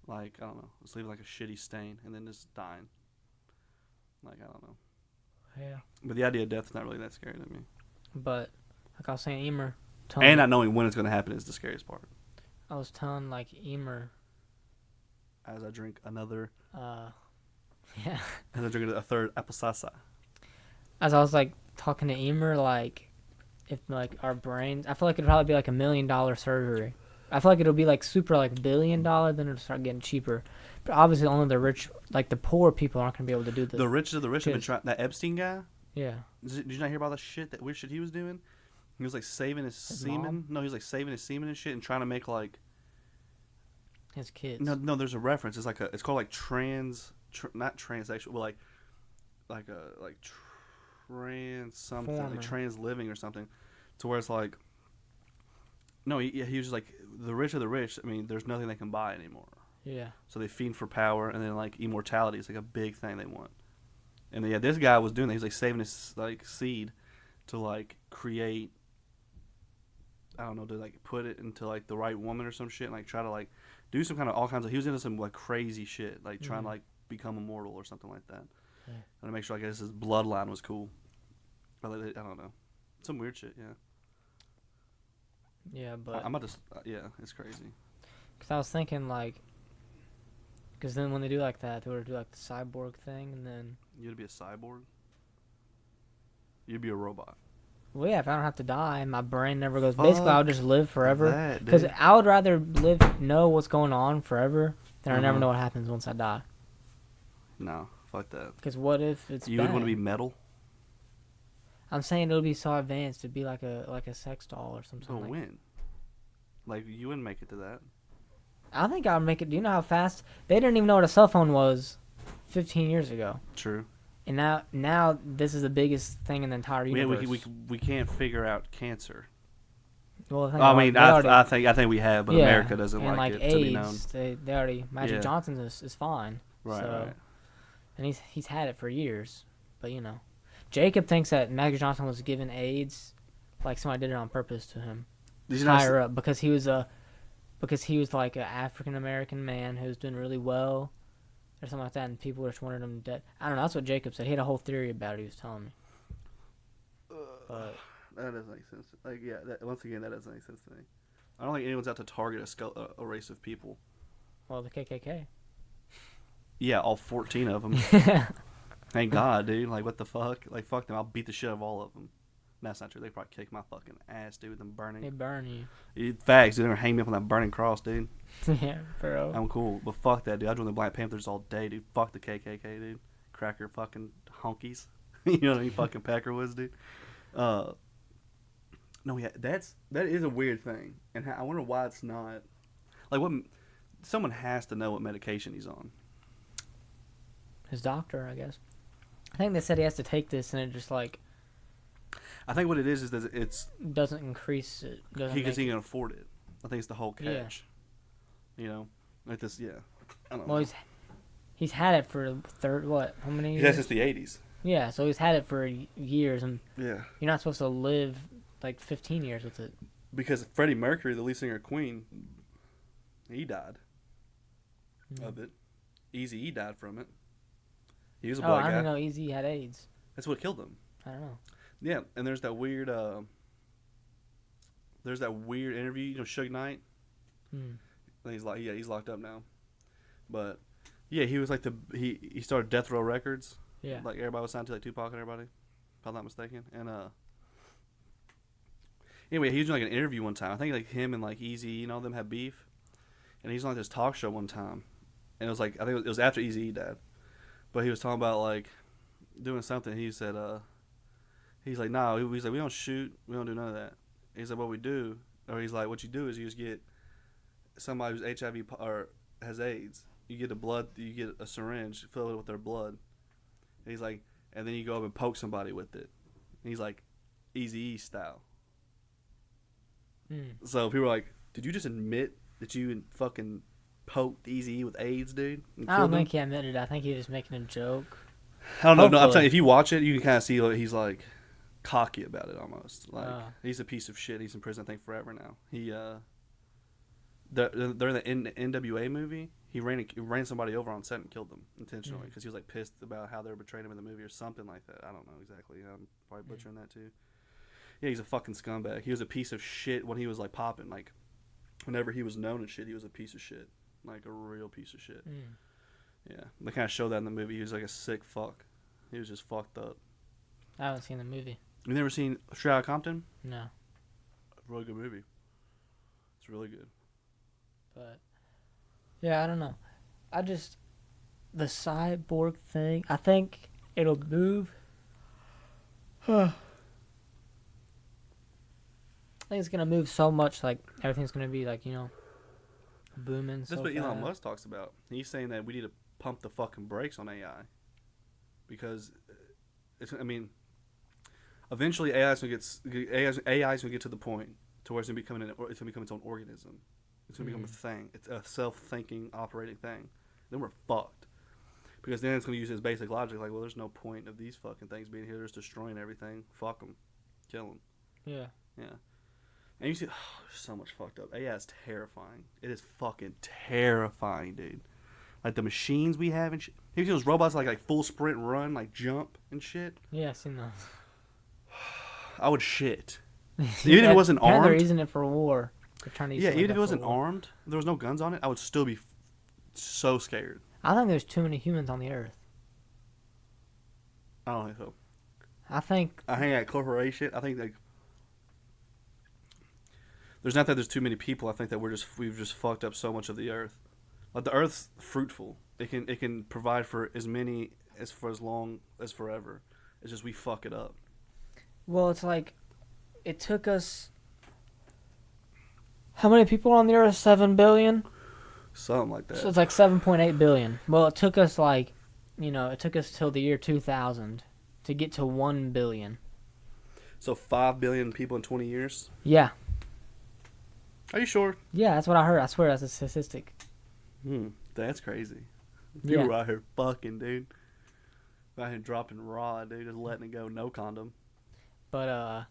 like, I don't know. Just leaving like a shitty stain and then just dying. Like, I don't know. Yeah. But the idea of death is not really that scary to me. But, like I was saying, Emer. And not knowing when it's going to happen is the scariest part. I was telling like Emer. As I drink another. Yeah. As I drink a third apple salsa. As I was like talking to Emer, like, if, like, our brains... I feel like it'd probably be, like, $1 million surgery. I feel like it'll be, like, super, like, $1 billion, then it'll start getting cheaper. But obviously only the rich... Like, the poor people aren't going to be able to do this. The richest of the rich have been trying... That Epstein guy? Yeah. Did you not hear about that shit, that weird shit he was doing? He was, like, saving his semen. Mom? No, he was, like, saving his semen and shit and trying to make, like... His kids. No, there's a reference. It's, like, it's called, like, not transsexual, but, like trans something, Former. like trans living or something, to where it's like, no, he was just like, the rich of the rich. I mean, there's nothing they can buy anymore. Yeah. So they fiend for power, and then like immortality is like a big thing they want. And yeah, this guy was doing that. He was like saving his like seed to like create, I don't know, to like put it into like the right woman or some shit, and like try to like do some kind of all kinds of. He was into some like crazy shit, like trying to like become immortal or something like that. Yeah. And to make sure I guess his bloodline was cool. I don't know, some weird shit. Yeah. Yeah, but I'm about to. Yeah, it's crazy. Because I was thinking, like, because then when they do like that, they would do like the cyborg thing, and then. You'd be a cyborg. You'd be a robot. Well, yeah, if I don't have to die and my brain never goes. Basically, I'll just live forever. Because Because I would rather know what's going on forever than I never know what happens once I die. No, fuck that. Because what if it's You bad? would want to be metal. I'm saying it'll be so advanced. It'd be like a sex doll or something. So like when? Like you wouldn't make it to that. I think I would make it. Do you know how fast they didn't even know what a cell phone was 15 years ago? True. And now this is the biggest thing in the entire universe. We can't figure out cancer. Well, I mean, I think we have, but America doesn't and like like it AIDS, to be known. They already Magic Johnson's is fine. Right, so, right. And he's had it for years, but you know, Jacob thinks that Magic Johnson was given AIDS, like somebody did it on purpose to him, higher up because he was like an African American man who was doing really well, or something like that, and people just wanted him dead. I don't know. That's what Jacob said. He had a whole theory about it. He was telling me. But that doesn't make sense. Like, yeah, once again, that doesn't make sense to me. I don't think anyone's out to target a race of people. well, the KKK. Yeah, all 14 of them. Thank God, dude. Like, what the fuck? Like, fuck them. I'll beat the shit out of all of them. That's not true. They probably kick my fucking ass, dude. Them burning. They burn you. Facts, dude. They're gonna hang me up on that burning cross, dude. Yeah, bro. I'm cool, but fuck that, dude. I join the Black Panthers all day, dude. Fuck the KKK, dude. Cracker fucking honkies. You know what I mean? Fucking Peckerwoods, dude. No, yeah, that is a weird thing, and I wonder why it's not. Like, what? Someone has to know what medication he's on. His doctor, I guess. I think they said he has to take this, and it just like. I think what it is that it's doesn't increase it. Because he can afford it. I think it's the whole catch. Yeah. You know, like this. Yeah. I don't know. Well, he's had it for how many years? Yeah, since the 80s. Yeah, so he's had it for years, and yeah, you're not supposed to live like 15 years with it. Because Freddie Mercury, the lead singer of Queen, he died of it. Eazy-E died from it. He was a black guy. I didn't know Eazy had AIDS. That's what killed him. I don't know. Yeah, and there's that weird interview, you know, Suge Knight. And he's locked up now. But yeah, he was like he started Death Row Records. Yeah. Like everybody was signed to, like Tupac and everybody, if I'm not mistaken. And anyway, he was doing like an interview one time. I think like him and like Eazy and all them had beef. And he's on like this talk show one time. And it was like, I think it was after Eazy died. But he was talking about like doing something. He said, he's like, no, he's like, we don't shoot, we don't do none of that. He's like, what we do, or he's like, what you do is you just get somebody who's HIV or has AIDS. You get a syringe, fill it with their blood. And he's like, and then you go up and poke somebody with it. And he's like, Eazy-E style. So people are like, did you just admit that you fucking poked Eazy-E with AIDS, dude? I don't think he admitted it. I think he was just making a joke. I don't know. No, I'm saying if you watch it, you can kind of see like, he's like cocky about it almost. Like he's a piece of shit. He's in prison, I think, forever now. He during the NWA movie, he ran somebody over on set and killed them intentionally because he was like pissed about how they were betraying him in the movie or something like that. I don't know exactly. I'm probably butchering that too. Yeah, he's a fucking scumbag. He was a piece of shit when he was like popping. Like whenever he was known and shit, he was a piece of shit, like a real piece of shit. Yeah, they kind of showed that in the movie. He was like a sick fuck. He was just fucked up. I haven't seen the movie. You never seen Straight Outta Compton? No, Really good movie. It's really good. but yeah, I don't know. The cyborg thing. I think it'll move. I think it's gonna move so much. Like everything's gonna be like booming. That's so what Elon fast. Musk talks about. He's saying that we need to pump the fucking brakes on AI because eventually AI's gonna get to the point to where it's gonna become its own organism. It's gonna become a thing. It's a self-thinking, operating thing. Then we're fucked because then it's gonna use its basic logic, like, well, there's no point of these fucking things being here. They're just destroying everything. Fuck them, kill them. Yeah. Yeah. And you see, there's so much fucked up. AI is terrifying. It is fucking terrifying, dude. Like the machines we have and shit. You see those robots like full sprint run, like jump and shit? Yeah, I've seen those. I would shit. Even if it wasn't armed. They're using it for war. They're trying to use Even if it wasn't for war. armed, there was no guns on it, I would still be so scared. I think there's too many humans on the earth. I don't think so. I think at corporation. I think like there's not that there's too many people. I think that we've just fucked up so much of the earth. Like the earth's fruitful. It can provide for as many as for as long as forever. It's just we fuck it up. Well, it's like it took us. How many people on the earth? 7 billion. Something like that. So it's like 7.8 billion. Well, it took us it took us till the year 2000 to get to 1 billion. So 5 billion people in 20 years? Yeah. Are you sure? Yeah, that's what I heard. I swear that's a statistic. That's crazy. Yeah. People out here fucking, dude. Out here dropping raw, dude. Just letting it go. No condom. But,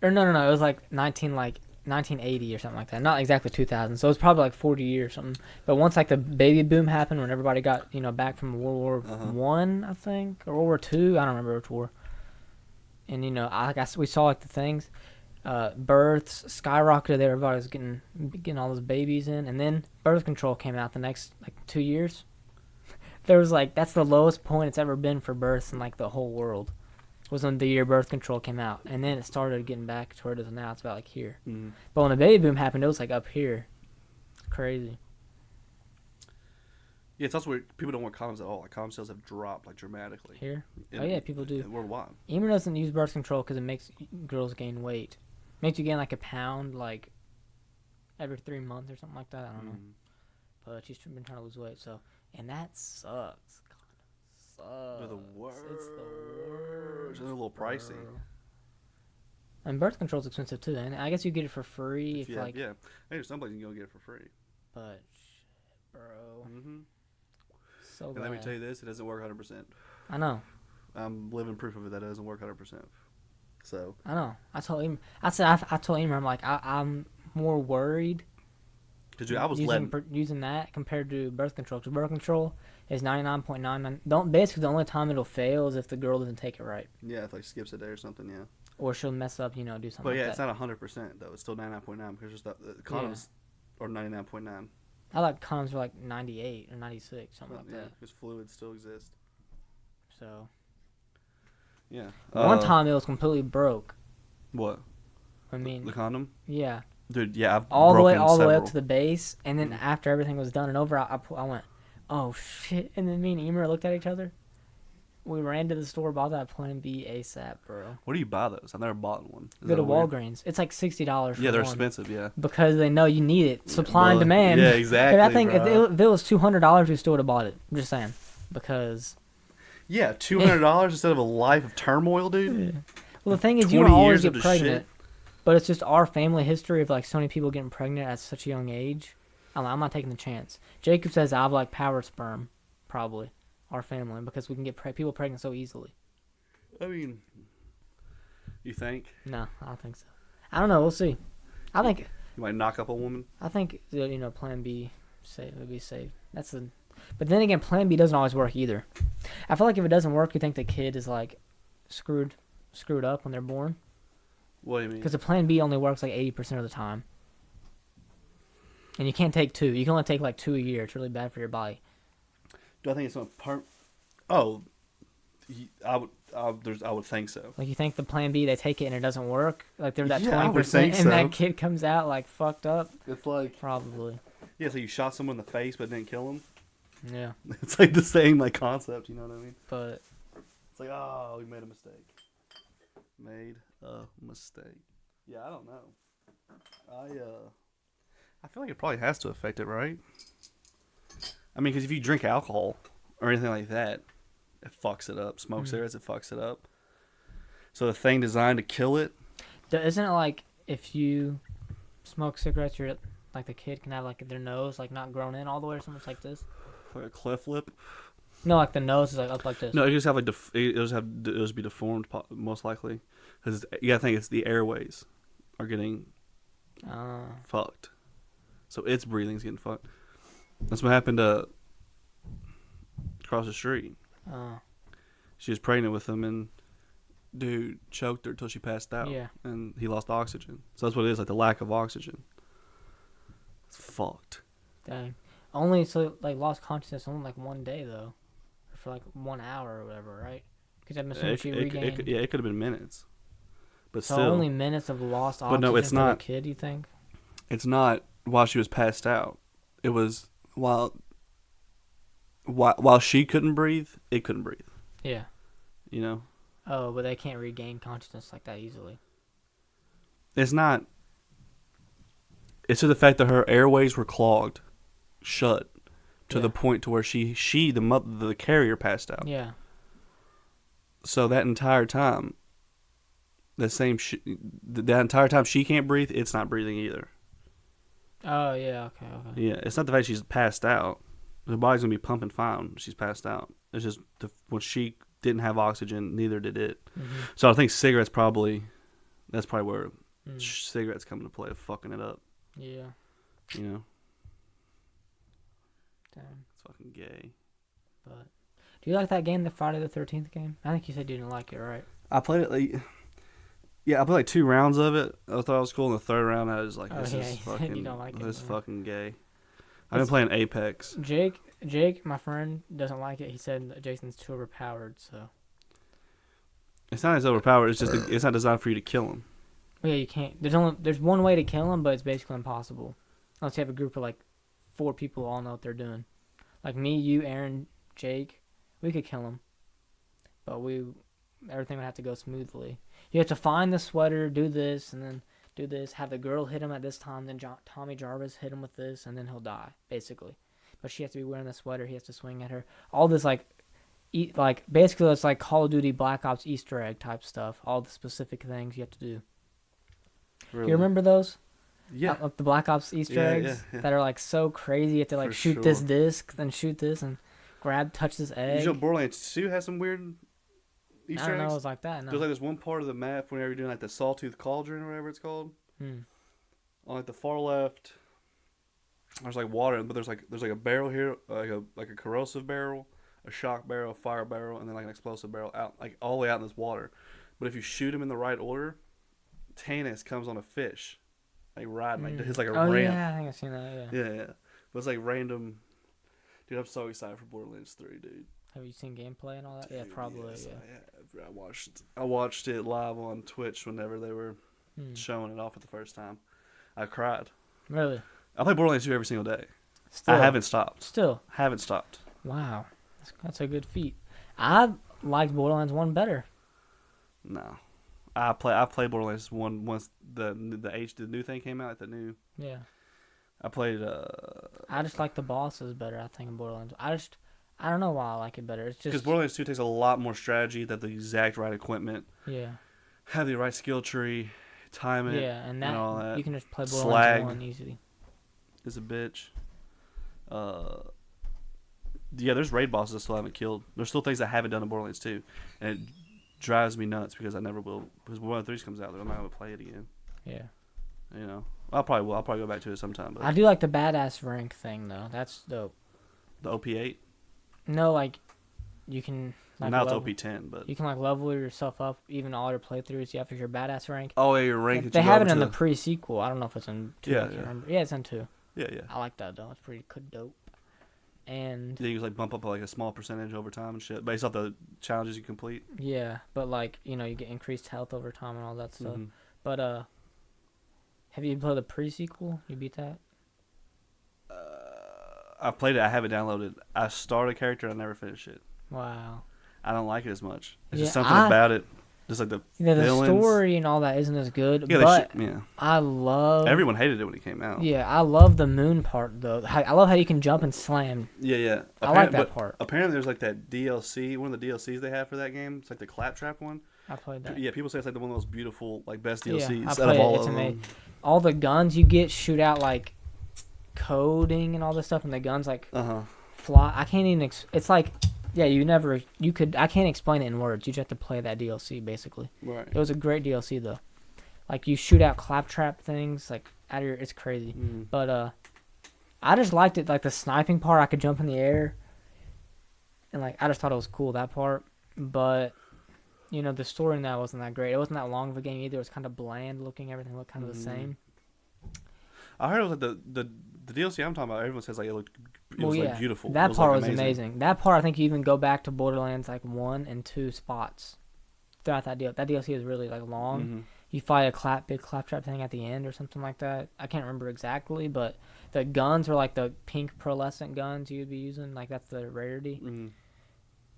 or no. It was like 1980 or something like that. Not exactly 2000. So it was probably like 40 years or something. But once like the baby boom happened, when everybody got back from World War One, I think, or World War Two, I don't remember which war. And we saw like the things, births skyrocketed. Everybody was getting all those babies in, and then birth control came out the next like 2 years. There was that's the lowest point it's ever been for births in like the whole world. Was when the year birth control came out, and then it started getting back to where it is now. It's about like here. Mm-hmm. But when the baby boom happened, it was like up here. Crazy. Yeah, it's also weird. People don't wear condoms at all. Like condom sales have dropped like dramatically. Here? Oh yeah, people do. Worldwide. Emer doesn't use birth control because it makes girls gain weight. Makes you gain like a pound like every 3 months or something like that. I don't know. But she's been trying to lose weight, and that sucks. They're the worst. It's the worst. They're a little pricey. And birth control's expensive too, and I guess you get it for free if Yeah. Hey, there's some place you can go get it for free. But shit, bro. So and bad. let me tell you this: it doesn't work 100%. I know. I'm living proof of it that it doesn't work 100%. So. I know. I told him. I told Emer, I'm like, I'm more worried. Because I was using that compared to birth control. Because birth control is 99.99. Basically, the only time it'll fail is if the girl doesn't take it right. Yeah, if like skips a day or something. Yeah. Or she'll mess up, do something. But yeah, like it's not 100% though. It's still 99.9 because just the condoms are 99.9. I like condoms for like 98 or 96, something like that. Because fluids still exist. So. Yeah. One time it was completely broke. What? I mean. The condom? Yeah. Dude, yeah, I've all the way several. up to the base, and then after everything was done and over, I went, oh shit! And then me and Emer looked at each other. We ran to the store, bought that Plan B ASAP, bro. Where do you buy those? I've never bought one. Go to Walgreens. It's like $60. Yeah, they're expensive. Yeah, because they know you need it. Supply and demand. Yeah, exactly. And I think if it was $200, we still would have bought it. I'm just saying, because. Yeah, $200 instead of a life of turmoil, dude. Yeah. Well, the thing is, you don't always get pregnant. But it's just our family history of like so many people getting pregnant at such a young age. I'm not taking the chance. Jacob says I have like power sperm, probably our family, because we can get people pregnant so easily. I mean, you think? No, I don't think so. I don't know. We'll see. I think you might knock up a woman. I think Plan B would be safe. But then again, Plan B doesn't always work either. I feel like if it doesn't work, you think the kid is like screwed up when they're born. What do you mean? Because the Plan B only works like 80% of the time. And you can't take 2. You can only take like 2 a year. It's really bad for your body. Do I think it's on part? Oh, I would think so. Like, you think the plan B, they take it and it doesn't work? Like, they're that Yeah, I would 20% think and so. that kid comes out, like, fucked up? It's like, Probably. yeah, so you shot someone in the face but didn't kill him. Yeah. It's like the same like concept, you know what I mean? But It's like, oh, we made a mistake. Made a mistake. Yeah, I don't know. I feel like it probably has to affect it, right? I mean, because if you drink alcohol or anything like that, it fucks it up. Smoke cigarettes, it fucks it up. So the thing designed to kill it. isn't it like if you smoke cigarettes, you're like the kid can have like their nose like not grown in all the way or something like this? Like a cleft lip. No, like the nose is like up like this. No, it just have like it just be deformed most likely, because you gotta think it's the airways are getting fucked, so its breathing's getting fucked. That's what happened to across the street. She was pregnant with him, and dude choked her till she passed out. Yeah. And he lost oxygen. So that's what it is, like the lack of oxygen. It's fucked. Dang. Only so like lost consciousness only like one day though, for like 1 hour or whatever, right? Because I'm assuming she regained. It could have been minutes, but so still. only minutes of lost oxygen. But no, it's for not. The kid, you think? It's not while she was passed out. It was while she couldn't breathe, it couldn't breathe. Yeah. You know? Oh, but they can't regain consciousness like that easily. It's not. It's to the fact that her airways were clogged, shut, to the point to where the carrier passed out. Yeah. So that entire time, that entire time she can't breathe, it's not breathing either. Oh, yeah, okay. Yeah, it's not the fact she's passed out. Her body's going to be pumping fine when she's passed out. It's just when she didn't have oxygen, neither did it. Mm-hmm. So I think cigarettes that's probably where cigarettes come into play of fucking it up. Yeah. You know? Damn. It's fucking gay. But do you like that game, the Friday the 13th game? I think you said you didn't like it, right? I played it like... Yeah, I played like 2 rounds of it. I thought it was cool. In the 3rd round, I was like, this is fucking... You don't like this is it, fucking gay. I've been playing Apex. Jake, my friend, doesn't like it. He said that Jason's too overpowered, so... It's not as overpowered. It's just it's not designed for you to kill him. Well, yeah, you can't. There's one way to kill him, but it's basically impossible. Unless you have a group of like 4 people who all know what they're doing. Like me, you, Aaron, Jake, we could kill him. But everything would have to go smoothly. You have to find the sweater, do this, and then do this. Have the girl hit him at this time, then Tommy Jarvis hit him with this, and then he'll die, basically. But she has to be wearing the sweater. He has to swing at her. All this basically it's like Call of Duty Black Ops Easter egg type stuff. All the specific things you have to do. Really? You remember those? Yeah. The Black Ops Easter eggs that are like so crazy. You have to like shoot this disc, then shoot this, and touch this egg. You know Borderlands 2 has some weird Easter eggs? I don't know it was like that. No. There's like this one part of the map whenever you're doing like the Sawtooth Cauldron or whatever it's called. On like the far left, there's like water, but there's like a barrel here, like a corrosive barrel, a shock barrel, a fire barrel, and then like an explosive barrel out, like all the way out in this water. But if you shoot him in the right order, Tannis comes on a fish, like riding, like it's like a ramp. Yeah, I think I've seen that. Yeah. But it's like random. Dude, I'm so excited for Borderlands 3, dude. Have you seen gameplay and all that? Yeah, probably. Yes, yeah. I watched it live on Twitch whenever they were showing it off for the first time. I cried. Really? I play Borderlands 2 every single day. Still? I haven't stopped. Still? Haven't stopped. Wow. That's a good feat. I liked Borderlands 1 better. No. I played Borderlands 1 once the new thing came out, like the new... Yeah. I played... I just like the bosses better, I think, in Borderlands. I don't know why I like it better. It's just... Because Borderlands 2 takes a lot more strategy, that the exact right equipment. Yeah. Have the right skill tree, time it, and all that. You can just play Borderlands 1 easily. Is a bitch. Yeah, there's raid bosses I still haven't killed. There's still things I haven't done in Borderlands 2, and it drives me nuts because I never will. Because when Borderlands 3 comes out, I'm not gonna play it again. Yeah. You know, I'll probably will. I'll probably go back to it sometime. But I do like the badass rank thing though. That's dope. The OP8. No, like you can. Like, now it's OP10, but you can like level yourself up even all your playthroughs. You have your badass rank. Oh, yeah, your rank. They have it in the pre-sequel. I don't know if it's in 2. Yeah, I can't remember. Yeah, it's in 2. Yeah. I like that though. It's pretty good, dope. and Yeah, you just like bump up like a small percentage over time and shit based off the challenges you complete. yeah, but like you get increased health over time and all that stuff. Mm-hmm. But have you played the pre-sequel? You beat that? I played it. I have it downloaded. I started a character. I never finished it. Wow. I don't like it as much. It's Yeah, just something about it. Just like the the villains. story and all that isn't as good. Yeah, but yeah. I love. Everyone hated it when it came out. Yeah, I love the moon part though. I love how you can jump and slam. Yeah. I like that part. Apparently, there's like that DLC. One of the DLCs they have for that game. It's like the Claptrap one. I played that. Yeah, people say it's like one of the most beautiful, like best Yeah, DLCs I out played of all it. It's of them. amazing. All the guns you get shoot out like coding and all this stuff, and the guns like fly. I can't even. It's like. Yeah, I can't explain it in words. You just have to play that DLC, basically. Right. It was a great DLC, though. Like, you shoot out claptrap things, like, out of your... It's crazy. Mm. But, I just liked it, like, the sniping part. I could jump in the air. And, like, I just thought it was cool, that part. But, the story in that wasn't that great. It wasn't that long of a game, either. It was kind of bland looking. Everything looked kind of the same. I heard it was like the DLC I'm talking about. Everyone says like it looked like beautiful. That was, part like, was amazing. That part, I think you even go back to Borderlands like 1 and 2 spots throughout that deal. That DLC is really like long. Mm-hmm. You fight a big claptrap thing at the end or something like that. I can't remember exactly, but the guns were like the pink pearlescent guns you'd be using. Like that's the rarity. Mm-hmm.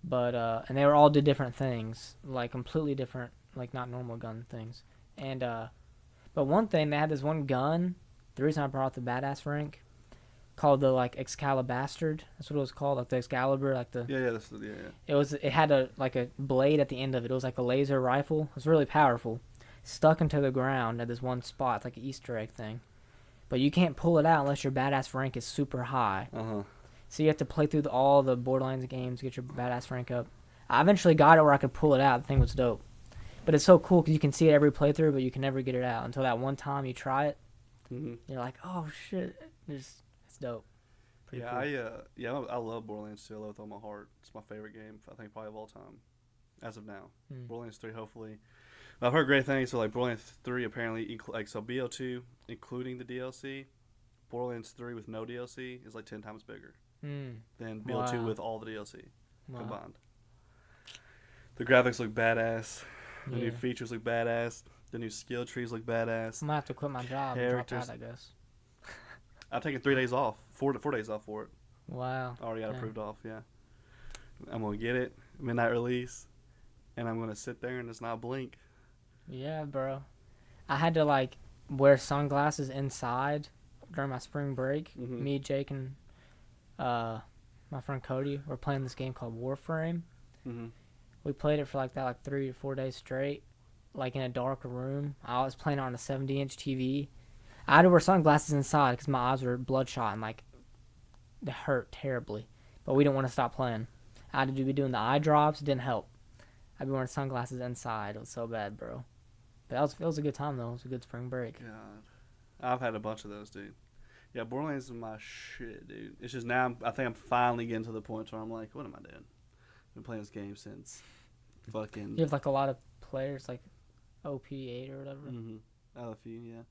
But and they were all did different things, like completely different, like not normal gun things. And but one thing, they had this one gun. The reason I brought up the badass rank, called the like Excalibastard. That's what it was called, like the Excalibur, like the. Yeah. It had a blade at the end of it. It was like a laser rifle. It was really powerful. Stuck into the ground at this one spot, it's like an Easter egg thing. But you can't pull it out unless your badass rank is super high. So you have to play through all the Borderlands games to get your badass rank up. I eventually got it where I could pull it out. The thing was dope. But it's so cool because you can see it every playthrough, but you can never get it out until that one time you try it. Mm-hmm. You're like, oh shit, it's dope. Pretty cool. I love Borderlands 2. I love it with all my heart. It's my favorite game, I think, probably of all time, as of now. Borderlands 3, hopefully. I've heard great things. So like Borderlands 3 apparently, so BO2 including the DLC, Borderlands 3 with no DLC is like 10 times bigger than BO2 with all the DLC combined. The graphics look badass. The new features look badass. The new skill trees look badass. I'm gonna have to quit my job and drop out, I guess. I've taken 3 days off, 4 days off for it. Wow. Already got approved off, yeah. I'm gonna get it, midnight release, and I'm gonna sit there and just not blink. Yeah, bro. I had to like wear sunglasses inside during my spring break. Me, Jake, and my friend Cody were playing this game called Warframe. We played it for like 3 to 4 days straight, like in a dark room. I was playing on a 70-inch TV. I had to wear sunglasses inside because my eyes were bloodshot and like it hurt terribly. But we didn't want to stop playing. I had to be doing the eye drops. It didn't help. I'd be wearing sunglasses inside. It was so bad, bro. But it was a good time though. It was a good spring break. God, I've had a bunch of those, dude. Yeah, Borderlands is my shit, dude. It's just now I think I'm finally getting to the point where I'm like, what am I doing? I've been playing this game since fucking. You have like a lot of players, like OP8 or whatever. I have a few, yeah,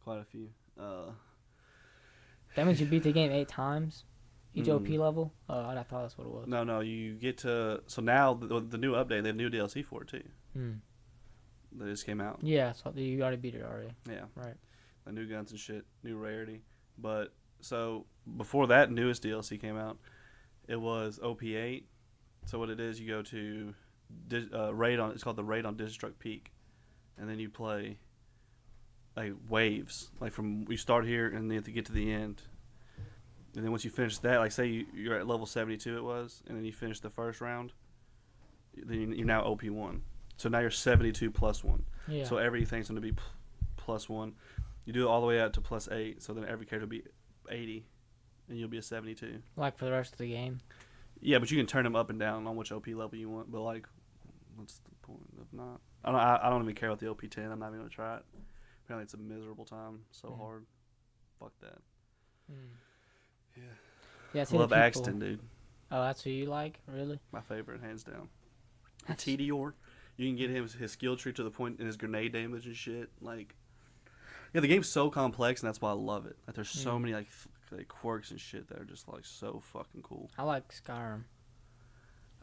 quite a few. That means you beat the game 8 times, each OP level. Oh, I thought that's what it was. No, you get to now the new update. They have new DLC for it too. That just came out. Yeah, so you already beat it already. Yeah, right. The new guns and shit, new rarity. But so before that newest DLC came out, it was OP8. So what it is, you go to raid on. It's called the raid on Destruct Peak, and then you play like waves. Like you start here and then you have to get to the end. And then once you finish that, like say you're at level 72, it was, and then you finish the first round, then you're now OP1. So now you're 72 plus 1. Yeah. So everything's going to be plus 1. You do it all the way out to plus 8. So then every character will be 80, and you'll be a 72. Like for the rest of the game. Yeah, but you can turn them up and down on which OP level you want. But like, what's the point of not? I don't even care about the OP10. I'm not even going to try it. Apparently, it's a miserable time. So hard. Fuck that. Yeah. I love Axton, dude. Oh, that's who you like? Really? My favorite, hands down. Tedior. You can get his skill tree to the point in his grenade damage and shit. Like, yeah, the game's so complex, and that's why I love it. Like, there's so many like like quirks and shit that are just like so fucking cool. I like Skyrim.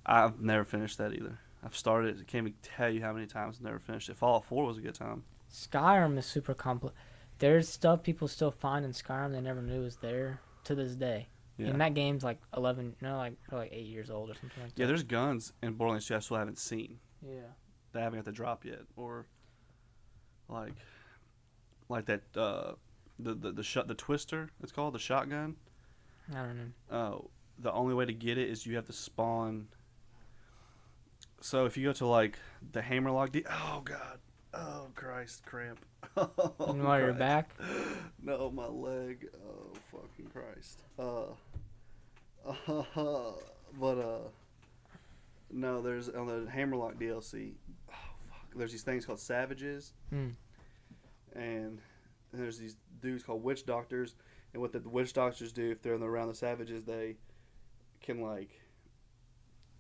I've never finished that either. I've started it. I can't even tell you how many times I've never finished it. Fallout 4 was a good time. Skyrim is super complex. There's stuff people still find in Skyrim they never knew was there to this day. Yeah. And that game's like 11, no, like probably like 8 years old or something like that. Yeah, there's guns in Borderlands 2 I still haven't seen. Yeah. That I haven't got the drop yet. Or like that the twister, it's called the shotgun. I don't know. The only way to get it is you have to spawn. So if you go to like the Hammerlock, oh god, oh Christ, cramp. Oh, And while you're Christ. back, No, my leg. Oh fucking Christ. No, there's on the Hammerlock DLC. Oh fuck, there's these things called savages, and there's these dudes called witch doctors. And what the witch doctors do, if they're around the savages, they can like,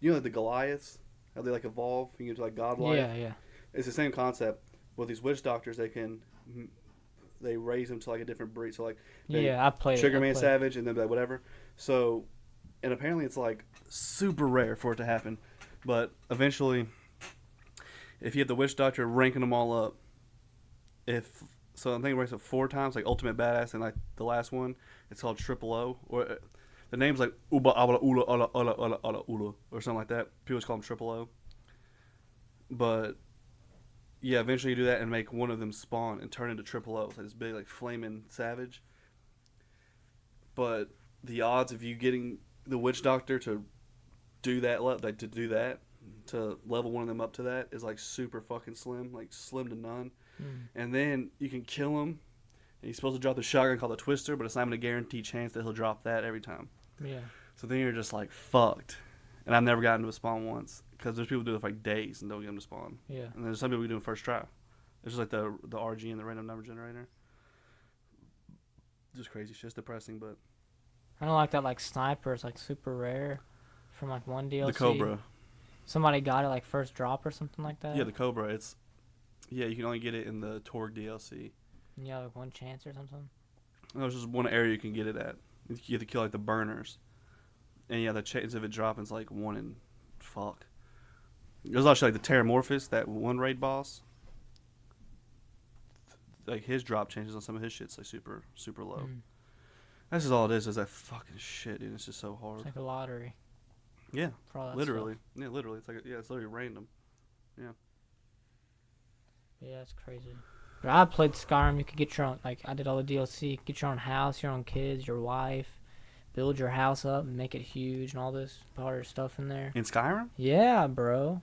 like the Goliaths, how they like evolve, you get to like godlike. yeah. It's the same concept. With these witch doctors, they raise them to like a different breed. So like, Yeah, I played Sugar it. Man Savage, and then like whatever. So, and apparently it's like super rare for it to happen, but eventually, if you have the witch doctor ranking them all up, I think it ranks up 4 times, like Ultimate Badass, and like the last one, it's called Triple O, or the name's like Uba Abla Ula Ula Ula Ula Ula Ula or something like that. People just call them Triple O. But yeah, eventually you do that and make one of them spawn and turn into Triple O. It's like this big like flaming savage. But the odds of you getting the witch doctor to do that, to level one of them up to that is like super fucking slim, like slim to none. And then you can kill him. And he's supposed to drop the shotgun called the Twister, but it's not even a guaranteed chance that he'll drop that every time. Yeah. So then you're just like fucked. And I've never gotten to a spawn once because there's people who do it for like days and don't get them to spawn. Yeah. And there's some people who do it first try. It's just like the RG and the random number generator. Just crazy shit. It's depressing, but I don't like that. Like sniper is like super rare from like one DLC. the Cobra. Somebody got it like first drop or something like that. Yeah, the Cobra. You can only get it in the Torg DLC. And you have like one chance or something. There's just one area you can get it at. You have to kill like the burners, and yeah, the chance of it dropping is like 1 in fuck. There's also like the Terramorphous, that one raid boss. Like his drop changes on some of his shit's like super super low. That's just all it is that fucking shit, dude. It's just so hard. It's like a lottery. Yeah, For all that literally. stuff. Yeah, literally. It's like it's literally random. Yeah. Yeah, it's crazy. But I played Skyrim. You could get your own, like, I did all the DLC. Get your own house, your own kids, your wife. Build your house up and make it huge and all this other stuff in there. In Skyrim? Yeah, bro.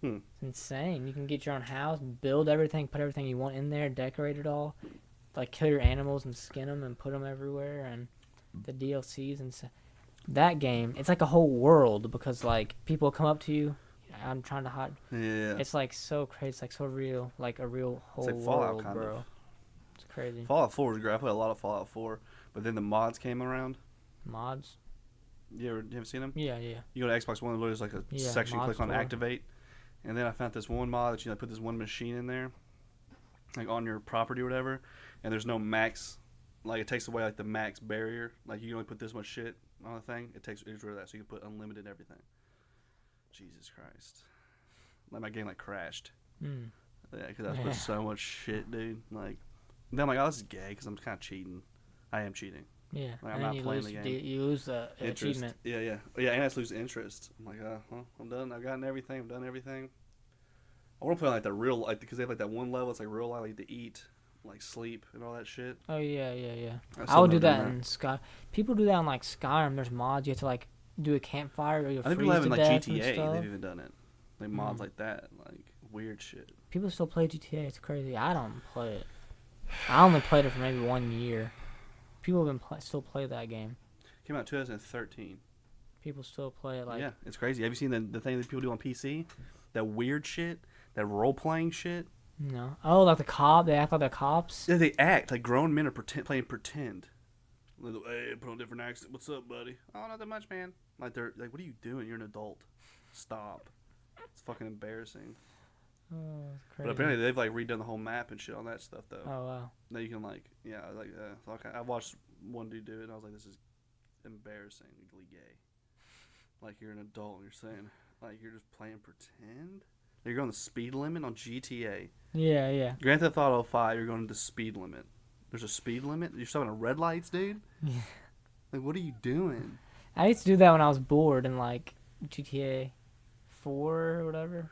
Hmm. It's insane. You can get your own house, build everything, put everything you want in there, decorate it all. Like, kill your animals and skin them and put them everywhere. And the DLCs and stuff. That game, it's like a whole world because, like, people come up to you. I'm trying to hide. Yeah. It's like so crazy. It's like so real. Like a real whole like Fallout, world, kind bro. of. It's crazy. Fallout 4 was great. I played a lot of Fallout 4, but then the mods came around. Mods? You haven't seen them? Yeah. You go to Xbox One, there's like a section you click on activate, and then I found this one mod that you put this one machine in there, like on your property or whatever, and there's no max. Like it takes away like the max barrier. Like you can only put this much shit on a thing. It takes rid of that, so you can put unlimited everything. Jesus Christ. Like my game like crashed. Yeah, because I put so much shit, dude. Like, then I'm like, oh, this is gay because I'm kind of cheating. I am cheating. Yeah. Like, I'm not playing the game. You lose the achievement. Yeah, and I just lose interest. I'm like, well, I'm done. I've gotten everything. I've done everything. I want to play like the real, like, because they have like that one level. It's like real life, like to eat, like sleep, and all that shit. Oh yeah. I would do that in Sky. People do that on like Skyrim. There's mods. You have to like do a campfire or you I think freeze people have to in like death and GTA. stuff. They've even done it. Like mods like that, like weird shit. People still play GTA. It's crazy. I don't play it. I only played it for maybe 1 year. People have been still play that game. Came out 2013. People still play it. Like, yeah, it's crazy. Have you seen the thing that people do on PC? That weird shit, that role playing shit. No. Oh, like the cop. They act like the cops. Yeah, they act like grown men are playing pretend. Like, hey, put on a different accent. What's up, buddy? Oh, not that much, man. Like they're like, what are you doing? You're an adult. Stop. It's fucking embarrassing. Oh, that's crazy. But apparently they've like redone the whole map and shit on that stuff though. Oh wow. Now you can like, yeah, like okay. I watched one dude do it, and I was like, this is embarrassingly gay. Like, you're an adult, and you're saying, like, you're just playing pretend? You're going the speed limit on GTA. Yeah, yeah. Grand Theft Auto 5, you're going to the speed limit. There's a speed limit? You're stopping at red lights, dude? Yeah. Like, what are you doing? I used to do that when I was bored in, like, GTA 4 or whatever.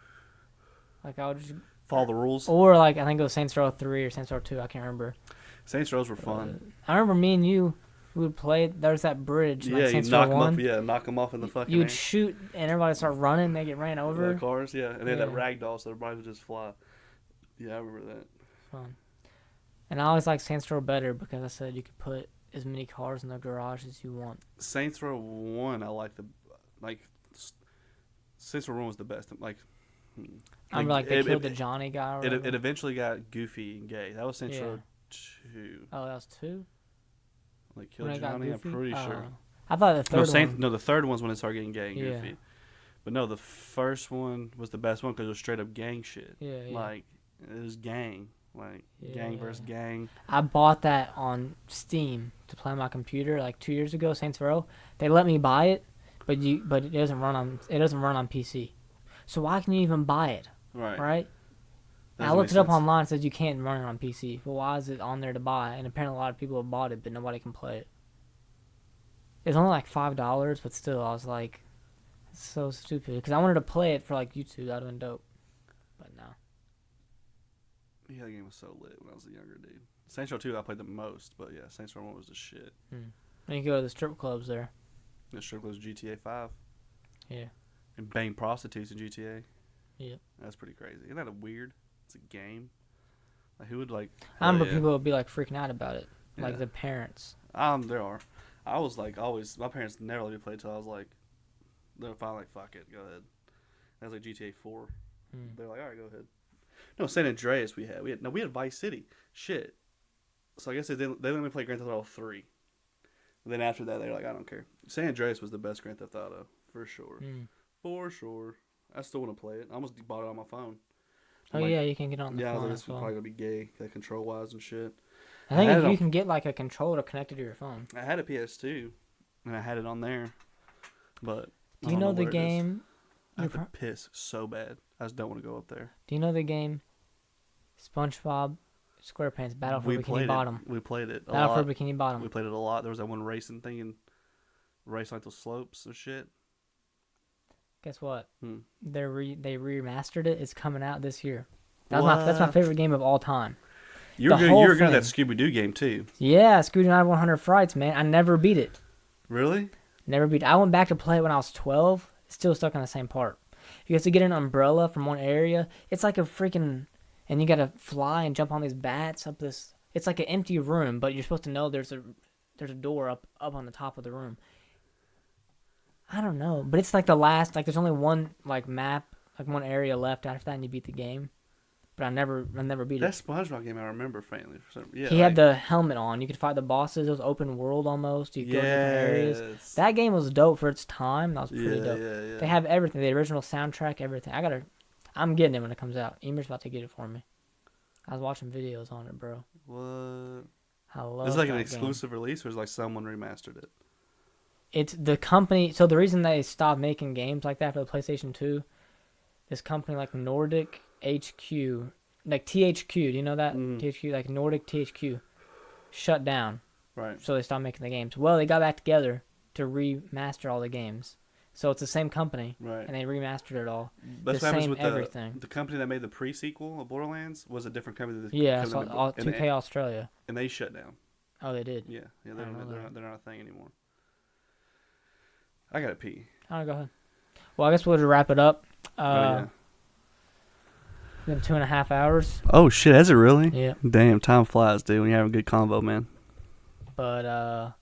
Like, I would just... Follow the rules? Or, like, I think it was Saints Row 3 or Saints Row 2. I can't remember. Saints Rows were fun. I remember me and you, we would play... There's that bridge. Yeah, like you Saints knock Row them 1. off. Yeah, knock them off in the fucking You would air. shoot, and everybody would start running. They get ran over. The cars, yeah. And they had that Yeah. ragdoll, so everybody would just fly. Yeah, I remember that. Fun. And I always liked Saints Row better because I said you could put as many cars in the garage as you want. Saints Row 1, I Saints Row 1 was the best. I remember, like, they killed the Johnny guy or whatever. It eventually got goofy and gay. That was Saints Row 2. Oh, that was 2? Like, killed Johnny, I'm pretty sure. I thought the third one... No, the third one's when it started getting gay and Yeah. goofy. But no, the first one was the best one because it was straight up gang shit. Yeah, yeah. Like, it was gang. Like, gang versus gang. I bought that on Steam to play on my computer like 2 years ago, Saints Row. They let me buy it, but it doesn't run on PC. So why can you even buy it? Right? And I looked it up online. It says you can't run it on PC. Well, why is it on there to buy? And apparently a lot of people have bought it, but nobody can play it. It's only like $5, but still, I was like, it's so stupid. Because I wanted to play it for like YouTube. That would have been dope. But no. Yeah, the game was so lit when I was a younger dude. Saints Row 2 I played the most, but yeah, Saints Row 1 was the shit. And you go to the strip clubs there. The strip clubs GTA 5. Yeah. And bang prostitutes in GTA. Yep. That's pretty crazy. Isn't that weird? It's a game. Like, who would like... I remember people would be like freaking out about it. Like the parents. There are. I was like always... My parents never let me play until I was like... They were finally like, fuck it, go ahead. That was like GTA 4. They were like, alright, go ahead. No, San Andreas we had Vice City. Shit. So I guess they let me play Grand Theft Auto 3. And then after that, they were like, I don't care. San Andreas was the best Grand Theft Auto. For sure. For sure. I still want to play it. I almost bought it on my phone. Yeah, you can get on the phone. Yeah, I was like, this as is well. probably going to be gay, like control-wise and shit. I think you can get like a controller connected to your phone. I had a PS2, and I had it on there. But do you know the game? I have to piss so bad. I just don't want to go up there. Do you know the game SpongeBob SquarePants Battle for Bikini Bottom? We played it a Battle lot. for Bikini Bottom. We played it a lot. There was that one racing thing and racing like those slopes and shit. Guess what? They remastered it. It's coming out this year. That's What? my favorite game of all time. You were good at that Scooby-Doo game too. Yeah, Scooby-Doo 9100 Frights, man. I never beat it. Really? Never beat it. I went back to play it when I was 12. Still stuck on the same part. You have to get an umbrella from one area. It's like a freaking... And you gotta fly and jump on these bats up this... It's like an empty room, but you're supposed to know there's a door up on the top of the room. I don't know, but it's like the last... Like, there's only one, like, map, like, one area left after that, and you beat the game. But I never beat it. That SpongeBob game I remember faintly. Yeah, he had the helmet on. You could fight the bosses. It was open world almost. You could go to different areas. That game was dope for its time. That was pretty dope. Yeah. They have everything. The original soundtrack, everything. I'm getting it when it comes out. Emer's about to get it for me. I was watching videos on it, bro. What? I love it. Is it like an exclusive release, or is it like someone remastered it? It's the company. So the reason they stopped making games like that for the PlayStation 2, this company like Nordic HQ, like THQ, do you know that? THQ, like Nordic THQ, shut down. Right. So they stopped making the games. Well, they got back together to remaster all the games. So it's the same company. Right. And they remastered it all. That's the what happens same with everything. the company that made the pre-sequel of Borderlands was a different company. Yeah, so 2K Australia. And they shut down. Oh, they did? Yeah, they're not a thing anymore. I gotta pee. All right, go ahead. Well, I guess we'll just wrap it up. Yeah. Been 2.5 hours. Oh shit, has it really? Yeah. Damn, time flies, dude. When you're having a good convo, man. But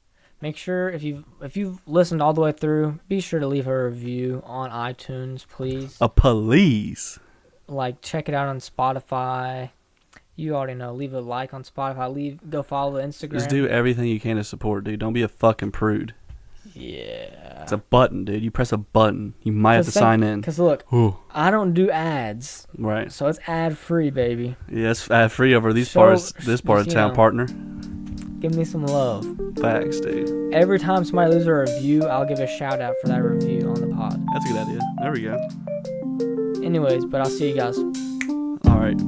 make sure if you've listened all the way through, be sure to leave a review on iTunes, please. Please. Like, check it out on Spotify. You already know. Leave a like on Spotify. Go follow the Instagram. Just do everything you can to support, dude. Don't be a fucking prude. Yeah. It's a button, dude. You press a button. You might have to sign in. Because look, Ooh. I don't do ads. Right. So it's ad free, baby. Yes, ad free over this part of town, partner. Give me some love. Facts, dude. Every time somebody loses a review, I'll give a shout out for that review on the pod. That's a good idea. There we go. Anyways, but I'll see you guys. All right.